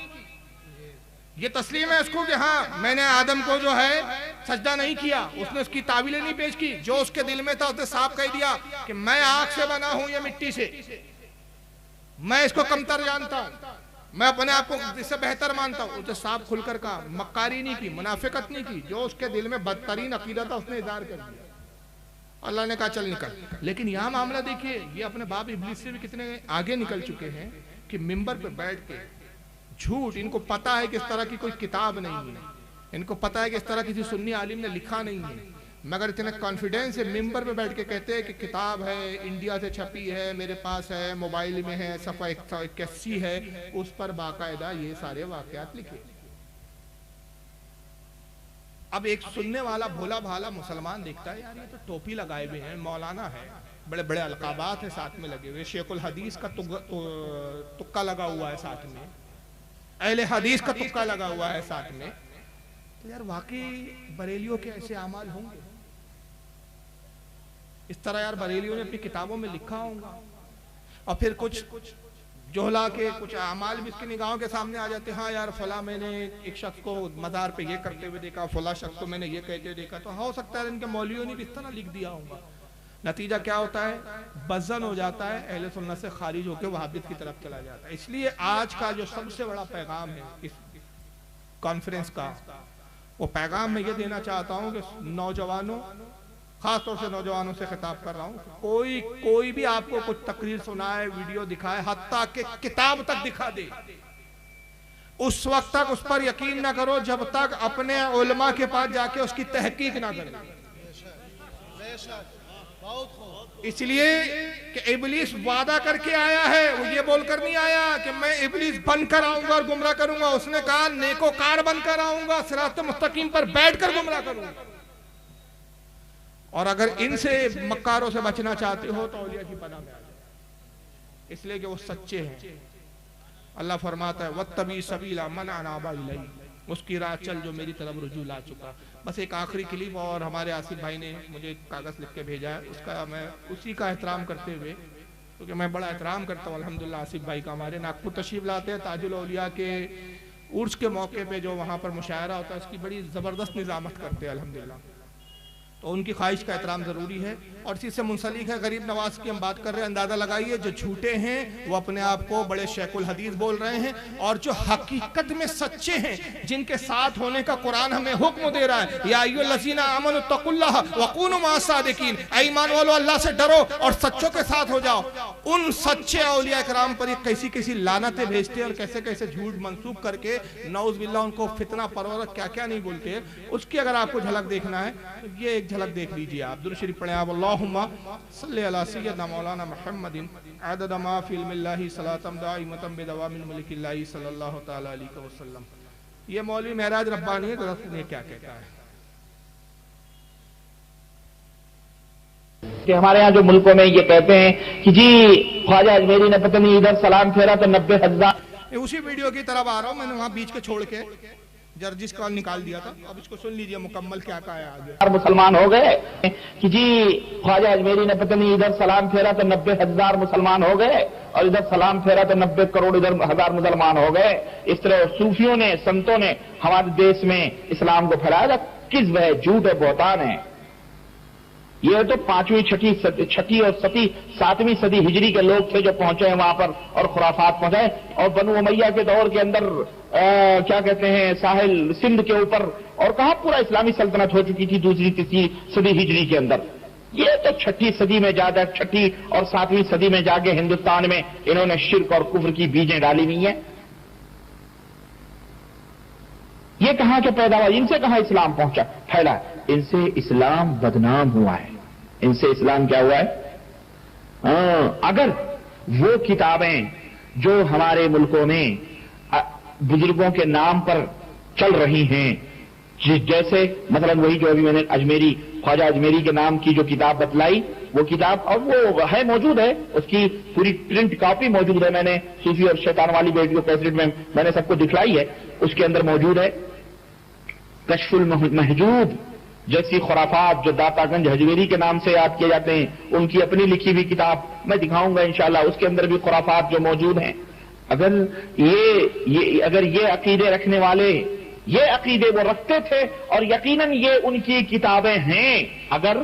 ये तस्लीम है इसको कि हाँ मैंने आदम को जो है सजदा नहीं किया, उसने उसकी तावीलें नहीं पेश की, जो उसके दिल में था उसने साफ कह दिया कि मैं आग से बना हूं या मिट्टी से, मैं इसको कमतर जानता हूं, मैं अपने आप को इससे बेहतर मानता हूं। उसने साफ खुलकर कहा, मक्कारी नहीं की, मुनाफिकत नहीं की, जो उसके दिल में बदतरीन अकीदा था उसने इज़हार कर दिया। अल्लाह ने कहा चल निकल। लेकिन यहाँ मामला देखिए, ये अपने बाप इब्लीस से भी कितने आगे निकल चुके हैं कि मिंबर पे बैठ के झूठ, इनको पता है कि इस तरह की कोई किताब नहीं है, इनको पता है कि इस तरह किसी सुन्नी आलिम ने लिखा नहीं है, मगर इतने कॉन्फिडेंस से मिंबर पे बैठ के कहते हैं कि किताब है, इंडिया से छपी है, मेरे पास है, मोबाइल में है, सफ़ा 181 है, उस पर बाकायदा ये सारे वाक़यात लिखे। अब एक सुनने वाला भोला भाला मुसलमान देखता है यार ये तो टोपी लगाए हुए हैं, मौलाना है, बड़े बड़े अलकाबात हैं साथ में लगे हुए, शेखुल हदीस का तुक्का लगा हुआ है साथ में, अहले हदीस का तुक्का लगा हुआ है साथ में, तो यार वाकई बरेलियों के ऐसे अमाल होंगे? इस तरह यार बरेलियों ने अपनी किताबों में लिखा होगा। और फिर कुछ जोहला के कुछ अमाल भी इसकी निगाहों के सामने आ जाते हैं। हाँ यार फला मैंने एक शख्स को मज़ार पे ये करते हुए देखा, फला शख्स को मैंने ये कहते हुए देखा। तो हो सकता है इनके मौलवियों ने भी इस तरह लिख दिया होगा। नतीजा क्या होता है, बज़न हो जाता है, अहले सुन्नत से खारिज होकर वहाबियत की तरफ चला जाता है। इसलिए आज का जो सबसे बड़ा पैगाम है इस कॉन्फ्रेंस का, वो पैगाम मैं ये देना चाहता हूँ कि नौजवानों, खासतौर से नौजवानों से खिताब कर रहा हूँ, कोई भी आपको कुछ तकरीर सुनाए, वीडियो दिखाए, हत्ता के किताब तक दिखा दे, उस वक्त तक उस पर यकीन ना करो जब तक अपने उलमा के पास जाके उसकी तहकीक ना करें। इसलिए कि इब्लीस वादा करके आया है, वो ये बोलकर नहीं आया कि मैं इब्लीस बनकर आऊंगा और गुमराह करूंगा। उसने कहा नेकोकार बनकर आऊंगा, सिरात मुस्तकीम पर बैठकर गुमराह करूंगा। और अगर इनसे मक्कारों से बचना चाहते हो तो औलिया की पनाह में आ जाओ, इसलिए कि वो सच्चे हैं। अल्लाह फरमाता है वत्तबी सबीला मन अनाबा इलैहि, उसकी राह चल जो मेरी तरफ रुजू ला चुका। बस एक आखिरी क्लिप, और हमारे आसिफ भाई ने मुझे कागज़ लिख के भेजा है, उसका मैं उसी का एहतराम करते हुए, क्योंकि मैं बड़ा एहतराम करता हूँ अल्हम्दुलिल्लाह आसिफ भाई का। हमारे नागपुर तशरीफ लाते हैं, ताजुल औलिया के उर्स के मौके पे जो वहाँ पर मुशायरा होता है उसकी बड़ी ज़बरदस्त निज़ामत करते हैं अल्हम्दुलिल्लाह। तो उनकी ख्वाहिश का एहतराम ज़रूरी है। और इसी से मुंसलिक है गरीब नवाज की हम बात कर रहे हैं। अंदाज़ा लगाइए, जो झूठे हैं वो अपने आप को बड़े शेखुल हदीस बोल रहे हैं, और जो हकीकत में सच्चे हैं, जिनके साथ होने का कुरान हमें हुक्म दे रहा है, या अय्युहल्लज़ीना आमनु तक़ुल्लाह वकूनु मअस-सादिकीन, ईमान वालों अल्लाह से डरो और सच्चों के साथ हो जाओ। उन सच्चे औलिया इकराम पर कैसी कैसी लानतें भेजते हैं और कैसे कैसे झूठ मंसूब करके नौज़ बिल्लाह उनको फितना परवर क्या क्या नहीं बोलते, उसकी अगर आपको झलक देखना है तो ये एक झलक देख लीजिए आप। दुरूद शरीफ पढ़ें आप, अल्लाहुम्मा सल्ली अला सय्यदना मौलाना मुहम्मदिन अदद मा फी इल्मिल्लाहि सलातम दाइमतम बिदवामिल मलिकिल्लाहि सल्लल्लाहु तआला अलैहि वसल्लम। ये मौलवी महराज रब्बानी है, तो सुनिए क्या कहता है कि हमारे यहाँ जो मुल्कों में ये कहते हैं कि जी ख्वाजा अजमेरी ने पता नहीं इधर सलाम फेरा तो 90,000। उसी वीडियो की तरफ आ रहा हूँ, मैंने वहां बीच के छोड़ के जर्जिस कॉल निकाल दिया था। अब इसको सुन लीजिए मुकम्मल क्या कहा है आगे। मुसलमान हो गए कि जी ख्वाजा अजमेरी ने पता नहीं इधर सलाम फेरा तो 90,000 मुसलमान हो गए, और इधर सलाम फेरा तो 90 करोड़ इधर 1,000 मुसलमान हो गए। इस तरह सूफियों ने, संतों ने हमारे देश में इस्लाम को फैलाया। किज़्ब है, झूठ है, बहतान है। ये तो 5वीं, 6ठी और 7वीं सदी हिजरी के लोग थे जो पहुंचे हैं वहां पर और खुराफात पहुंचाए। और बनु उमैया के दौर के अंदर क्या कहते हैं, साहिल सिंध के ऊपर, और कहां पूरा इस्लामी सल्तनत हो चुकी थी 2री, 3री सदी हिजरी के अंदर। ये तो 6ठी सदी में जाकर, 6ठी और 7वीं सदी में जाके हिंदुस्तान में इन्होंने शिर्क और कुफ्र की बीजें डाली हुई हैं। ये कहां के पैदा हुआ, इनसे कहां इस्लाम पहुंचा, फैला? इनसे इस्लाम बदनाम हुआ है, इनसे इस्लाम क्या हुआ है? अगर वो किताबें जो हमारे मुल्कों में बुजुर्गों के नाम पर चल रही हैं, जैसे मतलब वही जो अभी मैंने अजमेरी, ख्वाजा अजमेरी के नाम की जो किताब बतलाई, वो किताब अब वो है, मौजूद है, उसकी पूरी प्रिंट कॉपी मौजूद है। मैंने सूफी और शैतान वाली वीडियो कैसेट में मैंने सबको दिखलाई है, उसके अंदर मौजूद है। कश्फुल महजूब जैसी खुराफात जो दातागंज हजवेरी के नाम से याद किए जाते हैं, उनकी अपनी लिखी हुई किताब मैं दिखाऊंगा इंशाअल्लाह, उसके अंदर भी खुराफात जो मौजूद हैं। अगर ये अकीदे रखने वाले ये अकीदे वो रखते थे और यकीनन ये उनकी किताबें हैं, अगर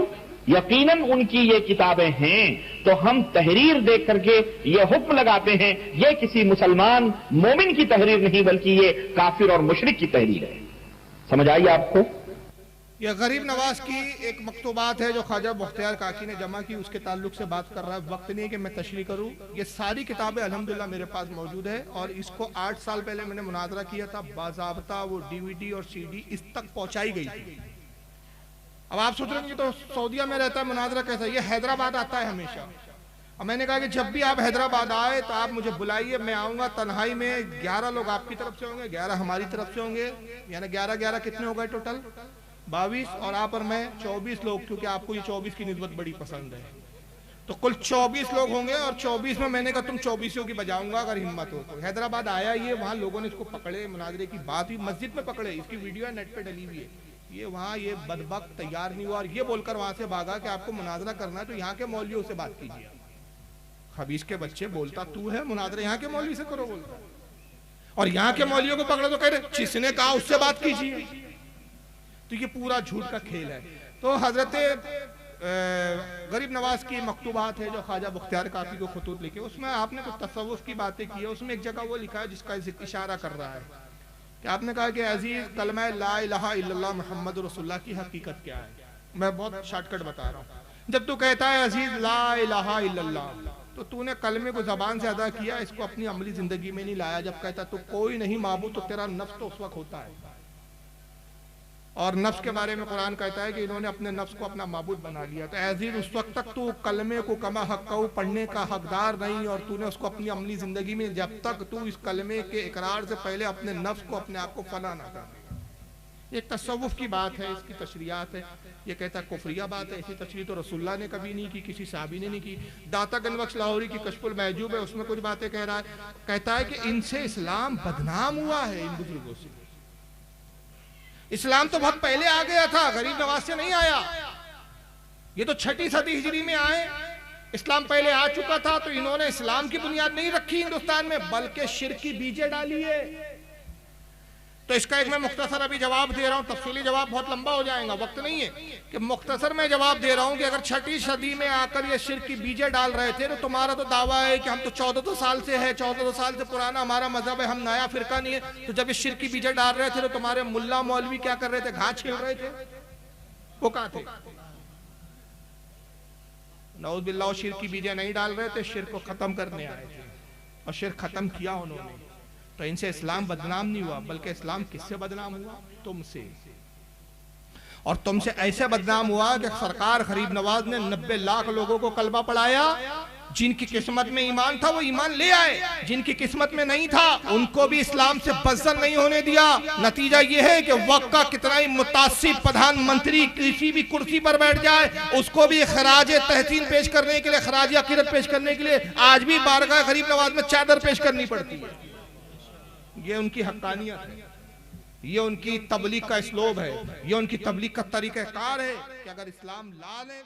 यकीनन उनकी ये किताबें हैं, तो हम तहरीर देख करके ये हुक्म लगाते हैं ये किसी मुसलमान मोमिन की तहरीर नहीं बल्कि ये काफिर और मुशरिक की तहरीर है। समझ आई आपको? यह गरीब नवाज की एक मकतूबात है जो ख्वाजा मुख्तियार काकी ने जमा की, उसके ताल्लुक से बात कर रहा है। वक्त नहीं है कि मैं तशरीह करूं। ये सारी किताबें अल्हम्दुलिल्लाह मेरे पास मौजूद है, और इसको 8 साल पहले मैंने मुनाजरा किया था, बाज़ाब्ता वो DVD और CD इस तक पहुंचाई गई थी। अब आप सोच रहे हैं तो सऊदीया में रहता है, मुनाजरा कैसा? ये हैदराबाद आता है हमेशा। और मैंने कहा कि जब भी आप हैदराबाद आए तो आप मुझे बुलाइए, मैं आऊंगा। तन्हाई में 11 लोग आपकी तरफ से होंगे, 11 हमारी तरफ से होंगे, यानी 11 कितने हो गए टोटल? 22, और आप और मैं 24 लोग, क्योंकि आपको ये 24 की निस्बत बड़ी पसंद है। तो कुल 24 लोग होंगे, और 24 में मैंने कहा तुम 24 की बजाऊंगा अगर हिम्मत हो तो। हैदराबाद आया ये, वहां लोगों ने इसको पकड़े, मुनाजरे की बात हुई, मस्जिद में पकड़े, इसकी वीडियो है नेट पे डली हुई है। ये वहाँ ये बदबख्त तैयार नहीं हुआ और ये बोलकर वहां से भागा कि आपको मुनाजरा करना है तो यहाँ के मौलवियों से बात कीजिए। खबीस के बच्चे, बोलता तू है, मुनाजरा यहाँ के मौलवी से करो बोलता, और यहाँ के मौलवियों को पकड़ो तो कह रहे जिसने कहा उससे बात कीजिए। तो ये पूरा झूठ का खेल है। तो हजरत गरीब नवाज की मकतूबात है जो ख्वाजा बुख्तियार काफी को खतूत लिखे, उसमें आपने कुछ तसव्वुफ की बातें की है। उसमें एक जगह वो लिखा है जिसका इशारा कर रहा है कि आपने कहा कि अजीज कलमा ला इलाहा इल्लल्लाह मुहम्मद रसूलुल्लाह की हकीकत क्या है। मैं बहुत शॉर्टकट बता रहा हूँ। जब तू कहता है अजीज ला इलाहा इल्लल्लाह, तो तूने कलमे को जबान से अदा किया, इसको अपनी अमली जिंदगी में नहीं लाया। जब कहता तो कोई नहीं माबूद, तो तेरा नफ्स तो उस वक्त होता है। और नफ्स के बारे में कुरान कहता है कि इन्होंने अपने नफ्स को अपना माबूद बना लिया। तो अजीज उस वक्त तक तू कलमे को कमा हक़्क़हू पढ़ने का हकदार नहीं, और तूने उसको अपनी अमली जिंदगी में, जब तक तू इस कलमे के इकरार से पहले अपने नफ्स को, अपने आप को फना ना कर। एक तसव्वुफ की बात है, इसकी तशरीयात है। ये कहता है कुफरिया बात है, ऐसी तशरीह तो रसूलुल्लाह ने कभी नहीं की, किसी साहबी ने नहीं की। दाता गंज बख्श लाहौरी की कश्फुल महजूब है, उसमें कुछ बातें कह रहा है। कहता है कि इनसे इस्लाम बदनाम हुआ है, इन बुजुर्गों से। इस्लाम तो बहुत पहले आ गया था, गरीब नवाज से नहीं आया। ये तो 6ठी सदी हिजरी में आए, इस्लाम पहले आ चुका था। तो इन्होंने इस्लाम की बुनियाद नहीं रखी हिंदुस्तान में, बल्कि शिर्क की बीजें डाली है। तो इसका एक मैं मुख्तसर अभी जवाब दे रहा हूँ, तफसीली जवाब बहुत लंबा हो जाएगा, वक्त नहीं है कि मुख्तसर में जवाब दे रहा हूँ कि अगर 6ठी सदी में आकर ये शिर्क की बीजें डाल रहे थे, तो तुम्हारा तो दावा है कि हम तो 1400 साल से है, 1400 साल से पुराना हमारा मजहब है, हम नया फिरका नहीं है। तो जब ये शिर्क की बीजें डाल रहे थे, तो तुम्हारे मुल्ला मौलवी क्या कर रहे थे? घास छील रहे थे। वो कहाँ थे? नऊज़ बिल्लाह, शिर्क की बीजें नहीं डाल रहे थे, शिर्क को खत्म करने आए थे, और शिर्क खत्म किया उन्होंने। तो इनसे इस्लाम बदनाम नहीं हुआ, बल्कि इस्लाम किससे बदनाम हुआ? तुमसे। और तुमसे ऐसे बदनाम हुआ कि सरकार गरीब नवाज ने 90 लाख लोगों को कलमा पढ़ाया। जिनकी किस्मत में ईमान था वो ईमान ले आए, जिनकी किस्मत में नहीं था उनको भी इस्लाम से बदल नहीं होने दिया। नतीजा ये है कि वक्त का कितना ही मुतासिब प्रधानमंत्री किसी भी कुर्सी पर बैठ जाए, उसको भी खराज तहसीन पेश करने के लिए, खराज अकीदत पेश करने के लिए आज भी बारगाह गरीब नवाज में चादर पेश करनी पड़ती है। ये उनकी हक्कानियत है, ये उनकी तबलीग का इसलोब है, ये उनकी तबलीग का तरीक़ाकार है कि अगर इस्लाम लाने